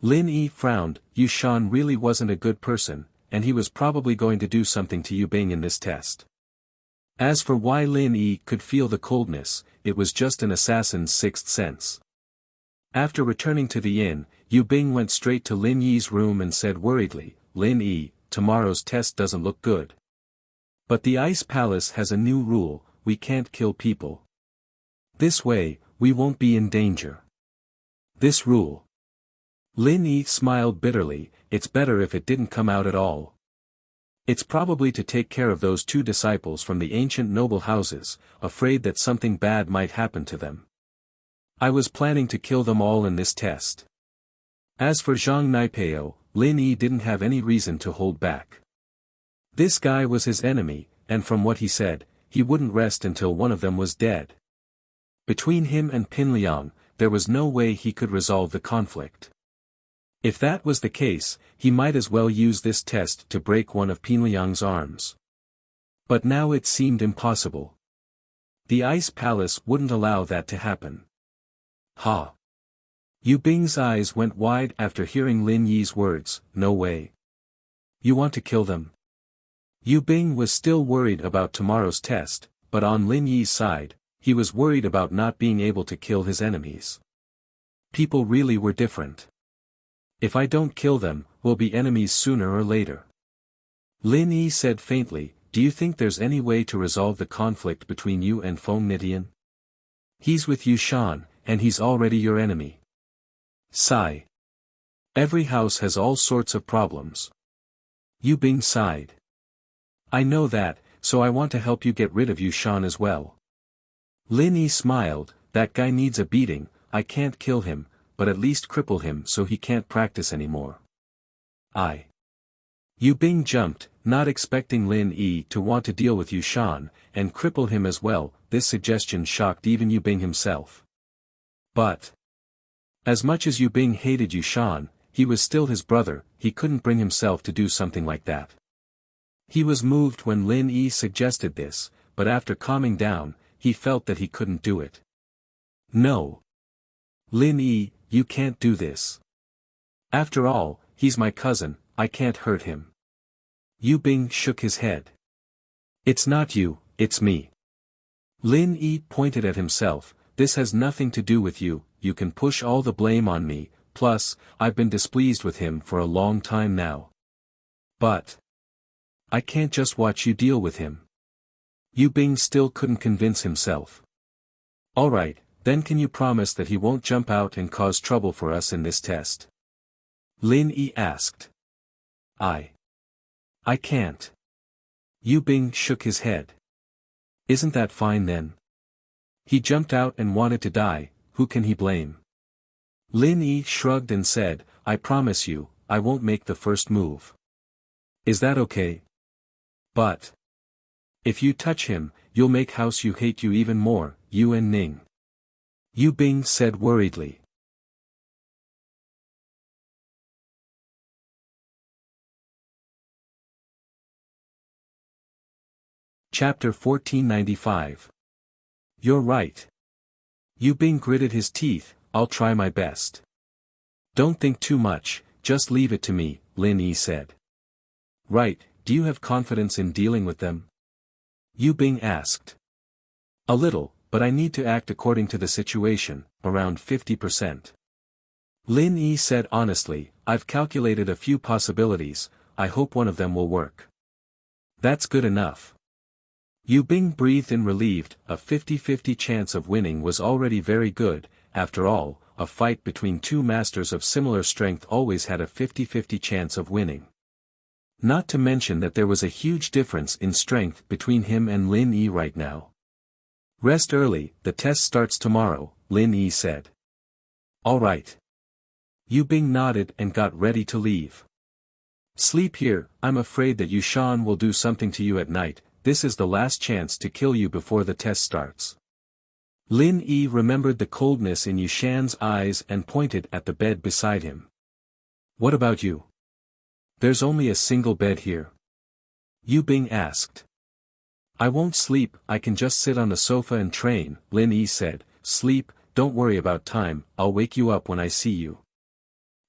Lin Yi frowned. Yushan really wasn't a good person, and he was probably going to do something to Yu Bing in this test. As for why Lin Yi could feel the coldness, it was just an assassin's sixth sense. After returning to the inn, Yu Bing went straight to Lin Yi's room and said worriedly, Lin Yi, tomorrow's test doesn't look good. But the Ice Palace has a new rule, we can't kill people. This way, we won't be in danger. This rule. Lin Yi smiled bitterly, it's better if it didn't come out at all. It's probably to take care of those two disciples from the ancient noble houses, afraid that something bad might happen to them. I was planning to kill them all in this test. As for Zhang Naipeo, Lin Yi didn't have any reason to hold back. This guy was his enemy, and from what he said, he wouldn't rest until one of them was dead. Between him and Pinliang, there was no way he could resolve the conflict. If that was the case, he might as well use this test to break one of Pinliang's arms. But now it seemed impossible. The Ice Palace wouldn't allow that to happen. Ha! Yu Bing's eyes went wide after hearing Lin Yi's words, no way. You want to kill them? Yu Bing was still worried about tomorrow's test, but on Lin Yi's side, he was worried about not being able to kill his enemies. People really were different. If I don't kill them, we'll be enemies sooner or later. Lin Yi said faintly, do you think there's any way to resolve the conflict between you and Feng Nitian? He's with Yu Shan, and he's already your enemy. Sigh. Every house has all sorts of problems. Yu Bing sighed. I know that, so I want to help you get rid of Yu Shan as well. Lin Yi smiled, that guy needs a beating, I can't kill him, but at least cripple him so he can't practice anymore. Yu Bing jumped, not expecting Lin Yi to want to deal with Yu Shan, and cripple him as well. This suggestion shocked even Yu Bing himself. But as much as Yu Bing hated Yu Shan, he was still his brother, he couldn't bring himself to do something like that. He was moved when Lin Yi suggested this, but after calming down, he felt that he couldn't do it. No. Lin Yi, you can't do this. After all, he's my cousin, I can't hurt him. Yu Bing shook his head. It's not you, it's me. Lin Yi pointed at himself, this has nothing to do with you, you can push all the blame on me, plus, I've been displeased with him for a long time now. But I can't just watch you deal with him. Yu Bing still couldn't convince himself. Alright, then can you promise that he won't jump out and cause trouble for us in this test? Lin Yi asked. I can't. Yu Bing shook his head. Isn't that fine then? He jumped out and wanted to die, who can he blame? Lin Yi shrugged and said, I promise you, I won't make the first move. Is that okay? But if you touch him, you'll make House Yu hate you even more, you and Ning. Yu Bing said worriedly. Chapter 1495. You're right. Yu Bing gritted his teeth, I'll try my best. Don't think too much, just leave it to me, Lin Yi said. Right, do you have confidence in dealing with them? Yu Bing asked. A little, but I need to act according to the situation, around 50%. Lin Yi said honestly, I've calculated a few possibilities, I hope one of them will work. That's good enough. Yu Bing breathed in relieved, a 50-50 chance of winning was already very good, after all, a fight between two masters of similar strength always had a 50-50 chance of winning. Not to mention that there was a huge difference in strength between him and Lin Yi right now. Rest early, the test starts tomorrow, Lin Yi said. Alright. Yu Bing nodded and got ready to leave. Sleep here, I'm afraid that Yu Shan will do something to you at night, this is the last chance to kill you before the test starts. Lin Yi remembered the coldness in Yu Shan's eyes and pointed at the bed beside him. What about you? There's only a single bed here. Yu Bing asked. I won't sleep, I can just sit on the sofa and train, Lin Yi said, sleep, don't worry about time, I'll wake you up when I see you.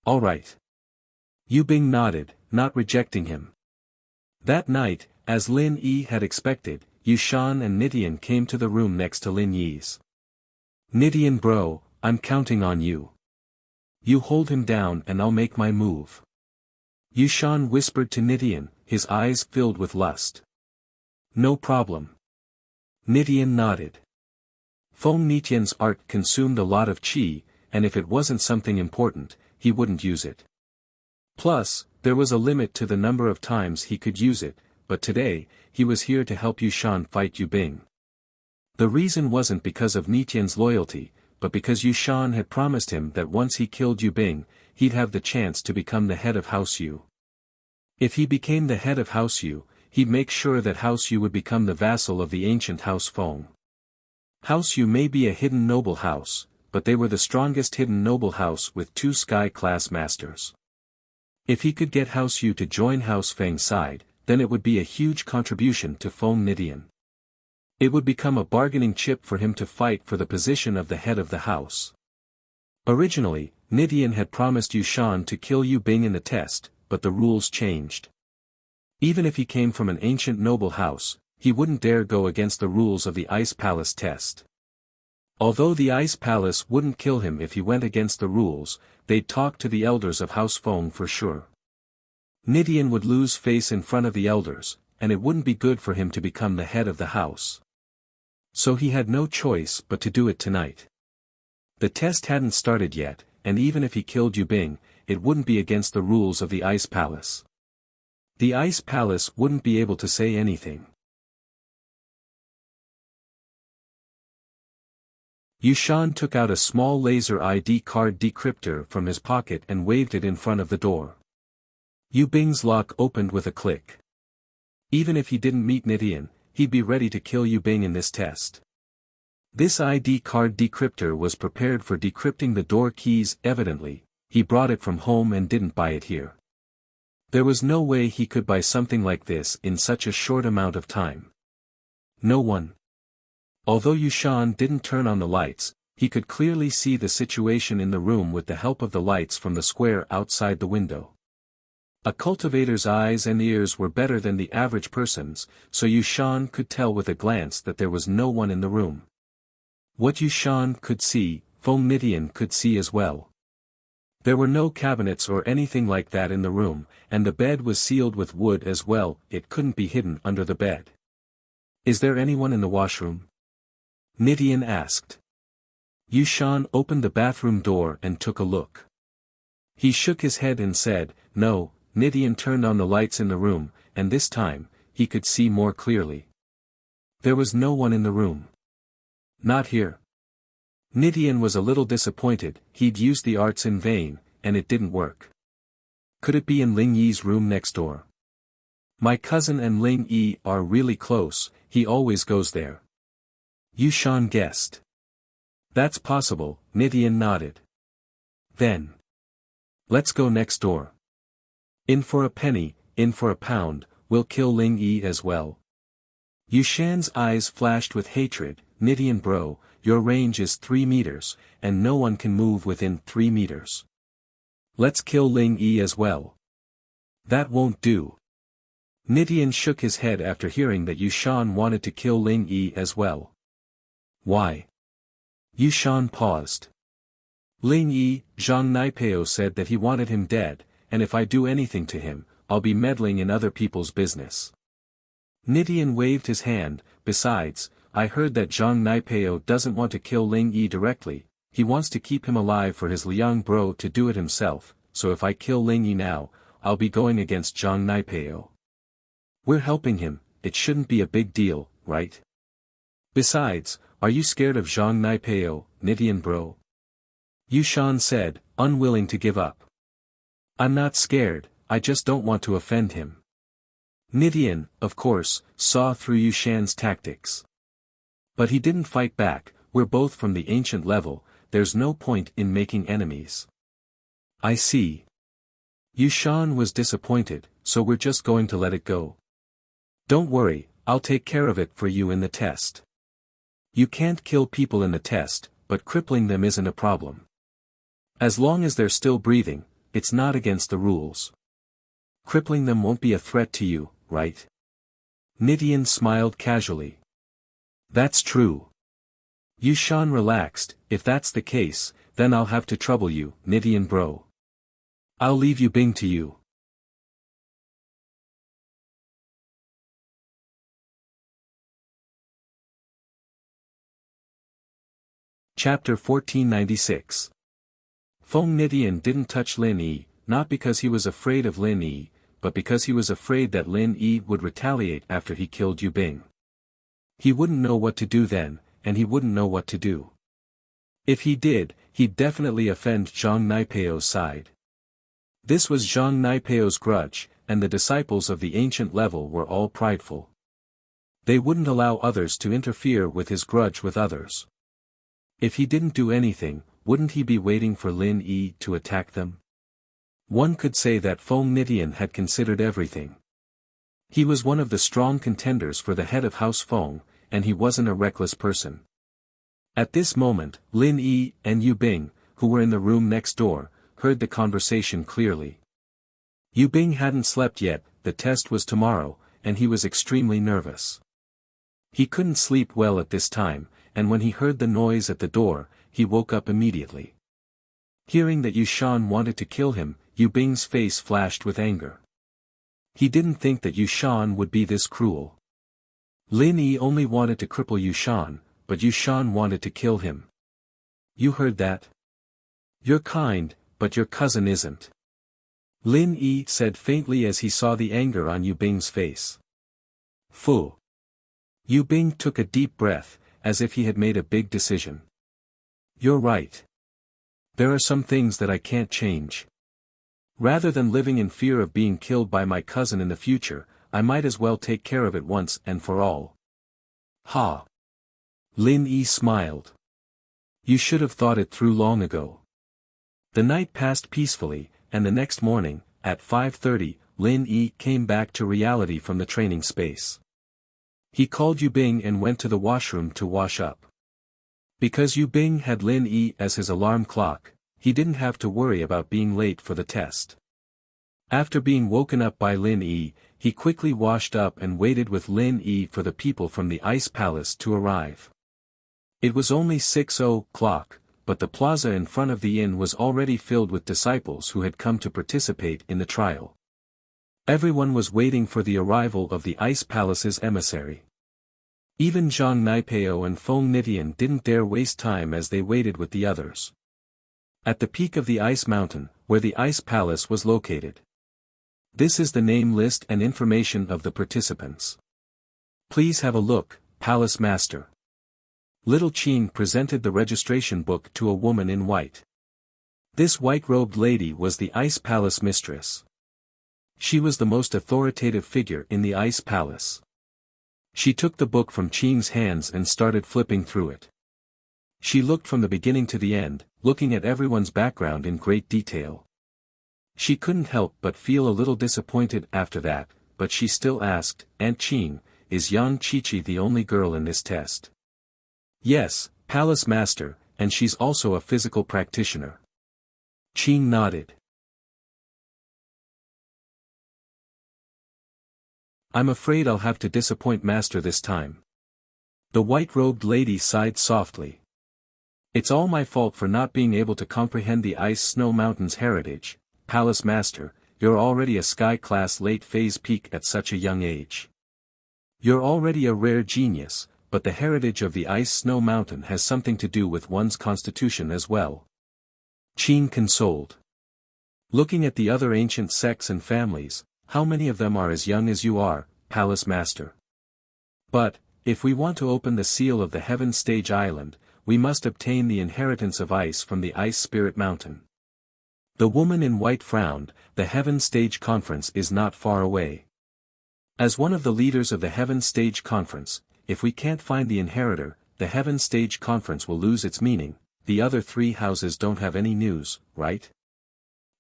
Alright. Yu Bing nodded, not rejecting him. That night, as Lin Yi had expected, Yu Shan and Nitian came to the room next to Lin Yi's. Nitian bro, I'm counting on you. You hold him down and I'll make my move. Yu Shan whispered to Nitian, his eyes filled with lust. No problem. Nitian nodded. Feng Nitian's art consumed a lot of qi, and if it wasn't something important, he wouldn't use it. Plus, there was a limit to the number of times he could use it, but today, he was here to help Yu Shan fight Yu Bing. The reason wasn't because of Nitian's loyalty, but because Yu Shan had promised him that once he killed Yu Bing, he'd have the chance to become the head of House Yu. If he became the head of House Yu, he'd make sure that House Yu would become the vassal of the ancient House Feng. House Yu may be a hidden noble house, but they were the strongest hidden noble house with 2 sky-class masters. If he could get House Yu to join House Feng's side, then it would be a huge contribution to Feng Nidian. It would become a bargaining chip for him to fight for the position of the head of the house. Originally, Nidian had promised Yushan to kill Yu Bing in the test, but the rules changed. Even if he came from an ancient noble house, he wouldn't dare go against the rules of the Ice Palace test. Although the Ice Palace wouldn't kill him if he went against the rules, they'd talk to the elders of House Feng for sure. Nidian would lose face in front of the elders, and it wouldn't be good for him to become the head of the house. So he had no choice but to do it tonight. The test hadn't started yet, and even if he killed Yu Bing, it wouldn't be against the rules of the Ice Palace. The Ice Palace wouldn't be able to say anything. Yushan took out a small laser ID card decryptor from his pocket and waved it in front of the door. Yu Bing's lock opened with a click. Even if he didn't meet Nidian, he'd be ready to kill Yu Bing in this test. This ID card decryptor was prepared for decrypting the door keys. Evidently, he brought it from home and didn't buy it here. There was no way he could buy something like this in such a short amount of time. No one. Although Yushan didn't turn on the lights, he could clearly see the situation in the room with the help of the lights from the square outside the window. A cultivator's eyes and ears were better than the average person's, so Yushan could tell with a glance that there was no one in the room. What Yushan could see, Feng Nidian could see as well. There were no cabinets or anything like that in the room, and the bed was sealed with wood as well. It couldn't be hidden under the bed. "Is there anyone in the washroom?" Nidian asked. Yushan opened the bathroom door and took a look. He shook his head and said, "No." Nidian turned on the lights in the room, and this time, he could see more clearly. There was no one in the room. Not here. Nidian was a little disappointed. He'd used the arts in vain, and it didn't work. Could it be in Ling Yi's room next door? My cousin and Ling Yi are really close, he always goes there. Yushan guessed. That's possible, Nidian nodded. Then. Let's go next door. In for a penny, in for a pound, we'll kill Ling Yi as well. Yushan's eyes flashed with hatred. Nidian bro, your range is 3 meters, and no one can move within 3 meters. Let's kill Ling Yi as well. That won't do. Nidian shook his head after hearing that Yushan wanted to kill Ling Yi as well. Why? Yushan paused. Ling Yi, Zhang Naipeo said that he wanted him dead, and if I do anything to him, I'll be meddling in other people's business. Nidian waved his hand. Besides, I heard that Zhang Naipeo doesn't want to kill Ling Yi directly, he wants to keep him alive for his Liang bro to do it himself, so if I kill Ling Yi now, I'll be going against Zhang Naipeo. We're helping him, it shouldn't be a big deal, right? Besides, are you scared of Zhang Naipeo, Nidian bro? Yushan said, unwilling to give up. I'm not scared, I just don't want to offend him. Nidian, of course, saw through Yushan's tactics. But he didn't fight back. We're both from the ancient level, there's no point in making enemies. I see. Yushan was disappointed, so we're just going to let it go. Don't worry, I'll take care of it for you in the test. You can't kill people in the test, but crippling them isn't a problem. As long as they're still breathing, it's not against the rules. Crippling them won't be a threat to you, right? Nidian smiled casually. That's true. Yushan relaxed. If that's the case, then I'll have to trouble you, Nidian bro. I'll leave Yu Bing to you. Chapter 1496. Feng Nidian didn't touch Lin Yi, not because he was afraid of Lin Yi, but because he was afraid that Lin Yi would retaliate after he killed Yu Bing. He wouldn't know what to do then, and he wouldn't know what to do. If he did, he'd definitely offend Zhang Naipeo's side. This was Zhang Naipeo's grudge, and the disciples of the ancient level were all prideful. They wouldn't allow others to interfere with his grudge with others. If he didn't do anything, wouldn't he be waiting for Lin Yi to attack them? One could say that Feng Nitian had considered everything. He was one of the strong contenders for the head of House Feng, and he wasn't a reckless person. At this moment, Lin Yi and Yu Bing, who were in the room next door, heard the conversation clearly. Yu Bing hadn't slept yet, the test was tomorrow, and he was extremely nervous. He couldn't sleep well at this time, and when he heard the noise at the door, he woke up immediately. Hearing that Yu Shan wanted to kill him, Yu Bing's face flashed with anger. He didn't think that Yu Shan would be this cruel. Lin Yi only wanted to cripple Yu Shan, but Yu Shan wanted to kill him. You heard that? You're kind, but your cousin isn't. Lin Yi said faintly as he saw the anger on Yu Bing's face. Fu. Yu Bing took a deep breath, as if he had made a big decision. You're right. There are some things that I can't change. Rather than living in fear of being killed by my cousin in the future, I might as well take care of it once and for all. Ha! Lin Yi smiled. You should have thought it through long ago. The night passed peacefully, and the next morning, at 5:30, Lin Yi came back to reality from the training space. He called Yu Bing and went to the washroom to wash up. Because Yu Bing had Lin Yi as his alarm clock, he didn't have to worry about being late for the test. After being woken up by Lin Yi, he quickly washed up and waited with Lin Yi for the people from the Ice Palace to arrive. It was only 6:00, but the plaza in front of the inn was already filled with disciples who had come to participate in the trial. Everyone was waiting for the arrival of the Ice Palace's emissary. Even Zhang Naipeo and Feng Nitian didn't dare waste time as they waited with the others. At the peak of the ice mountain, where the Ice Palace was located. This is the name list and information of the participants. Please have a look, Palace Master. Little Qing presented the registration book to a woman in white. This white-robed lady was the Ice Palace mistress. She was the most authoritative figure in the Ice Palace. She took the book from Qing's hands and started flipping through it. She looked from the beginning to the end, looking at everyone's background in great detail. She couldn't help but feel a little disappointed after that, but she still asked, Aunt Qing, is Yang Qiqi the only girl in this test? Yes, Palace Master, and she's also a physical practitioner. Qing nodded. I'm afraid I'll have to disappoint Master this time. The white-robed lady sighed softly. It's all my fault for not being able to comprehend the Ice Snow Mountain's heritage. Palace Master, you're already a sky-class late-phase peak at such a young age. You're already a rare genius, but the heritage of the Ice Snow Mountain has something to do with one's constitution as well. Qing consoled. Looking at the other ancient sects and families, how many of them are as young as you are, Palace Master? But, if we want to open the seal of the Heaven Stage Island, we must obtain the inheritance of ice from the Ice Spirit Mountain. The woman in white frowned. The Heaven Stage Conference is not far away. As one of the leaders of the Heaven Stage Conference, if we can't find the inheritor, the Heaven Stage Conference will lose its meaning. The other three houses don't have any news, right?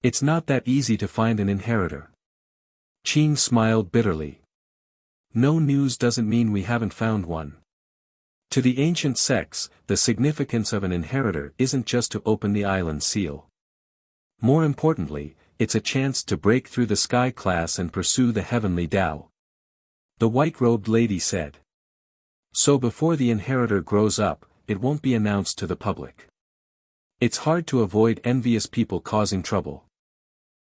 It's not that easy to find an inheritor. Qing smiled bitterly. No news doesn't mean we haven't found one. To the ancient sects, the significance of an inheritor isn't just to open the island seal. More importantly, it's a chance to break through the sky class and pursue the heavenly Tao. The white-robed lady said. So before the inheritor grows up, it won't be announced to the public. It's hard to avoid envious people causing trouble.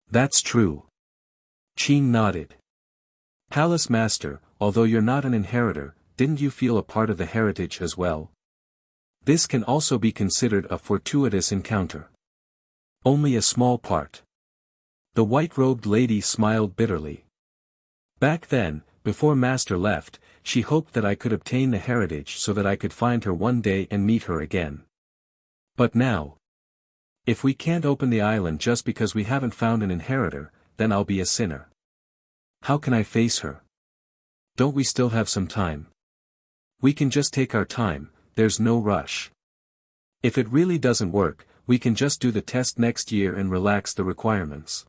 That's true. Qing nodded. Palace Master, although you're not an inheritor, didn't you feel a part of the heritage as well? This can also be considered a fortuitous encounter. Only a small part. The white-robed lady smiled bitterly. Back then, before Master left, she hoped that I could obtain the heritage so that I could find her one day and meet her again. But now, if we can't open the island just because we haven't found an inheritor, then I'll be a sinner. How can I face her? Don't we still have some time? We can just take our time, there's no rush. If it really doesn't work, we can just do the test next year and relax the requirements.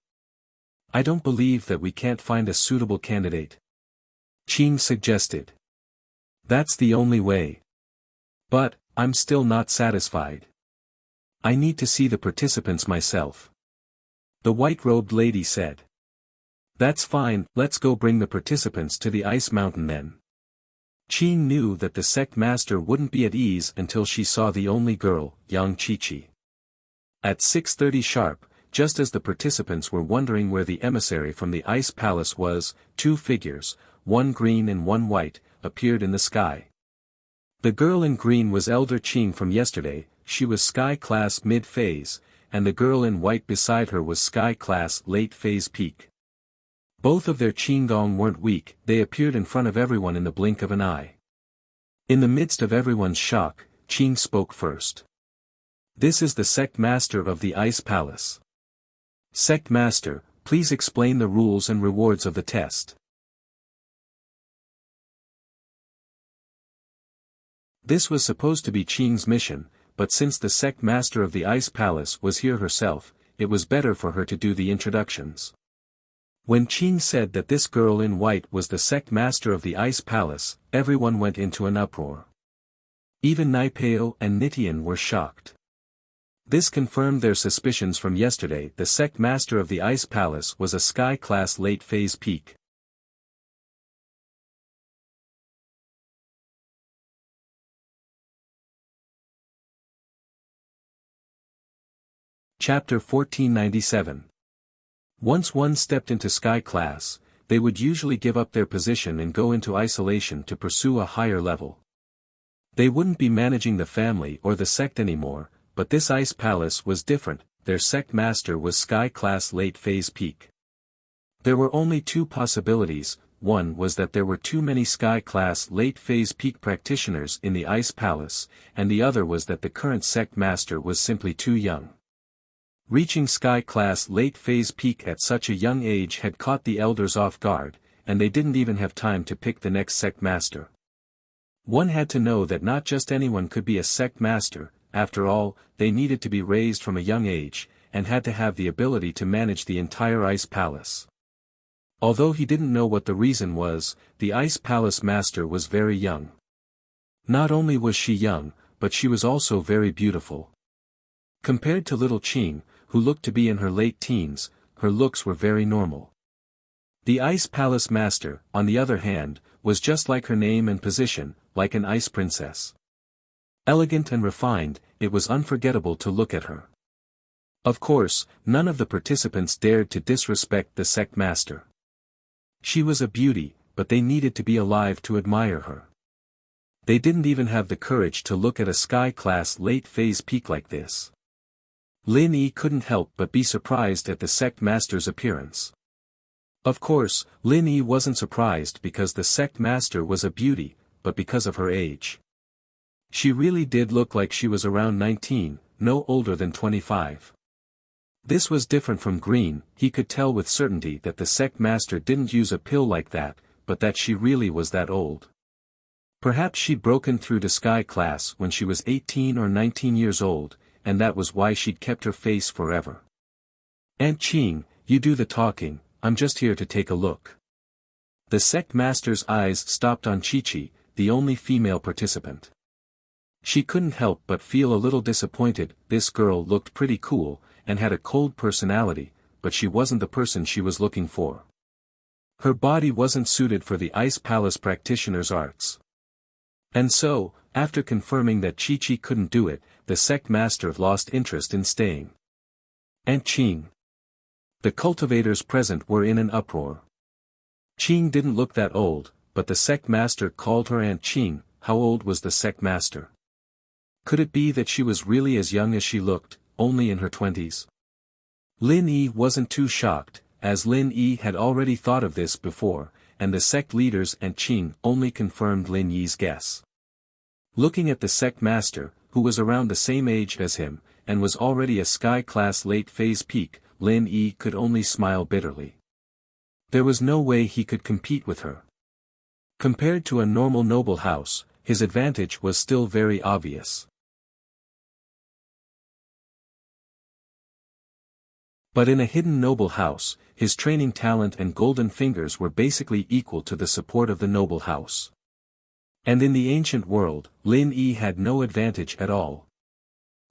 I don't believe that we can't find a suitable candidate. Qing suggested. That's the only way. But, I'm still not satisfied. I need to see the participants myself. The white-robed lady said. That's fine, let's go bring the participants to the ice mountain then. Qing knew that the sect master wouldn't be at ease until she saw the only girl, young Chi-Chi. At 6:30 sharp, just as the participants were wondering where the emissary from the ice palace was, two figures, one green and one white, appeared in the sky. The girl in green was Elder Qing from yesterday, she was Sky Class Mid-Phase, and the girl in white beside her was Sky Class Late Phase Peak. Both of their Qinggong weren't weak, they appeared in front of everyone in the blink of an eye. In the midst of everyone's shock, Qing spoke first. This is the Sect Master of the Ice Palace. Sect Master, please explain the rules and rewards of the test. This was supposed to be Qing's mission, but since the Sect Master of the Ice Palace was here herself, it was better for her to do the introductions. When Qing said that this girl in white was the Sect Master of the Ice Palace, everyone went into an uproar. Even Naipeo and Nitian were shocked. This confirmed their suspicions from yesterday. The Sect Master of the Ice Palace was a Sky Class Late Phase Peak. Chapter 1497. Once one stepped into Sky Class, they would usually give up their position and go into isolation to pursue a higher level. They wouldn't be managing the family or the sect anymore, but this Ice Palace was different, their sect master was Sky Class Late Phase Peak. There were only two possibilities, one was that there were too many Sky Class Late Phase Peak practitioners in the Ice Palace, and the other was that the current sect master was simply too young. Reaching Sky Class Late Phase Peak at such a young age had caught the elders off guard, and they didn't even have time to pick the next sect master. One had to know that not just anyone could be a sect master, after all, they needed to be raised from a young age, and had to have the ability to manage the entire Ice Palace. Although he didn't know what the reason was, the Ice Palace master was very young. Not only was she young, but she was also very beautiful. Compared to little Qing, who looked to be in her late teens, her looks were very normal. The Ice Palace Master, on the other hand, was just like her name and position, like an ice princess. Elegant and refined, it was unforgettable to look at her. Of course, none of the participants dared to disrespect the sect master. She was a beauty, but they needed to be alive to admire her. They didn't even have the courage to look at a Sky Class Late Phase Peak like this. Lin Yi couldn't help but be surprised at the sect master's appearance. Of course, Lin Yi wasn't surprised because the sect master was a beauty, but because of her age. She really did look like she was around 19, no older than 25. This was different from Green, he could tell with certainty that the sect master didn't use a pill like that, but that she really was that old. Perhaps she'd broken through to Sky Class when she was 18 or 19 years old, and that was why she'd kept her face forever. Aunt Qing, you do the talking, I'm just here to take a look. The sect master's eyes stopped on Chi-Chi, the only female participant. She couldn't help but feel a little disappointed. This girl looked pretty cool, and had a cold personality, but she wasn't the person she was looking for. Her body wasn't suited for the Ice Palace practitioner's arts. And so, after confirming that Chi-Chi couldn't do it, the sect master lost interest in staying. Aunt Qing. The cultivators present were in an uproar. Qing didn't look that old, but the sect master called her Aunt Qing. How old was the sect master? Could it be that she was really as young as she looked, only in her 20s? Lin Yi wasn't too shocked, as Lin Yi had already thought of this before, and the sect leaders and Qing only confirmed Lin Yi's guess. Looking at the sect master, who was around the same age as him, and was already a Sky Class Late Phase Peak, Lin Yi could only smile bitterly. There was no way he could compete with her. Compared to a normal noble house, his advantage was still very obvious. But in a hidden noble house, his training talent and golden fingers were basically equal to the support of the noble house. And in the ancient world, Lin Yi had no advantage at all.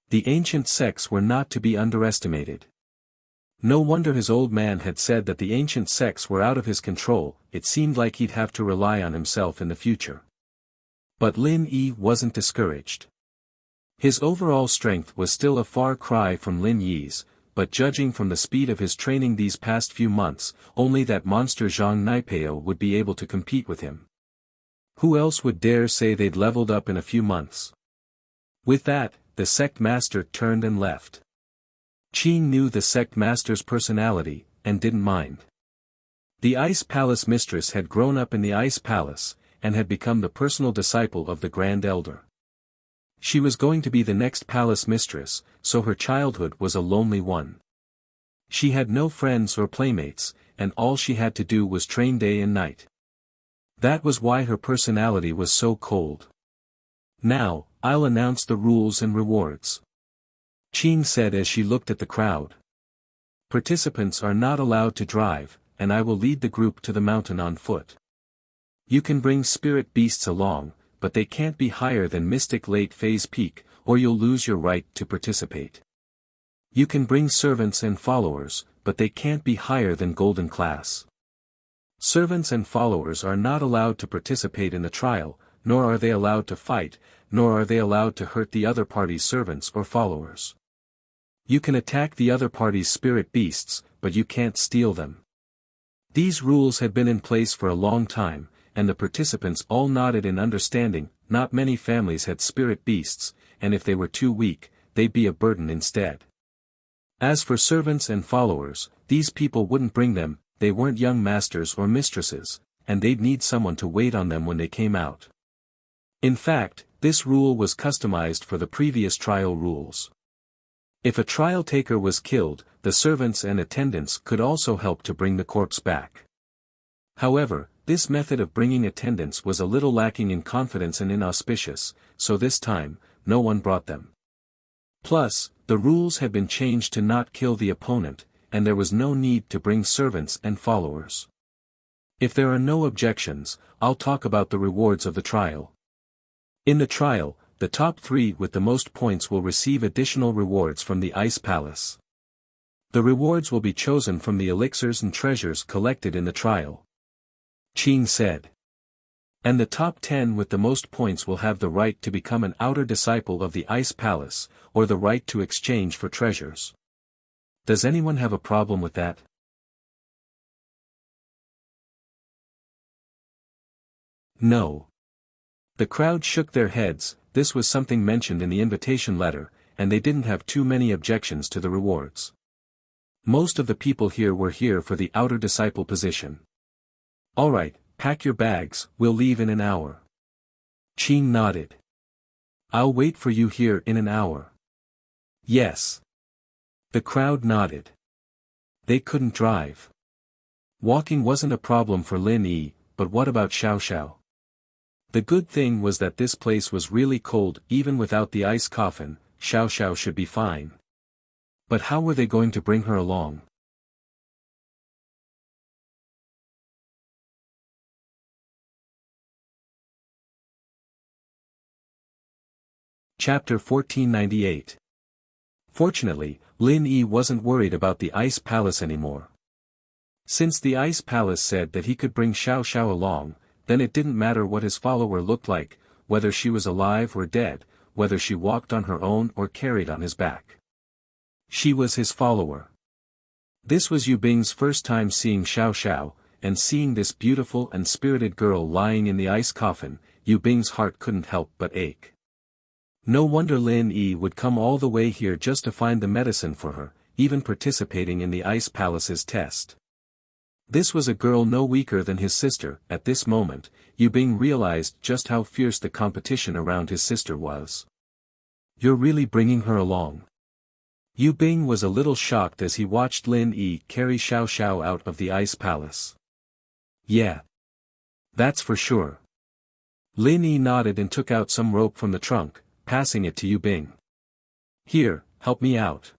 The ancient sects were not to be underestimated. No wonder his old man had said that the ancient sects were out of his control. It seemed like he'd have to rely on himself in the future. But Lin Yi wasn't discouraged. His overall strength was still a far cry from Lin Yi's, but judging from the speed of his training these past few months, only that monster Zhang Naipeo would be able to compete with him. Who else would dare say they'd leveled up in a few months? With that, the sect master turned and left. Qing knew the sect master's personality, and didn't mind. The Ice Palace mistress had grown up in the Ice Palace, and had become the personal disciple of the Grand Elder. She was going to be the next palace mistress, so her childhood was a lonely one. She had no friends or playmates, and all she had to do was train day and night. That was why her personality was so cold. Now, I'll announce the rules and rewards. Qing said as she looked at the crowd. Participants are not allowed to drive, and I will lead the group to the mountain on foot. You can bring spirit beasts along, but they can't be higher than Mystic Late Phase Peak, or you'll lose your right to participate. You can bring servants and followers, but they can't be higher than Golden Class. Servants and followers are not allowed to participate in the trial, nor are they allowed to fight, nor are they allowed to hurt the other party's servants or followers. You can attack the other party's spirit beasts, but you can't steal them. These rules had been in place for a long time, and the participants all nodded in understanding. Not many families had spirit beasts, and if they were too weak, they'd be a burden instead. As for servants and followers, these people wouldn't bring them, they weren't young masters or mistresses, and they'd need someone to wait on them when they came out. In fact, this rule was customized for the previous trial rules. If a trial taker was killed, the servants and attendants could also help to bring the corpse back. However, this method of bringing attendants was a little lacking in confidence and inauspicious, so this time, no one brought them. Plus, the rules had been changed to not kill the opponent, and there was no need to bring servants and followers. If there are no objections, I'll talk about the rewards of the trial. In the trial, the top 3 with the most points will receive additional rewards from the Ice Palace. The rewards will be chosen from the elixirs and treasures collected in the trial. Qing said. And the top 10 with the most points will have the right to become an outer disciple of the Ice Palace, or the right to exchange for treasures. Does anyone have a problem with that? No. The crowd shook their heads. This was something mentioned in the invitation letter, and they didn't have too many objections to the rewards. Most of the people here were here for the outer disciple position. Alright, pack your bags, we'll leave in an hour. Qing nodded. I'll wait for you here in an hour. Yes. The crowd nodded. They couldn't drive. Walking wasn't a problem for Lin Yi, but what about Xiao Xiao? The good thing was that this place was really cold. Even without the ice coffin, Xiao Xiao should be fine. But how were they going to bring her along? Chapter 1498. Fortunately, Lin Yi wasn't worried about the Ice Palace anymore. Since the Ice Palace said that he could bring Xiao Xiao along, then it didn't matter what his follower looked like, whether she was alive or dead, whether she walked on her own or carried on his back. She was his follower. This was Yu Bing's first time seeing Xiao Xiao, and seeing this beautiful and spirited girl lying in the ice coffin, Yu Bing's heart couldn't help but ache. No wonder Lin Yi would come all the way here just to find the medicine for her, even participating in the Ice Palace's test. This was a girl no weaker than his sister. At this moment, Yu Bing realized just how fierce the competition around his sister was. You're really bringing her along? Yu Bing was a little shocked as he watched Lin Yi carry Xiao Xiao out of the Ice Palace. Yeah. That's for sure. Lin Yi nodded and took out some rope from the trunk, passing it to Yu Bing. Here, help me out.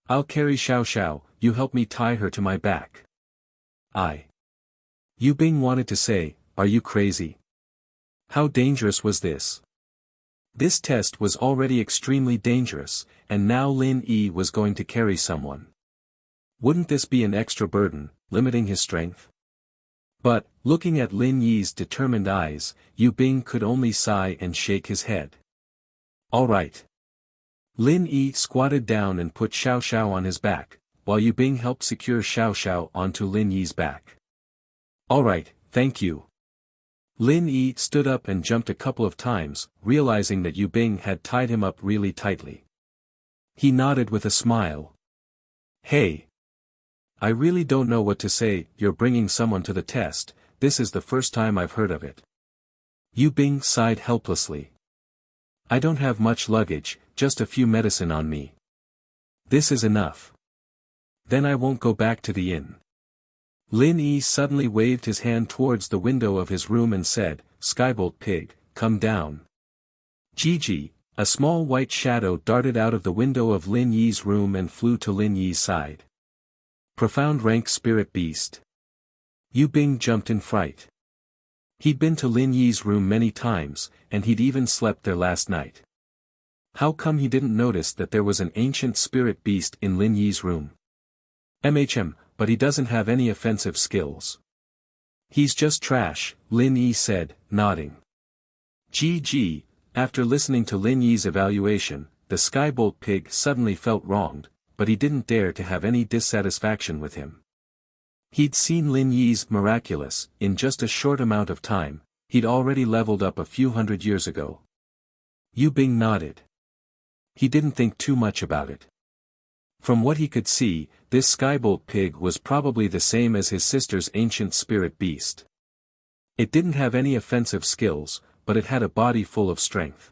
I'll carry Xiao Xiao, you help me tie her to my back. Yu Bing wanted to say, are you crazy? How dangerous was this? This test was already extremely dangerous, and now Lin Yi was going to carry someone. Wouldn't this be an extra burden, limiting his strength? But, looking at Lin Yi's determined eyes, Yu Bing could only sigh and shake his head. All right. Lin Yi squatted down and put Xiao Xiao on his back, while Yu Bing helped secure Xiao Xiao onto Lin Yi's back. All right, thank you. Lin Yi stood up and jumped a couple of times, realizing that Yu Bing had tied him up really tightly. He nodded with a smile. Hey. I really don't know what to say, you're bringing someone to the test, this is the first time I've heard of it. Yu Bing sighed helplessly. I don't have much luggage, just a few medicine on me. This is enough. Then I won't go back to the inn. Lin Yi suddenly waved his hand towards the window of his room and said, Skybolt Pig, come down. Gigi, a small white shadow darted out of the window of Lin Yi's room and flew to Lin Yi's side. Profound rank spirit beast. Yu Bing jumped in fright. He'd been to Lin Yi's room many times, and he'd even slept there last night. How come he didn't notice that there was an ancient spirit beast in Lin Yi's room? But he doesn't have any offensive skills. He's just trash, Lin Yi said, nodding. GG, after listening to Lin Yi's evaluation, the Skybolt Pig suddenly felt wronged, but he didn't dare to have any dissatisfaction with him. He'd seen Lin Yi's miraculous, in just a short amount of time, he'd already leveled up a few hundred years ago. Yu Bing nodded. He didn't think too much about it. From what he could see, this Skybolt Pig was probably the same as his sister's ancient spirit beast. It didn't have any offensive skills, but it had a body full of strength.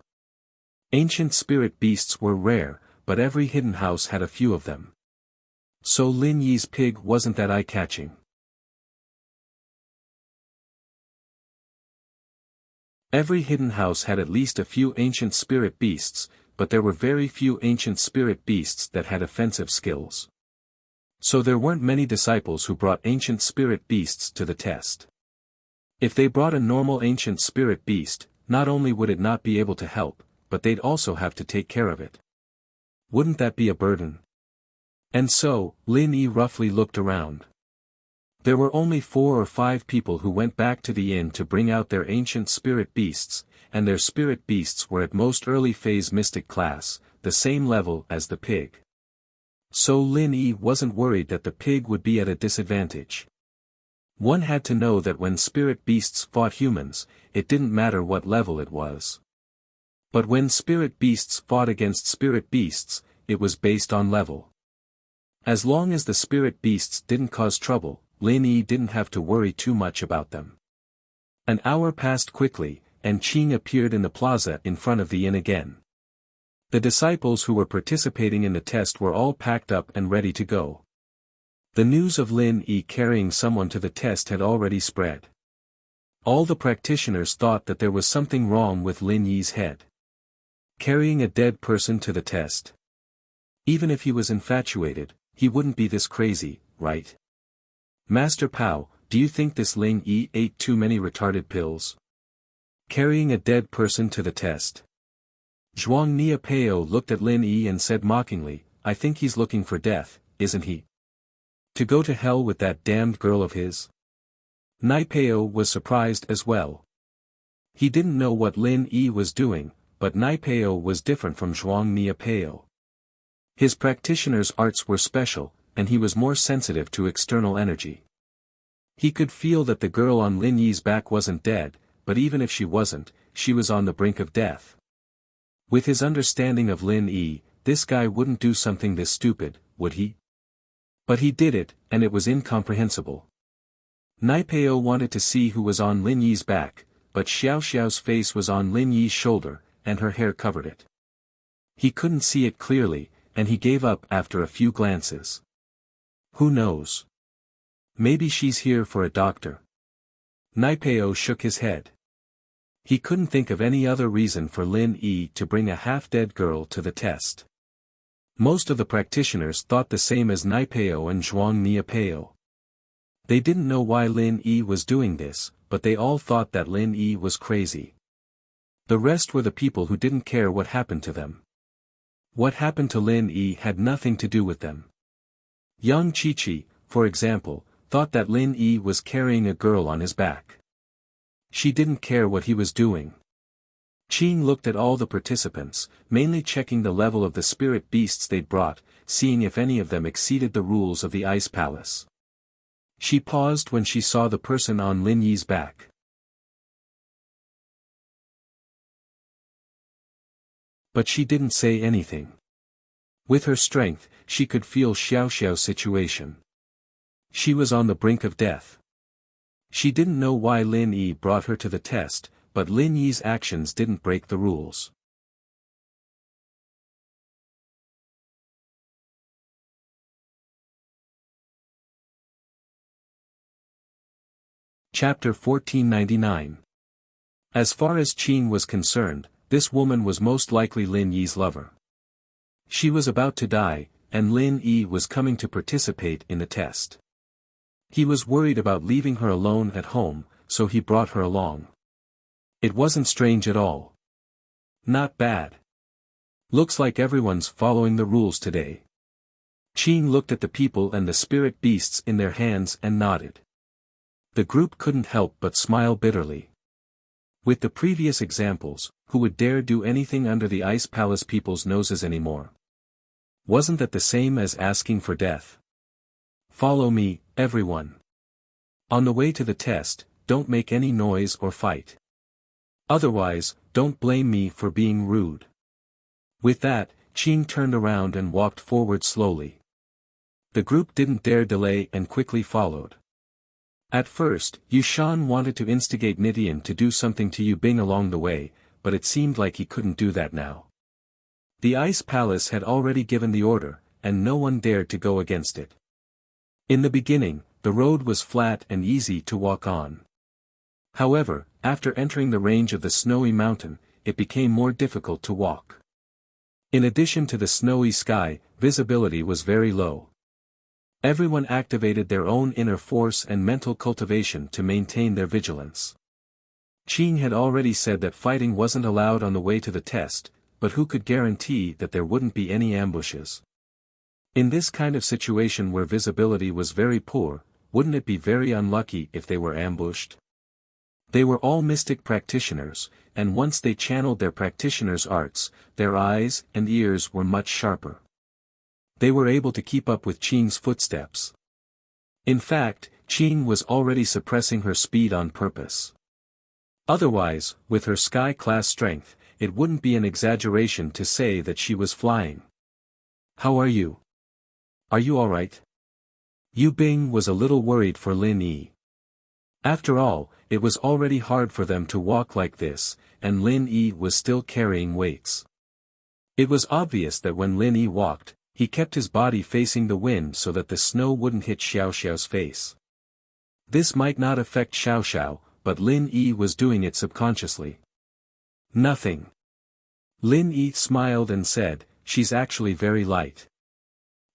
Ancient spirit beasts were rare, but every hidden house had a few of them. So Lin Yi's pig wasn't that eye-catching. Every hidden house had at least a few ancient spirit beasts, but there were very few ancient spirit beasts that had offensive skills. So there weren't many disciples who brought ancient spirit beasts to the test. If they brought a normal ancient spirit beast, not only would it not be able to help, but they'd also have to take care of it. Wouldn't that be a burden? And so, Lin Yi roughly looked around. There were only 4 or 5 people who went back to the inn to bring out their ancient spirit beasts, and their spirit beasts were at most early phase mystic class, the same level as the pig. So Lin Yi wasn't worried that the pig would be at a disadvantage. One had to know that when spirit beasts fought humans, it didn't matter what level it was. But when spirit beasts fought against spirit beasts, it was based on level. As long as the spirit beasts didn't cause trouble, Lin Yi didn't have to worry too much about them. An hour passed quickly, and Qing appeared in the plaza in front of the inn again. The disciples who were participating in the test were all packed up and ready to go. The news of Lin Yi carrying someone to the test had already spread. All the practitioners thought that there was something wrong with Lin Yi's head. Carrying a dead person to the test. Even if he was infatuated, he wouldn't be this crazy, right? Master Pao, do you think this Lin Yi ate too many retarded pills? Carrying a dead person to the test. Zhuang Niapeo looked at Lin Yi and said mockingly, I think he's looking for death, isn't he? To go to hell with that damned girl of his? Niapeo was surprised as well. He didn't know what Lin Yi was doing, but Niapeo was different from Zhuang Niapeo. His practitioner's arts were special, and he was more sensitive to external energy. He could feel that the girl on Lin Yi's back wasn't dead, but even if she wasn't, she was on the brink of death. With his understanding of Lin Yi, this guy wouldn't do something this stupid, would he? But he did it, and it was incomprehensible. Niapeo wanted to see who was on Lin Yi's back, but Xiao Xiao's face was on Lin Yi's shoulder, and her hair covered it. He couldn't see it clearly, and he gave up after a few glances. Who knows? Maybe she's here for a doctor. Naipeo shook his head. He couldn't think of any other reason for Lin Yi to bring a half-dead girl to the test. Most of the practitioners thought the same as Naipeo and Zhuang Niapeo. They didn't know why Lin Yi was doing this, but they all thought that Lin Yi was crazy. The rest were the people who didn't care what happened to them. What happened to Lin Yi had nothing to do with them. Yang Qiqi, for example, thought that Lin Yi was carrying a girl on his back. She didn't care what he was doing. Qing looked at all the participants, mainly checking the level of the spirit beasts they'd brought, seeing if any of them exceeded the rules of the Ice Palace. She paused when she saw the person on Lin Yi's back. But she didn't say anything. With her strength, she could feel Xiao Xiao's situation. She was on the brink of death. She didn't know why Lin Yi brought her to the test, but Lin Yi's actions didn't break the rules. Chapter 1499. As far as Qin was concerned, this woman was most likely Lin Yi's lover. She was about to die, and Lin Yi was coming to participate in the test. He was worried about leaving her alone at home, so he brought her along. It wasn't strange at all. Not bad. Looks like everyone's following the rules today. Qin looked at the people and the spirit beasts in their hands and nodded. The group couldn't help but smile bitterly. With the previous examples, who would dare do anything under the Ice Palace people's noses anymore? Wasn't that the same as asking for death? Follow me, everyone. On the way to the test, don't make any noise or fight. Otherwise, don't blame me for being rude. With that, Qin turned around and walked forward slowly. The group didn't dare delay and quickly followed. At first, Yushan wanted to instigate Nidian to do something to Yu Bing along the way, but it seemed like he couldn't do that now. The Ice Palace had already given the order, and no one dared to go against it. In the beginning, the road was flat and easy to walk on. However, after entering the range of the snowy mountain, it became more difficult to walk. In addition to the snowy sky, visibility was very low. Everyone activated their own inner force and mental cultivation to maintain their vigilance. Qin had already said that fighting wasn't allowed on the way to the test, but who could guarantee that there wouldn't be any ambushes? In this kind of situation where visibility was very poor, wouldn't it be very unlucky if they were ambushed? They were all mystic practitioners, and once they channeled their practitioners' arts, their eyes and ears were much sharper. They were able to keep up with Qing's footsteps. In fact, Qing was already suppressing her speed on purpose. Otherwise, with her sky-class strength, it wouldn't be an exaggeration to say that she was flying. How are you? Are you alright? Yu Bing was a little worried for Lin Yi. After all, it was already hard for them to walk like this, and Lin Yi was still carrying weights. It was obvious that when Lin Yi walked, he kept his body facing the wind so that the snow wouldn't hit Xiao Xiao's face. This might not affect Xiao Xiao, but Lin Yi was doing it subconsciously. Nothing. Lin Yi smiled and said, she's actually very light.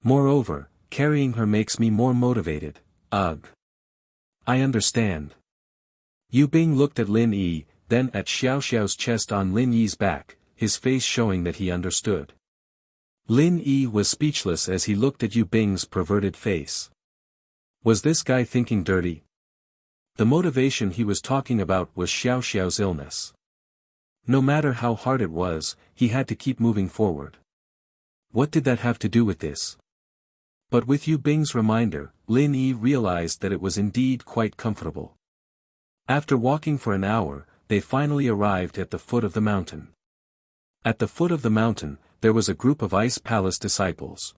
Moreover, carrying her makes me more motivated. Ugh. I understand. Yu Bing looked at Lin Yi, then at Xiao Xiao's chest on Lin Yi's back, his face showing that he understood. Lin Yi was speechless as he looked at Yu Bing's perverted face. Was this guy thinking dirty? The motivation he was talking about was Xiao Xiao's illness. No matter how hard it was, he had to keep moving forward. What did that have to do with this? But with Yu Bing's reminder, Lin Yi realized that it was indeed quite comfortable. After walking for an hour, they finally arrived at the foot of the mountain. At the foot of the mountain, there was a group of Ice Palace disciples.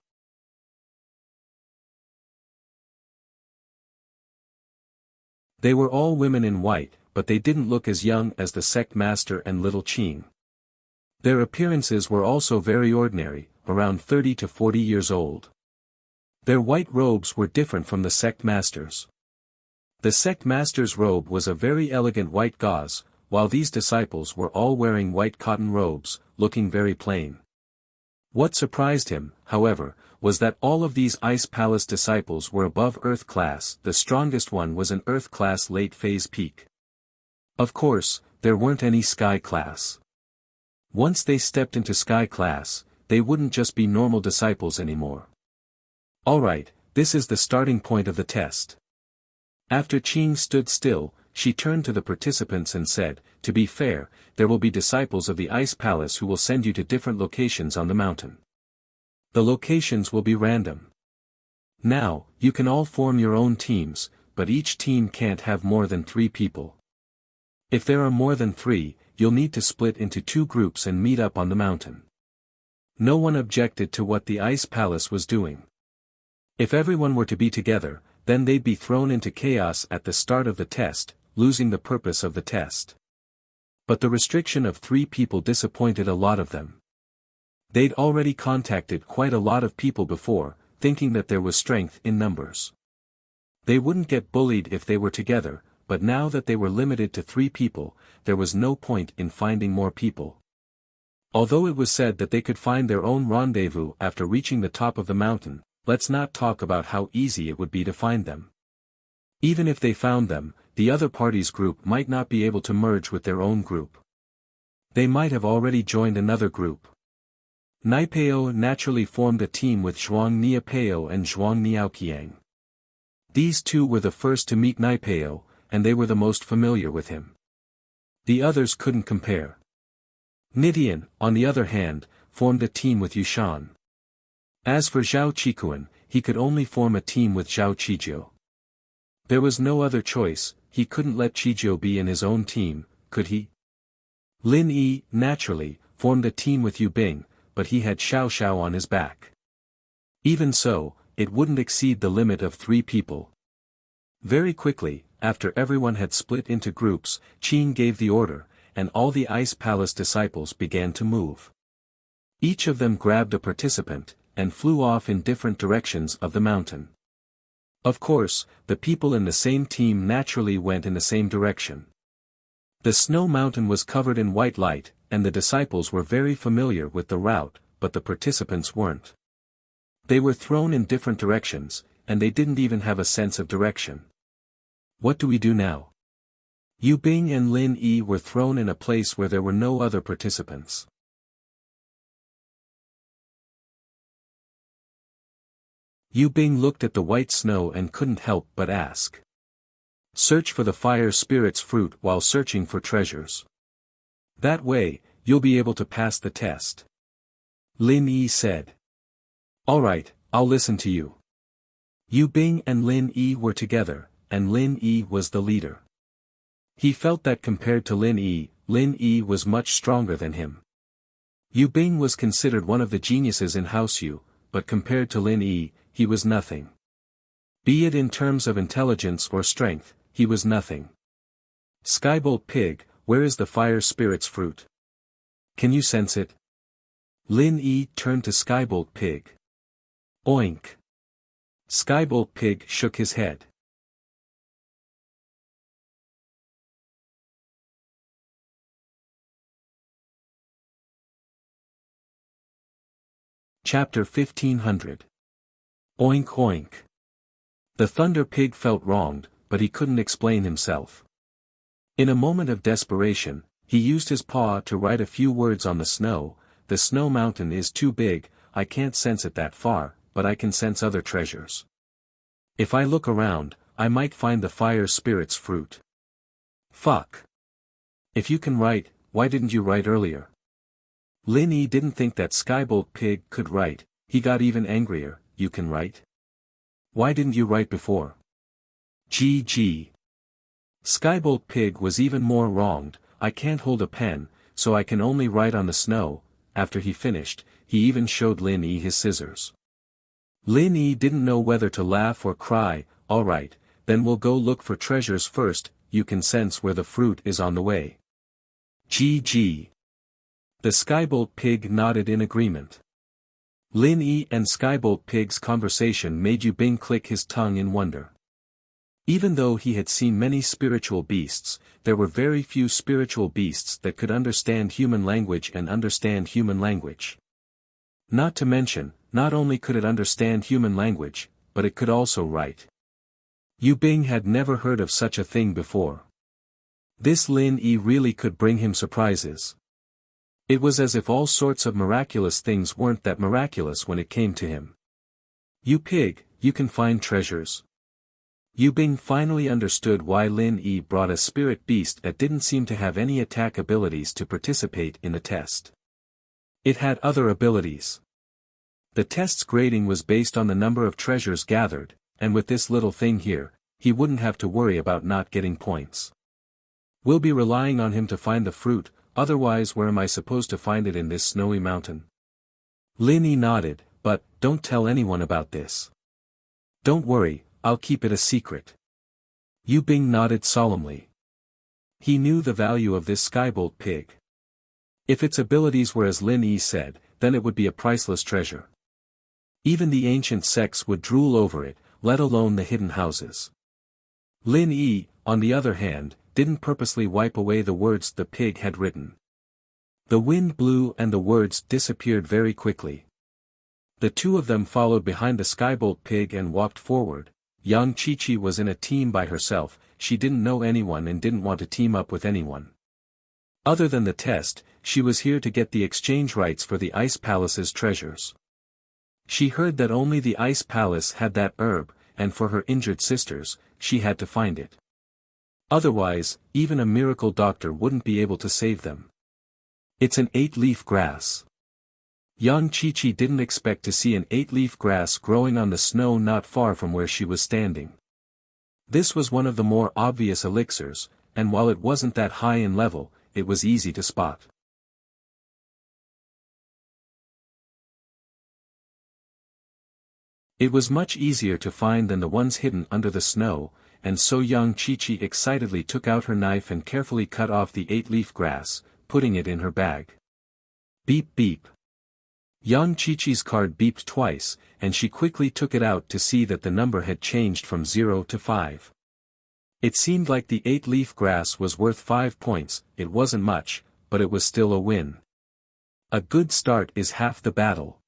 They were all women in white, but they didn't look as young as the sect master and little Qing. Their appearances were also very ordinary, around 30 to 40 years old. Their white robes were different from the sect masters. The sect master's robe was a very elegant white gauze, while these disciples were all wearing white cotton robes, looking very plain. What surprised him, however, was that all of these Ice Palace disciples were above Earth class. The strongest one was an Earth class late phase peak. Of course, there weren't any Sky class. Once they stepped into Sky class, they wouldn't just be normal disciples anymore. Alright, this is the starting point of the test. After Qing stood still, she turned to the participants and said, "To be fair, there will be disciples of the Ice Palace who will send you to different locations on the mountain. The locations will be random. Now, you can all form your own teams, but each team can't have more than 3 people. If there are more than 3, you'll need to split into 2 groups and meet up on the mountain." No one objected to what the Ice Palace was doing. If everyone were to be together, then they'd be thrown into chaos at the start of the test, losing the purpose of the test. But the restriction of 3 people disappointed a lot of them. They'd already contacted quite a lot of people before, thinking that there was strength in numbers. They wouldn't get bullied if they were together, but now that they were limited to 3 people, there was no point in finding more people. Although it was said that they could find their own rendezvous after reaching the top of the mountain, let's not talk about how easy it would be to find them. Even if they found them, the other party's group might not be able to merge with their own group. They might have already joined another group. Naipeo naturally formed a team with Zhuang Niapeo and Zhuang Niaoqiang. These 2 were the first to meet Naipeo, and they were the most familiar with him. The others couldn't compare. Nidian, on the other hand, formed a team with Yushan. As for Zhao Qikuan, he could only form a team with Zhao Qijiu. There was no other choice, he couldn't let Qijiu be in his own team, could he? Lin Yi, naturally, formed a team with Yu Bing, but he had Xiao Xiao on his back. Even so, it wouldn't exceed the limit of 3 people. Very quickly, after everyone had split into groups, Qin gave the order, and all the Ice Palace disciples began to move. Each of them grabbed a participant, and flew off in different directions of the mountain. Of course, the people in the same team naturally went in the same direction. The snow mountain was covered in white light, and the disciples were very familiar with the route, but the participants weren't. They were thrown in different directions, and they didn't even have a sense of direction. What do we do now? Yu Bing and Lin Yi were thrown in a place where there were no other participants. Yu Bing looked at the white snow and couldn't help but ask. "Search for the fire spirit's fruit while searching for treasures. That way, you'll be able to pass the test." Lin Yi said. "Alright, I'll listen to you." Yu Bing and Lin Yi were together, and Lin Yi was the leader. He felt that compared to Lin Yi was much stronger than him. Yu Bing was considered one of the geniuses in House Yu, but compared to Lin Yi, he was nothing. Be it in terms of intelligence or strength, he was nothing. "Skybolt Pig, where is the fire spirit's fruit? Can you sense it?" Lin Yi turned to Skybolt Pig. "Oink." Skybolt Pig shook his head. Chapter 1500. Oink Oink. The Thunder Pig felt wronged, but he couldn't explain himself. In a moment of desperation, he used his paw to write a few words on the snow. "The snow mountain is too big, I can't sense it that far, but I can sense other treasures. If I look around, I might find the fire spirit's fruit." Fuck. If you can write, why didn't you write earlier? Lin Yi didn't think that Skybolt Pig could write. He got even angrier. "You can write? Why didn't you write before?" GG. Skybolt Pig was even more wronged. "I can't hold a pen, so I can only write on the snow." After he finished, he even showed Lin Yi his scissors. Lin Yi didn't know whether to laugh or cry. "Alright, then we'll go look for treasures first. You can sense where the fruit is on the way." GG. The Skybolt Pig nodded in agreement. Lin Yi and Skybolt Pig's conversation made Yu Bing click his tongue in wonder. Even though he had seen many spiritual beasts, there were very few spiritual beasts that could understand human language and understand human language. Not to mention, not only could it understand human language, but it could also write. Yu Bing had never heard of such a thing before. This Lin Yi really could bring him surprises. It was as if all sorts of miraculous things weren't that miraculous when it came to him. You pig, you can find treasures. Yu Bing finally understood why Lin Yi brought a spirit beast that didn't seem to have any attack abilities to participate in the test. It had other abilities. The test's grading was based on the number of treasures gathered, and with this little thing here, he wouldn't have to worry about not getting points. We'll be relying on him to find the fruit, otherwise where am I supposed to find it in this snowy mountain? Lin Yi nodded, but, don't tell anyone about this. Don't worry, I'll keep it a secret. Yu Bing nodded solemnly. He knew the value of this skybolt pig. If its abilities were as Lin Yi said, then it would be a priceless treasure. Even the ancient sects would drool over it, let alone the hidden houses. Lin Yi, on the other hand, didn't purposely wipe away the words the pig had written. The wind blew and the words disappeared very quickly. The two of them followed behind the skybolt pig and walked forward. Yang Qiqi was in a team by herself, she didn't know anyone and didn't want to team up with anyone. Other than the test, she was here to get the exchange rights for the Ice Palace's treasures. She heard that only the Ice Palace had that herb, and for her injured sisters, she had to find it. Otherwise, even a miracle doctor wouldn't be able to save them. It's an 8-leaf grass. Yang Qiqi didn't expect to see an 8-leaf grass growing on the snow not far from where she was standing. This was one of the more obvious elixirs, and while it wasn't that high in level, it was easy to spot. It was much easier to find than the ones hidden under the snow, and so Yang Qiqi excitedly took out her knife and carefully cut off the 8-leaf grass, putting it in her bag. Beep beep. Yang Qiqi's card beeped twice, and she quickly took it out to see that the number had changed from 0 to 5. It seemed like the 8-leaf grass was worth 5 points, it wasn't much, but it was still a win. A good start is half the battle.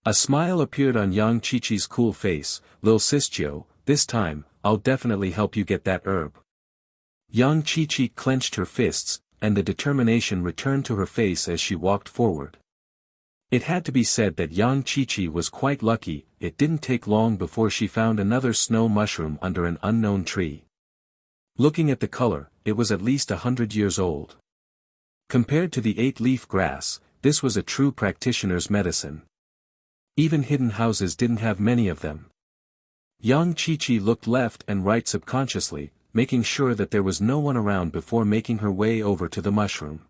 A smile appeared on Yang Qiqi's cool face. Lil Sistio, this time, I'll definitely help you get that herb. Yang Qiqi clenched her fists, and the determination returned to her face as she walked forward. It had to be said that Yang Qiqi was quite lucky. It didn't take long before she found another snow mushroom under an unknown tree. Looking at the color, it was at least 100 years old. Compared to the 8-leaf grass, this was a true practitioner's medicine. Even hidden houses didn't have many of them. Yang Qiqi looked left and right subconsciously, making sure that there was no one around before making her way over to the mushroom.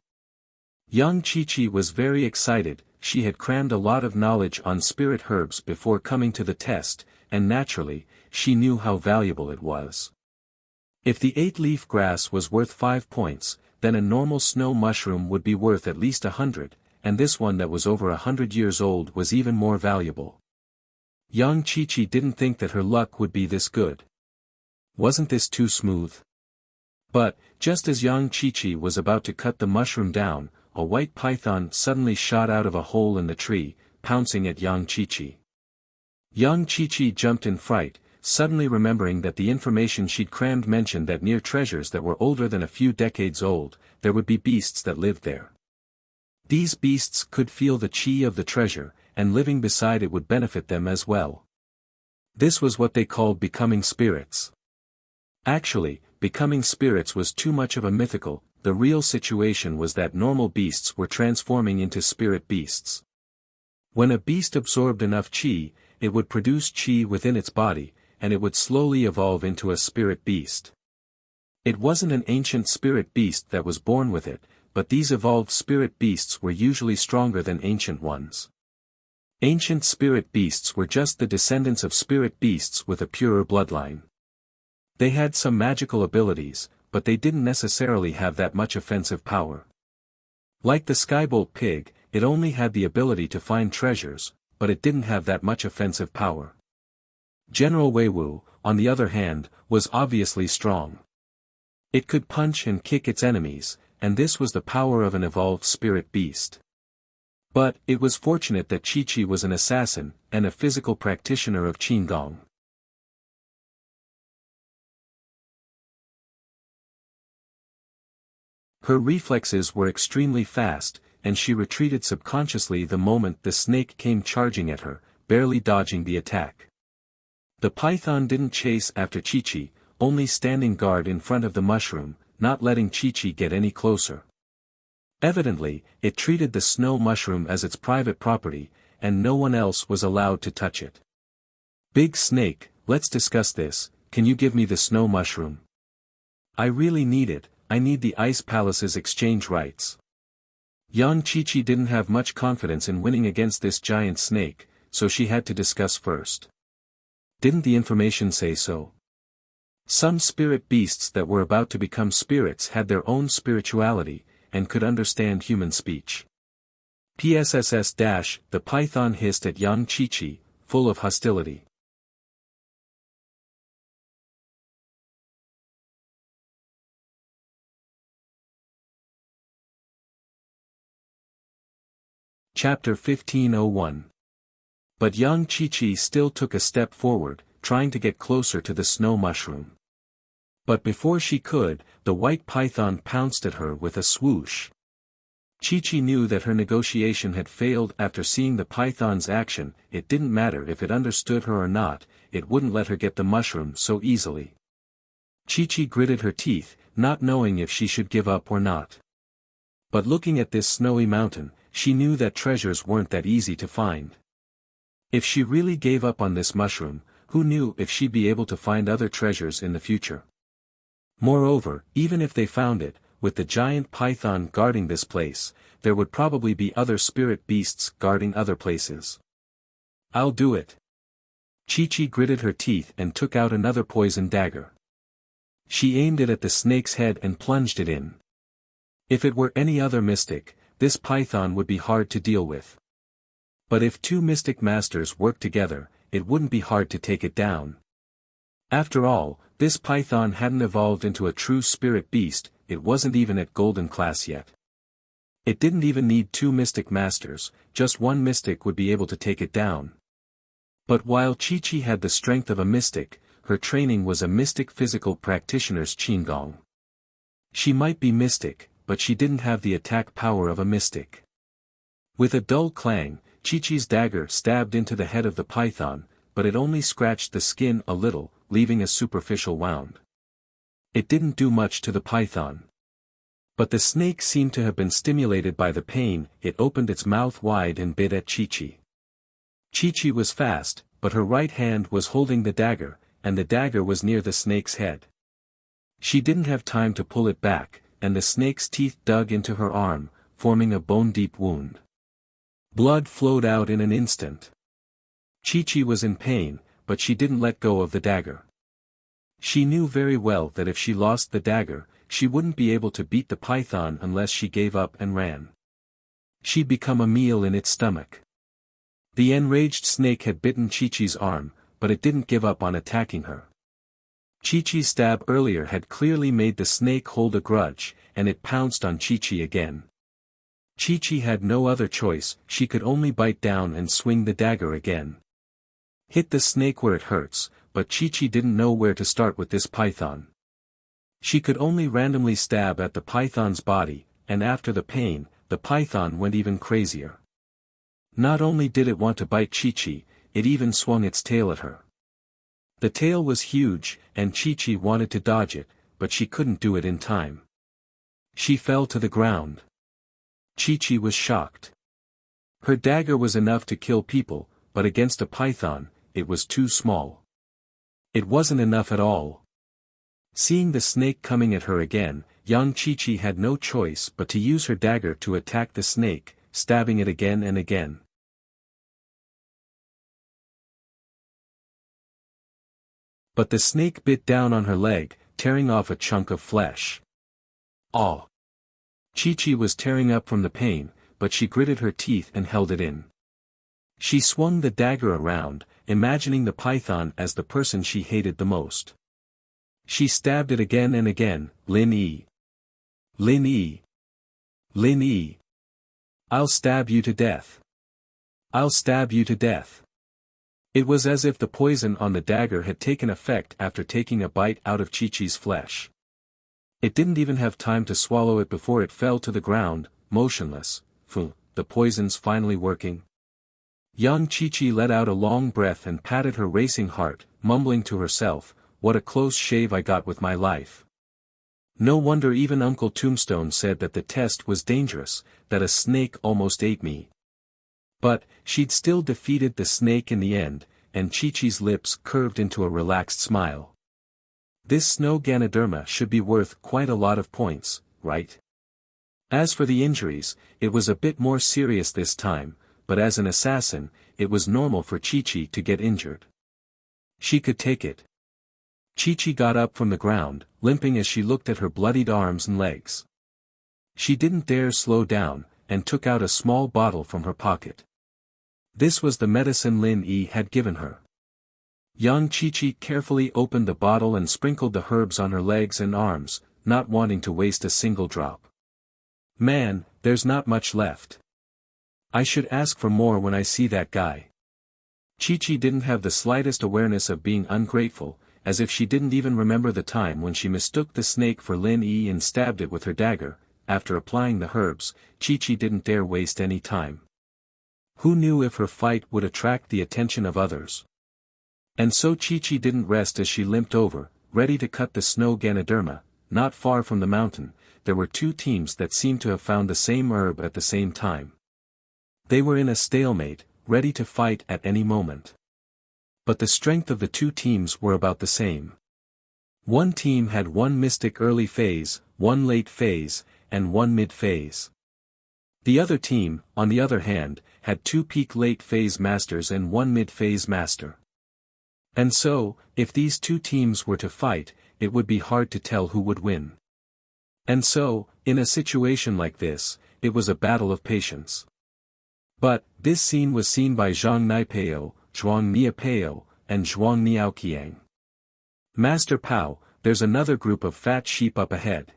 Yang Qiqi was very excited. She had crammed a lot of knowledge on spirit herbs before coming to the test, and naturally, she knew how valuable it was. If the 8-leaf grass was worth 5 points, then a normal snow mushroom would be worth at least 100, and this one that was over 100 years old was even more valuable. Yang Qiqi didn't think that her luck would be this good. Wasn't this too smooth? But, just as Yang Qiqi was about to cut the mushroom down, a white python suddenly shot out of a hole in the tree, pouncing at Yang Qiqi. Yang Qiqi jumped in fright, suddenly remembering that the information she'd crammed mentioned that near treasures that were older than a few decades old, there would be beasts that lived there. These beasts could feel the chi of the treasure, and living beside it would benefit them as well. This was what they called becoming spirits. Actually, becoming spirits was too much of a mythical. The real situation was that normal beasts were transforming into spirit beasts. When a beast absorbed enough chi, it would produce chi within its body, and it would slowly evolve into a spirit beast. It wasn't an ancient spirit beast that was born with it, but these evolved spirit beasts were usually stronger than ancient ones. Ancient spirit beasts were just the descendants of spirit beasts with a purer bloodline. They had some magical abilities, but they didn't necessarily have that much offensive power. Like the skybolt pig, it only had the ability to find treasures, but it didn't have that much offensive power. General Weiwu, on the other hand, was obviously strong. It could punch and kick its enemies, and this was the power of an evolved spirit beast. But, it was fortunate that Chi-Chi was an assassin, and a physical practitioner of Qigong. Her reflexes were extremely fast, and she retreated subconsciously the moment the snake came charging at her, barely dodging the attack. The python didn't chase after Chi-Chi, only standing guard in front of the mushroom, not letting Chi-Chi get any closer. Evidently, it treated the snow mushroom as its private property, and no one else was allowed to touch it. "Big Snake, let's discuss this. Can you give me the snow mushroom? I really need it. I need the Ice Palace's exchange rights." Young Chi-Chi didn't have much confidence in winning against this giant snake, so she had to discuss first. Didn't the information say so? Some spirit beasts that were about to become spirits had their own spirituality, and could understand human speech. PSSS- the python hissed at young Chi-Chi, full of hostility. Chapter 1501. But young Chi-Chi still took a step forward, trying to get closer to the snow mushroom. But before she could, the white python pounced at her with a swoosh. Chi-Chi knew that her negotiation had failed after seeing the python's action. It didn't matter if it understood her or not, it wouldn't let her get the mushroom so easily. Chi-Chi gritted her teeth, not knowing if she should give up or not. But looking at this snowy mountain, she knew that treasures weren't that easy to find. If she really gave up on this mushroom, who knew if she'd be able to find other treasures in the future? Moreover, even if they found it, with the giant python guarding this place, there would probably be other spirit beasts guarding other places. "I'll do it." Chi-Chi gritted her teeth and took out another poison dagger. She aimed it at the snake's head and plunged it in. If it were any other mystic, this python would be hard to deal with. But if two mystic masters worked together, it wouldn't be hard to take it down. After all, this python hadn't evolved into a true spirit beast, it wasn't even at golden class yet. It didn't even need two mystic masters, just one mystic would be able to take it down. But while Chi-Chi had the strength of a mystic, her training was a mystic physical practitioner's Qigong. She might be mystic, but she didn't have the attack power of a mystic. With a dull clang, Chi-Chi's dagger stabbed into the head of the python, but it only scratched the skin a little, leaving a superficial wound. It didn't do much to the python. But the snake seemed to have been stimulated by the pain. It opened its mouth wide and bit at Chi-Chi. Chi-Chi was fast, but her right hand was holding the dagger, and the dagger was near the snake's head. She didn't have time to pull it back, and the snake's teeth dug into her arm, forming a bone-deep wound. Blood flowed out in an instant. Chi-Chi was in pain, but she didn't let go of the dagger. She knew very well that if she lost the dagger, she wouldn't be able to beat the python unless she gave up and ran. She'd become a meal in its stomach. The enraged snake had bitten Chi-Chi's arm, but it didn't give up on attacking her. Chi-Chi's stab earlier had clearly made the snake hold a grudge, and it pounced on Chi-Chi again. Chi-Chi had no other choice, she could only bite down and swing the dagger again. Hit the snake where it hurts, but Chi-Chi didn't know where to start with this python. She could only randomly stab at the python's body, and after the pain, the python went even crazier. Not only did it want to bite Chi-Chi, it even swung its tail at her. The tail was huge, and Chi-Chi wanted to dodge it, but she couldn't do it in time. She fell to the ground. Chi-Chi was shocked. Her dagger was enough to kill people, but against a python, it was too small. It wasn't enough at all. Seeing the snake coming at her again, young Chi-Chi had no choice but to use her dagger to attack the snake, stabbing it again and again. But the snake bit down on her leg, tearing off a chunk of flesh. Aw! Chi-Chi was tearing up from the pain, but she gritted her teeth and held it in. She swung the dagger around, imagining the python as the person she hated the most. She stabbed it again and again. Lin Yi. Lin Yi. Lin Yi. I'll stab you to death. I'll stab you to death. It was as if the poison on the dagger had taken effect after taking a bite out of Chi-Chi's flesh. It didn't even have time to swallow it before it fell to the ground, motionless. The poison's finally working. Young Chi-Chi let out a long breath and patted her racing heart, mumbling to herself, what a close shave I got with my life. No wonder even Uncle Tombstone said that the test was dangerous, that a snake almost ate me. But, she'd still defeated the snake in the end, and Chi-Chi's lips curved into a relaxed smile. This snow Ganoderma should be worth quite a lot of points, right? As for the injuries, it was a bit more serious this time, but as an assassin, it was normal for Chi-Chi to get injured. She could take it. Chi-Chi got up from the ground, limping as she looked at her bloodied arms and legs. She didn't dare slow down, and took out a small bottle from her pocket. This was the medicine Lin Yi had given her. Young Chi-Chi carefully opened the bottle and sprinkled the herbs on her legs and arms, not wanting to waste a single drop. Man, there's not much left. I should ask for more when I see that guy. Chi-Chi didn't have the slightest awareness of being ungrateful, as if she didn't even remember the time when she mistook the snake for Lin Yi and stabbed it with her dagger. After applying the herbs, Chi-Chi didn't dare waste any time. Who knew if her fight would attract the attention of others? And so Chi-Chi didn't rest as she limped over, ready to cut the snow Ganoderma. Not far from the mountain, there were two teams that seemed to have found the same herb at the same time. They were in a stalemate, ready to fight at any moment. But the strength of the two teams were about the same. One team had one mystic early phase, one late phase, and one mid-phase. The other team, on the other hand, had two peak late-phase masters and one mid-phase master. And so, if these two teams were to fight, it would be hard to tell who would win. And so, in a situation like this, it was a battle of patience. But, this scene was seen by Zhang Naipeo, Zhuang Niapeo, and Zhuang Niaoqiang. Master Pao, there's another group of fat sheep up ahead.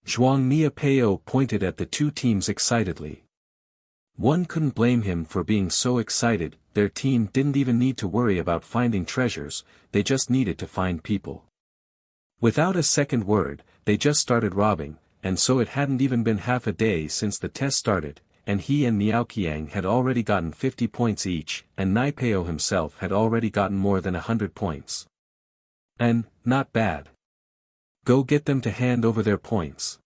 Zhuang Niapeo pointed at the two teams excitedly. One couldn't blame him for being so excited. Their team didn't even need to worry about finding treasures, they just needed to find people. Without a second word, they just started robbing, and so it hadn't even been half a day since the test started, and he and Niaoqiang had already gotten 50 points each, and Naipeo himself had already gotten more than 100 points. And, not bad. Go get them to hand over their points.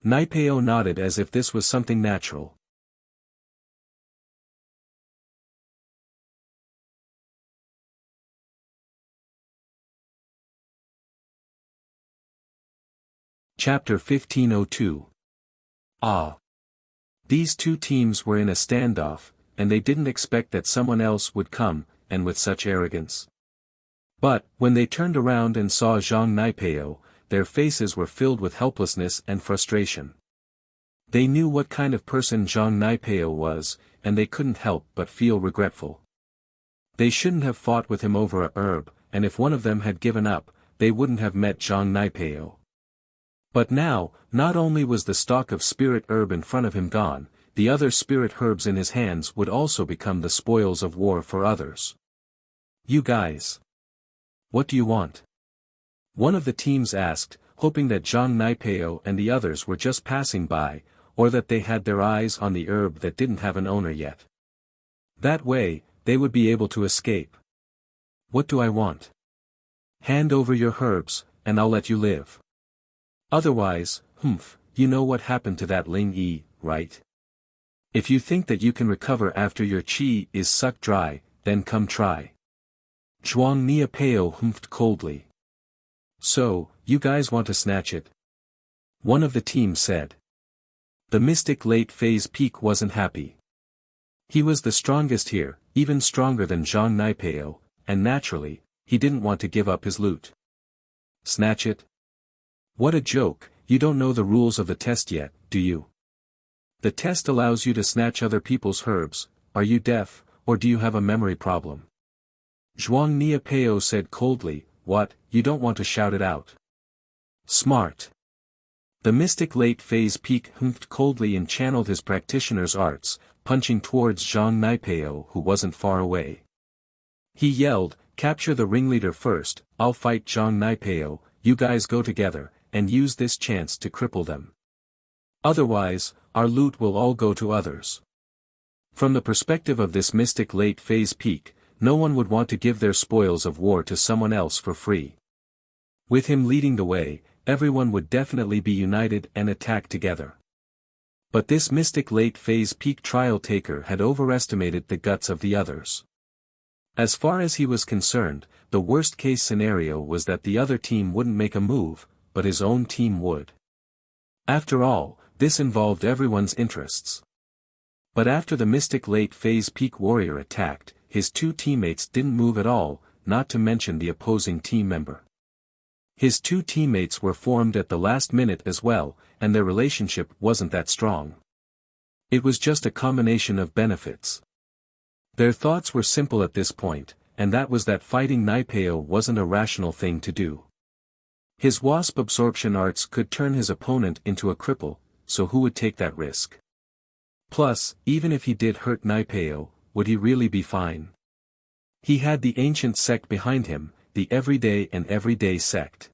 Naipeo nodded as if this was something natural. Chapter 1502. Ah. These two teams were in a standoff, and they didn't expect that someone else would come, and with such arrogance. But, when they turned around and saw Zhang Naipeo, their faces were filled with helplessness and frustration. They knew what kind of person Zhang Naipeo was, and they couldn't help but feel regretful. They shouldn't have fought with him over a herb, and if one of them had given up, they wouldn't have met Zhang Naipeo. But now, not only was the stalk of spirit herb in front of him gone, the other spirit herbs in his hands would also become the spoils of war for others. You guys. What do you want? One of the teams asked, hoping that Zhang Naipeo and the others were just passing by, or that they had their eyes on the herb that didn't have an owner yet. That way, they would be able to escape. What do I want? Hand over your herbs, and I'll let you live. Otherwise, you know what happened to that Ling Yi, right? If you think that you can recover after your chi is sucked dry, then come try. Zhuang Niapeo humphed coldly. So, you guys want to snatch it? One of the team said. The mystic late phase peak wasn't happy. He was the strongest here, even stronger than Zhang Naipeo, and naturally, he didn't want to give up his loot. Snatch it? What a joke, you don't know the rules of the test yet, do you? The test allows you to snatch other people's herbs. Are you deaf, or do you have a memory problem? Zhuang Niapeo said coldly, what, you don't want to shout it out? Smart. The mystic late phase peak hunked coldly and channeled his practitioner's arts, punching towards Zhang Niapeo who wasn't far away. He yelled, capture the ringleader first, I'll fight Zhang Niapeo, you guys go together, and use this chance to cripple them. Otherwise, our loot will all go to others. From the perspective of this mystic late phase peak, no one would want to give their spoils of war to someone else for free. With him leading the way, everyone would definitely be united and attack together. But this mystic late phase peak trial taker had overestimated the guts of the others. As far as he was concerned, the worst case scenario was that the other team wouldn't make a move, but his own team would. After all, this involved everyone's interests. But after the mystic late phase peak warrior attacked, his two teammates didn't move at all, not to mention the opposing team member. His two teammates were formed at the last minute as well, and their relationship wasn't that strong. It was just a combination of benefits. Their thoughts were simple at this point, and that was that fighting Niapeo wasn't a rational thing to do. His wasp absorption arts could turn his opponent into a cripple, so who would take that risk? Plus, even if he did hurt Niapeo, would he really be fine? He had the ancient sect behind him, the everyday sect.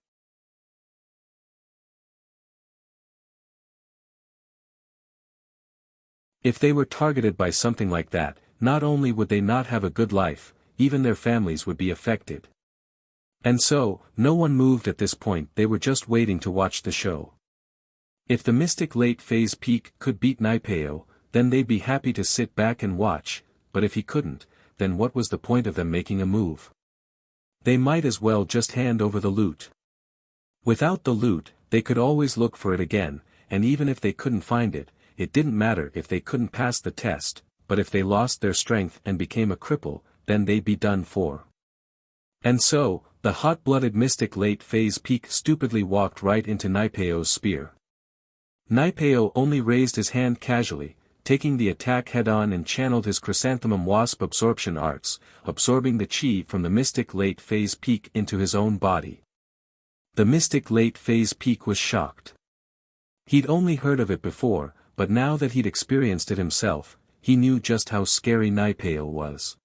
If they were targeted by something like that, not only would they not have a good life, even their families would be affected. And so, no one moved at this point, they were just waiting to watch the show. If the mystic late phase peak could beat Niapeo, then they'd be happy to sit back and watch, but if he couldn't, then what was the point of them making a move? They might as well just hand over the loot. Without the loot, they could always look for it again, and even if they couldn't find it, it didn't matter if they couldn't pass the test, but if they lost their strength and became a cripple, then they'd be done for. And so, the hot-blooded mystic late phase peak stupidly walked right into Niapeo's spear. Niapeo only raised his hand casually, taking the attack head-on and channeled his chrysanthemum wasp absorption arts, absorbing the chi from the mystic late phase peak into his own body. The mystic late phase peak was shocked. He'd only heard of it before, but now that he'd experienced it himself, he knew just how scary Niapeo was.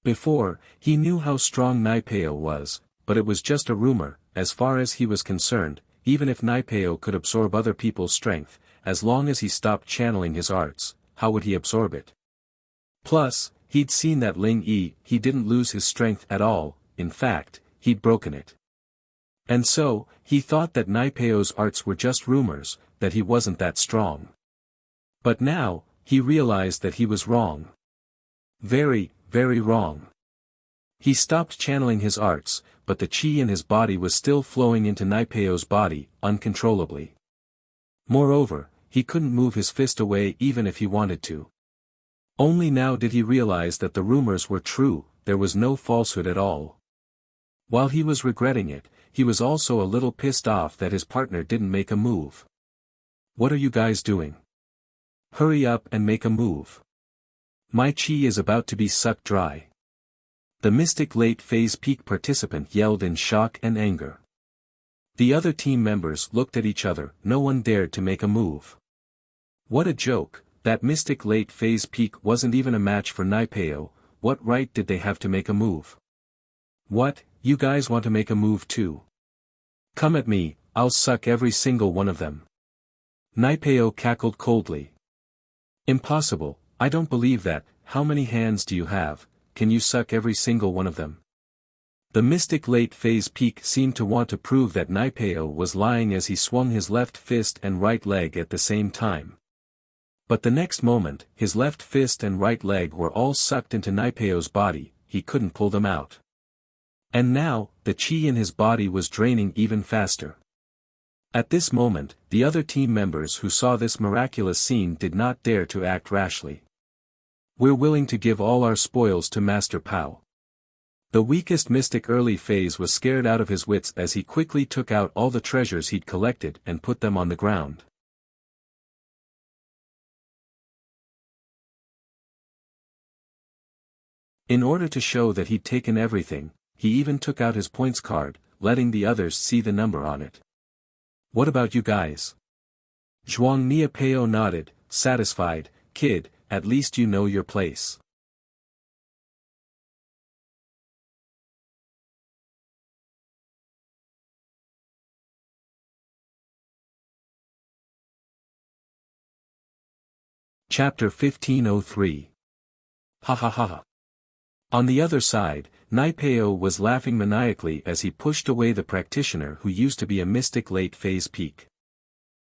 Before, he knew how strong Niapeo was, but it was just a rumor, as far as he was concerned. Even if Niapeo could absorb other people's strength, as long as he stopped channeling his arts, how would he absorb it? Plus, he'd seen that Ling Yi, he didn't lose his strength at all, in fact, he'd broken it. And so, he thought that Niapeo's arts were just rumors, that he wasn't that strong. But now, he realized that he was wrong. Very, very wrong. He stopped channeling his arts, but the chi in his body was still flowing into Niapeo's body, uncontrollably. Moreover, he couldn't move his fist away even if he wanted to. Only now did he realize that the rumors were true, there was no falsehood at all. While he was regretting it, he was also a little pissed off that his partner didn't make a move. What are you guys doing? Hurry up and make a move. My chi is about to be sucked dry. The mystic late phase peak participant yelled in shock and anger. The other team members looked at each other, no one dared to make a move. What a joke, that mystic late phase peak wasn't even a match for Niapeo, what right did they have to make a move? What, you guys want to make a move too? Come at me, I'll suck every single one of them. Niapeo cackled coldly. Impossible, I don't believe that, how many hands do you have? Can you suck every single one of them? The mystic late phase peak seemed to want to prove that Niapeo was lying as he swung his left fist and right leg at the same time. But the next moment, his left fist and right leg were all sucked into Niapeo's body, he couldn't pull them out. And now, the chi in his body was draining even faster. At this moment, the other team members who saw this miraculous scene did not dare to act rashly. We're willing to give all our spoils to Master Pao. The weakest mystic early phase was scared out of his wits as he quickly took out all the treasures he'd collected and put them on the ground. In order to show that he'd taken everything, he even took out his points card, letting the others see the number on it. "What about you guys?" Zhuang Niapeo nodded, satisfied. "Kid, at least you know your place." Chapter 1503. Ha ha ha ha. On the other side, Naipeo was laughing maniacally as he pushed away the practitioner who used to be a mystic late-phase peak.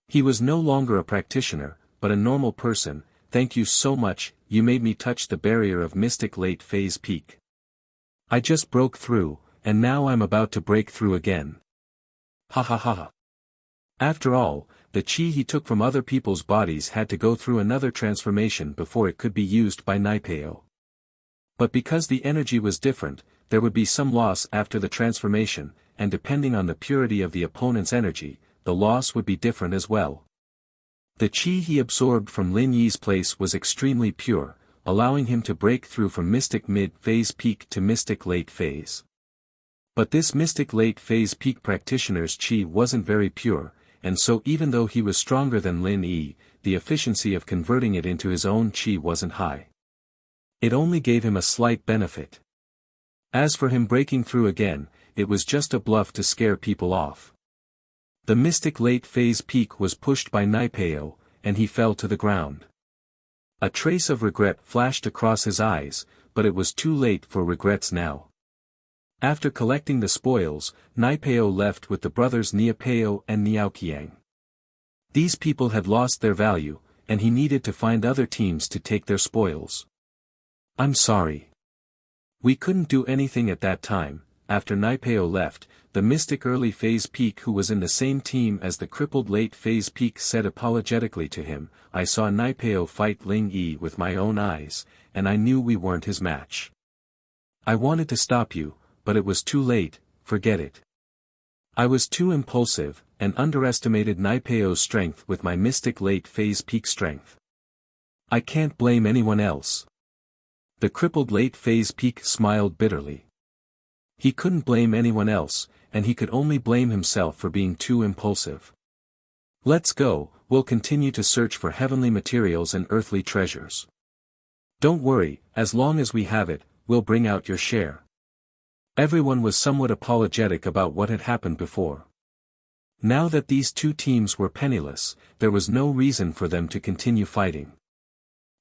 He was no longer a practitioner, but a normal person. "Thank you so much, you made me touch the barrier of mystic late-phase peak. I just broke through, and now I'm about to break through again. Ha ha ha ha." After all, the chi he took from other people's bodies had to go through another transformation before it could be used by Naipeo. But because the energy was different, there would be some loss after the transformation, and depending on the purity of the opponent's energy, the loss would be different as well. The chi he absorbed from Lin Yi's place was extremely pure, allowing him to break through from mystic mid-phase peak to mystic late phase. But this mystic late phase peak practitioner's chi wasn't very pure, and so even though he was stronger than Lin Yi, the efficiency of converting it into his own chi wasn't high. It only gave him a slight benefit. As for him breaking through again, it was just a bluff to scare people off. The mystic late phase peak was pushed by Naipeo, and he fell to the ground. A trace of regret flashed across his eyes, but it was too late for regrets now. After collecting the spoils, Naipeo left with the brothers Niapeo and Niaoqiang. These people had lost their value, and he needed to find other teams to take their spoils. "I'm sorry. We couldn't do anything at that time." After Naipeo left, the mystic early phase peak who was in the same team as the crippled late phase peak said apologetically to him, "I saw Naipeo fight Ling Yi with my own eyes, and I knew we weren't his match. I wanted to stop you, but it was too late. Forget it. I was too impulsive, and underestimated Naipeo's strength with my mystic late phase peak strength. I can't blame anyone else." The crippled late phase peak smiled bitterly. He couldn't blame anyone else, and he could only blame himself for being too impulsive. "Let's go, we'll continue to search for heavenly materials and earthly treasures. Don't worry, as long as we have it, we'll bring out your share." Everyone was somewhat apologetic about what had happened before. Now that these two teams were penniless, there was no reason for them to continue fighting.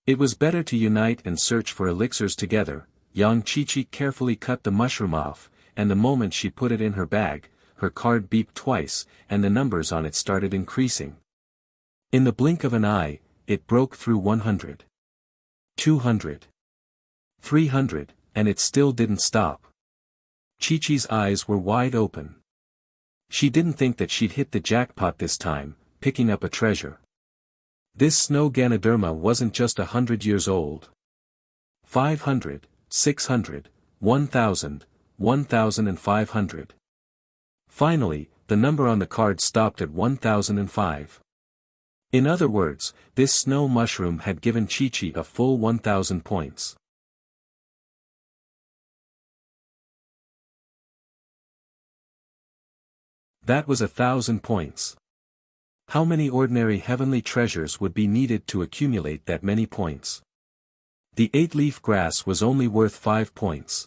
It was better to unite and search for elixirs together. Yang Qiqi carefully cut the mushroom off, and the moment she put it in her bag, her card beeped twice, and the numbers on it started increasing. In the blink of an eye, it broke through 100. 200. 300, and it still didn't stop. Qiqi's eyes were wide open. She didn't think that she'd hit the jackpot this time, picking up a treasure. This snow Ganoderma wasn't just 100 years old. 500, 600, 1,000, 1,500. Finally, the number on the card stopped at 1,005. In other words, this snow mushroom had given Qiqi a full 1,000 points. That was 1,000 points. How many ordinary heavenly treasures would be needed to accumulate that many points? The 8-leaf grass was only worth 5 points.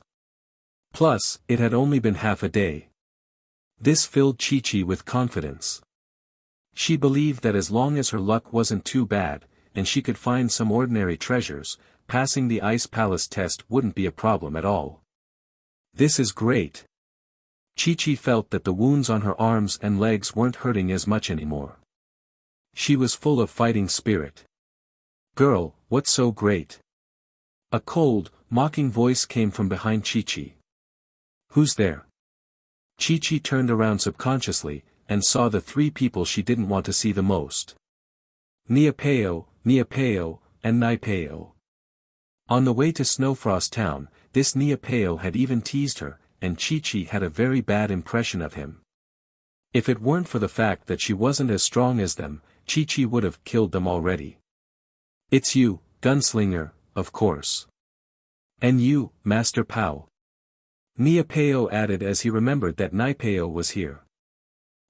Plus, it had only been half a day. This filled Qiqi with confidence. She believed that as long as her luck wasn't too bad, and she could find some ordinary treasures, passing the Ice Palace test wouldn't be a problem at all. This is great. Qiqi felt that the wounds on her arms and legs weren't hurting as much anymore. She was full of fighting spirit. "Girl, what's so great?" A cold, mocking voice came from behind Qiqi. "Who's there?" Qiqi turned around subconsciously, and saw the three people she didn't want to see the most. Niapeo, Niapeo, and Naipeo. On the way to Snowfrost Town, this Neopeo had even teased her, and Chi-Chi had a very bad impression of him. If it weren't for the fact that she wasn't as strong as them, Chi-Chi would have killed them already. "It's you, gunslinger, of course. And you, Master Pao," Neopeo added as he remembered that Naipeo was here.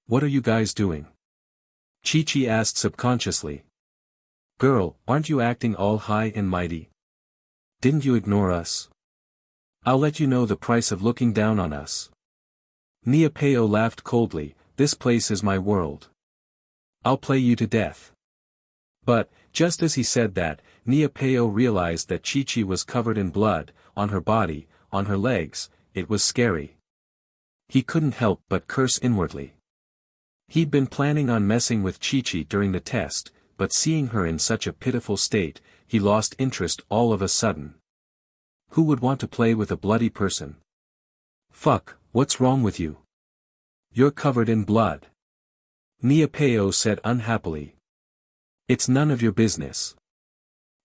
"What are you guys doing?" Chi-Chi asked subconsciously. "Girl, aren't you acting all high and mighty? Didn't you ignore us? I'll let you know the price of looking down on us." Neopeo laughed coldly. "This place is my world. I'll play you to death." But, just as he said that, Neopeo realized that Chi-Chi was covered in blood, on her body, on her legs. It was scary. He couldn't help but curse inwardly. He'd been planning on messing with Chi-Chi during the test, but seeing her in such a pitiful state, he lost interest all of a sudden. Who would want to play with a bloody person? "Fuck, what's wrong with you? You're covered in blood," Neopeo said unhappily. "It's none of your business."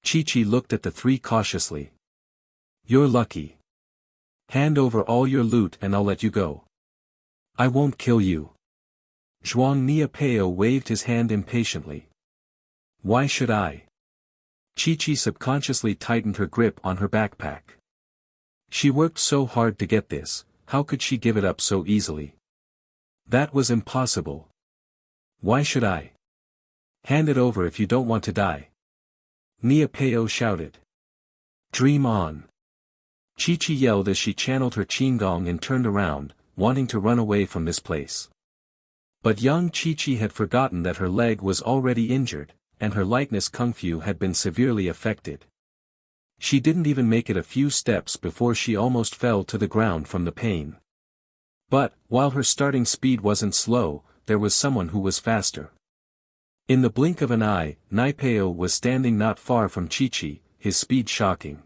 Chi-Chi looked at the three cautiously. "You're lucky. Hand over all your loot and I'll let you go. I won't kill you." Zhuang Neopeo waved his hand impatiently. "Why should I?" Chi-Chi subconsciously tightened her grip on her backpack. She worked so hard to get this, how could she give it up so easily? That was impossible. "Why should I? Hand it over if you don't want to die," Neopeo shouted. "Dream on." Chi-Chi yelled as she channeled her qigong and turned around, wanting to run away from this place. But young Chi-Chi had forgotten that her leg was already injured, and her lightness kung fu had been severely affected. She didn't even make it a few steps before she almost fell to the ground from the pain. But, while her starting speed wasn't slow, there was someone who was faster. In the blink of an eye, Naipeo was standing not far from Chi-Chi, his speed shocking.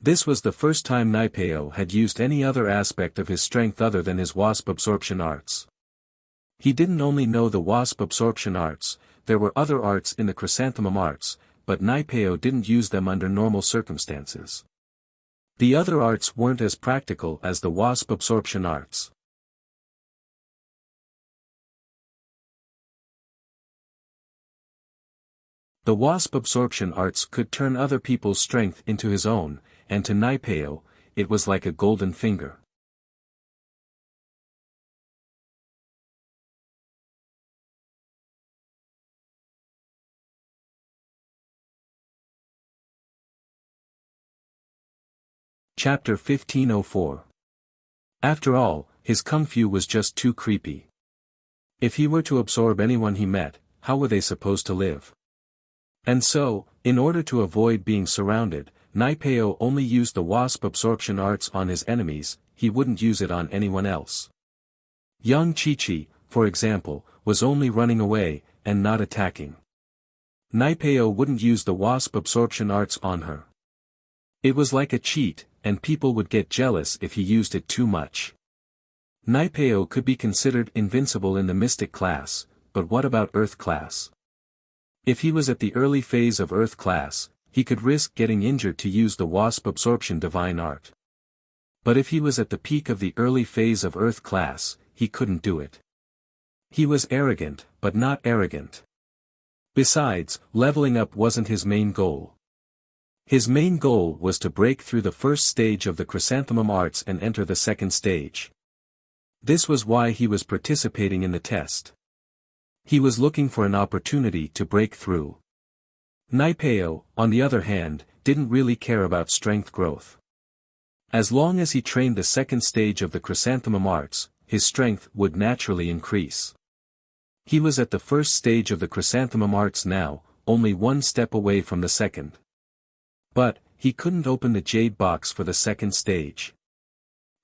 This was the first time Naipeo had used any other aspect of his strength other than his wasp absorption arts. He didn't only know the wasp absorption arts, there were other arts in the chrysanthemum arts, but Naipeo didn't use them under normal circumstances. The other arts weren't as practical as the wasp absorption arts. The wasp absorption arts could turn other people's strength into his own, and to Naipeo, it was like a golden finger. Chapter 1504. After all, his kung fu was just too creepy. If he were to absorb anyone he met, how were they supposed to live? And so, in order to avoid being surrounded, Naipeo only used the wasp absorption arts on his enemies, he wouldn't use it on anyone else. Young Chi-Chi, for example, was only running away, and not attacking. Naipeo wouldn't use the wasp absorption arts on her. It was like a cheat, and people would get jealous if he used it too much. Naipeo could be considered invincible in the mystic class, but what about earth class? If he was at the early phase of earth class, he could risk getting injured to use the wasp absorption divine art. But if he was at the peak of the early phase of earth class, he couldn't do it. He was arrogant, but not arrogant. Besides, leveling up wasn't his main goal. His main goal was to break through the first stage of the chrysanthemum arts and enter the second stage. This was why he was participating in the test. He was looking for an opportunity to break through. Naipeo, on the other hand, didn't really care about strength growth. As long as he trained the second stage of the chrysanthemum arts, his strength would naturally increase. He was at the first stage of the chrysanthemum arts now, only one step away from the second. But, he couldn't open the jade box for the second stage.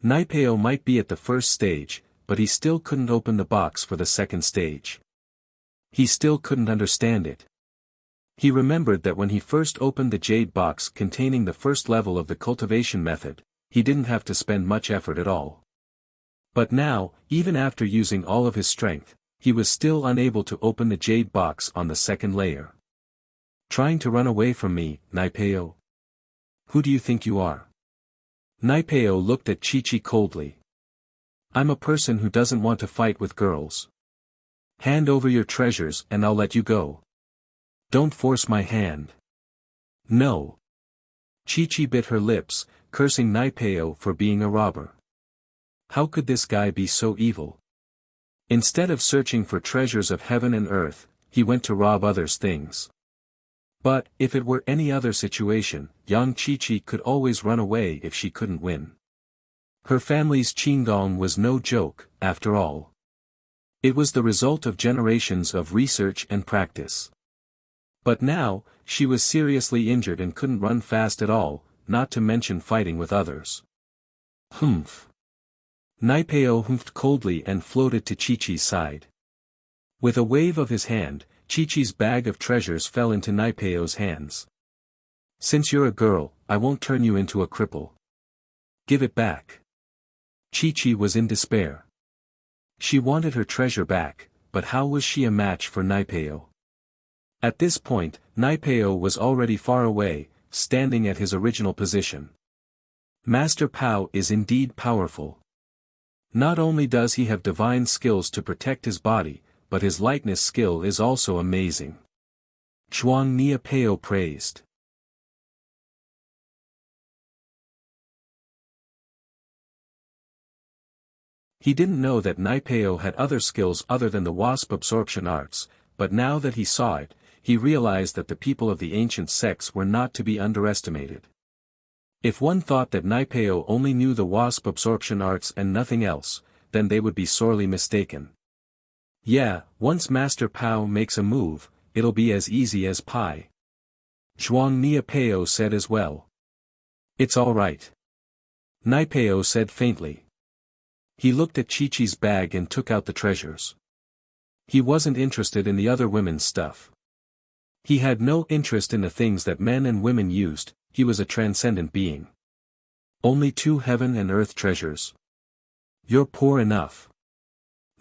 Naipeo might be at the first stage, but he still couldn't open the box for the second stage. He still couldn't understand it. He remembered that when he first opened the jade box containing the first level of the cultivation method, he didn't have to spend much effort at all. But now, even after using all of his strength, he was still unable to open the jade box on the second layer. Trying to run away from me, Naipeo? Who do you think you are? Naipeo looked at Chi-Chi coldly. I'm a person who doesn't want to fight with girls. Hand over your treasures and I'll let you go. Don't force my hand. No. Chi-Chi bit her lips, cursing Naipeo for being a robber. How could this guy be so evil? Instead of searching for treasures of heaven and earth, he went to rob others' things. But, if it were any other situation, young Chi-Chi could always run away if she couldn't win. Her family's qigong was no joke, after all. It was the result of generations of research and practice. But now, she was seriously injured and couldn't run fast at all, not to mention fighting with others. Humph. Naipeo humphed coldly and floated to Chi-Chi's side. With a wave of his hand, Chi-Chi's bag of treasures fell into Naipeo's hands. Since you're a girl, I won't turn you into a cripple. Give it back. Chi-Chi was in despair. She wanted her treasure back, but how was she a match for Naipeo? At this point, Naipeo was already far away, standing at his original position. Master Pao is indeed powerful. Not only does he have divine skills to protect his body, but his lightness skill is also amazing. Zhuang Niapeo praised. He didn't know that Naipeo had other skills other than the wasp absorption arts, but now that he saw it, he realized that the people of the ancient sects were not to be underestimated. If one thought that Naipeo only knew the wasp absorption arts and nothing else, then they would be sorely mistaken. Yeah, once Master Pao makes a move, it'll be as easy as pie. Zhuang Niapeo said as well. It's all right. Naipeo said faintly. He looked at Chi-Chi's bag and took out the treasures. He wasn't interested in the other women's stuff. He had no interest in the things that men and women used, he was a transcendent being. Only 2 heaven and earth treasures. You're poor enough.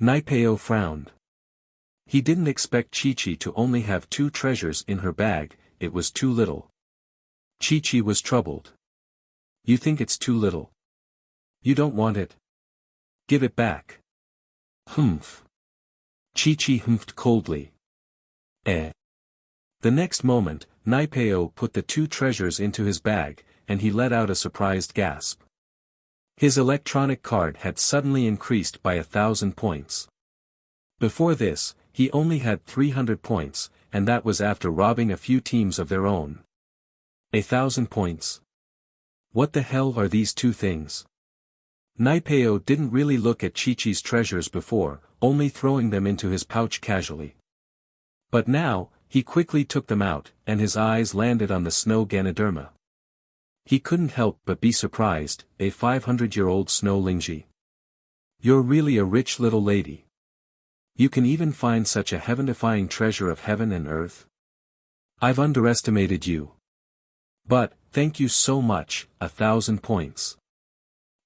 Naipeo frowned. He didn't expect Chi-Chi to only have 2 treasures in her bag, it was too little. Chi-Chi was troubled. You think it's too little? You don't want it? Give it back. Humph. Chi-Chi humphed coldly. Eh. The next moment, Naipeo put the 2 treasures into his bag, and he let out a surprised gasp. His electronic card had suddenly increased by 1,000 points. Before this, he only had 300 points, and that was after robbing a few teams of their own. 1,000 points. What the hell are these 2 things? Naipeo didn't really look at Chi-Chi's treasures before, only throwing them into his pouch casually. But now, he quickly took them out, and his eyes landed on the snow Ganoderma. He couldn't help but be surprised, a 500-year-old snow Lingji. You're really a rich little lady. You can even find such a heaven-defying treasure of heaven and earth? I've underestimated you. But, thank you so much, 1,000 points.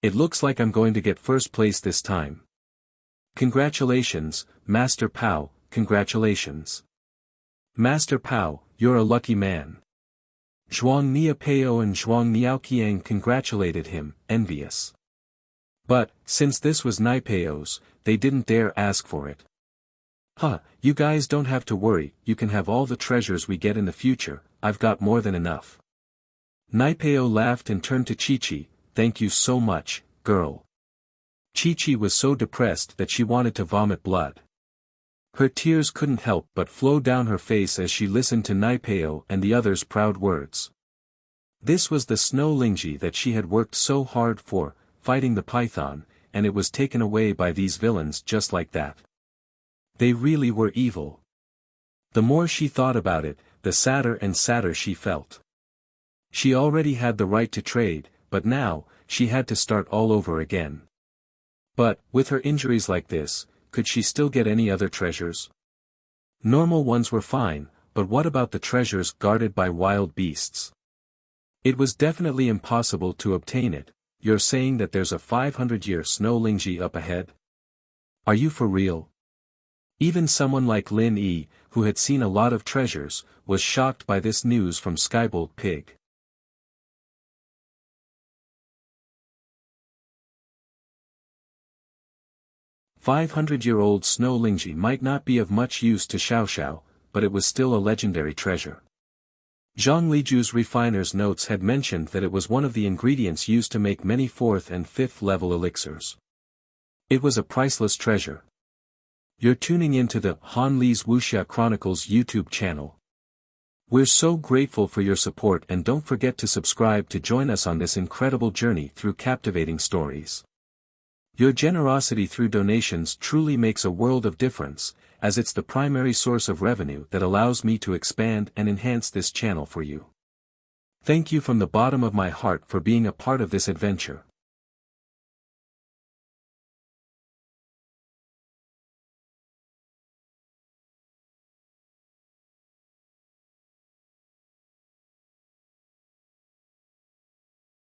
It looks like I'm going to get first place this time. Congratulations, Master Pao, congratulations. Master Pao, you're a lucky man. Zhuang Niapeo and Zhuang Niaoqiang congratulated him, envious. But, since this was Naipeo's, they didn't dare ask for it. Huh, you guys don't have to worry, you can have all the treasures we get in the future, I've got more than enough. Naipeo laughed and turned to Chi-Chi, thank you so much, girl. Chi-Chi was so depressed that she wanted to vomit blood. Her tears couldn't help but flow down her face as she listened to Naipeo and the others' proud words. This was the snow Lingji that she had worked so hard for, fighting the python, and it was taken away by these villains just like that. They really were evil. The more she thought about it, the sadder and sadder she felt. She already had the right to trade, but now, she had to start all over again. But, with her injuries like this, could she still get any other treasures? Normal ones were fine, but what about the treasures guarded by wild beasts? It was definitely impossible to obtain it. You're saying that there's a 500-year snow Lingji up ahead? Are you for real? Even someone like Lin Yi, who had seen a lot of treasures, was shocked by this news from Skybolt Pig. 500-year-old snow lingji might not be of much use to Xiao Xiao, but it was still a legendary treasure. Zhang Liju's refiner's notes had mentioned that it was one of the ingredients used to make many 4th and 5th level elixirs. It was a priceless treasure. You're tuning into the Han Li's Wuxia Chronicles YouTube channel. We're so grateful for your support, and don't forget to subscribe to join us on this incredible journey through captivating stories. Your generosity through donations truly makes a world of difference, as it's the primary source of revenue that allows me to expand and enhance this channel for you. Thank you from the bottom of my heart for being a part of this adventure.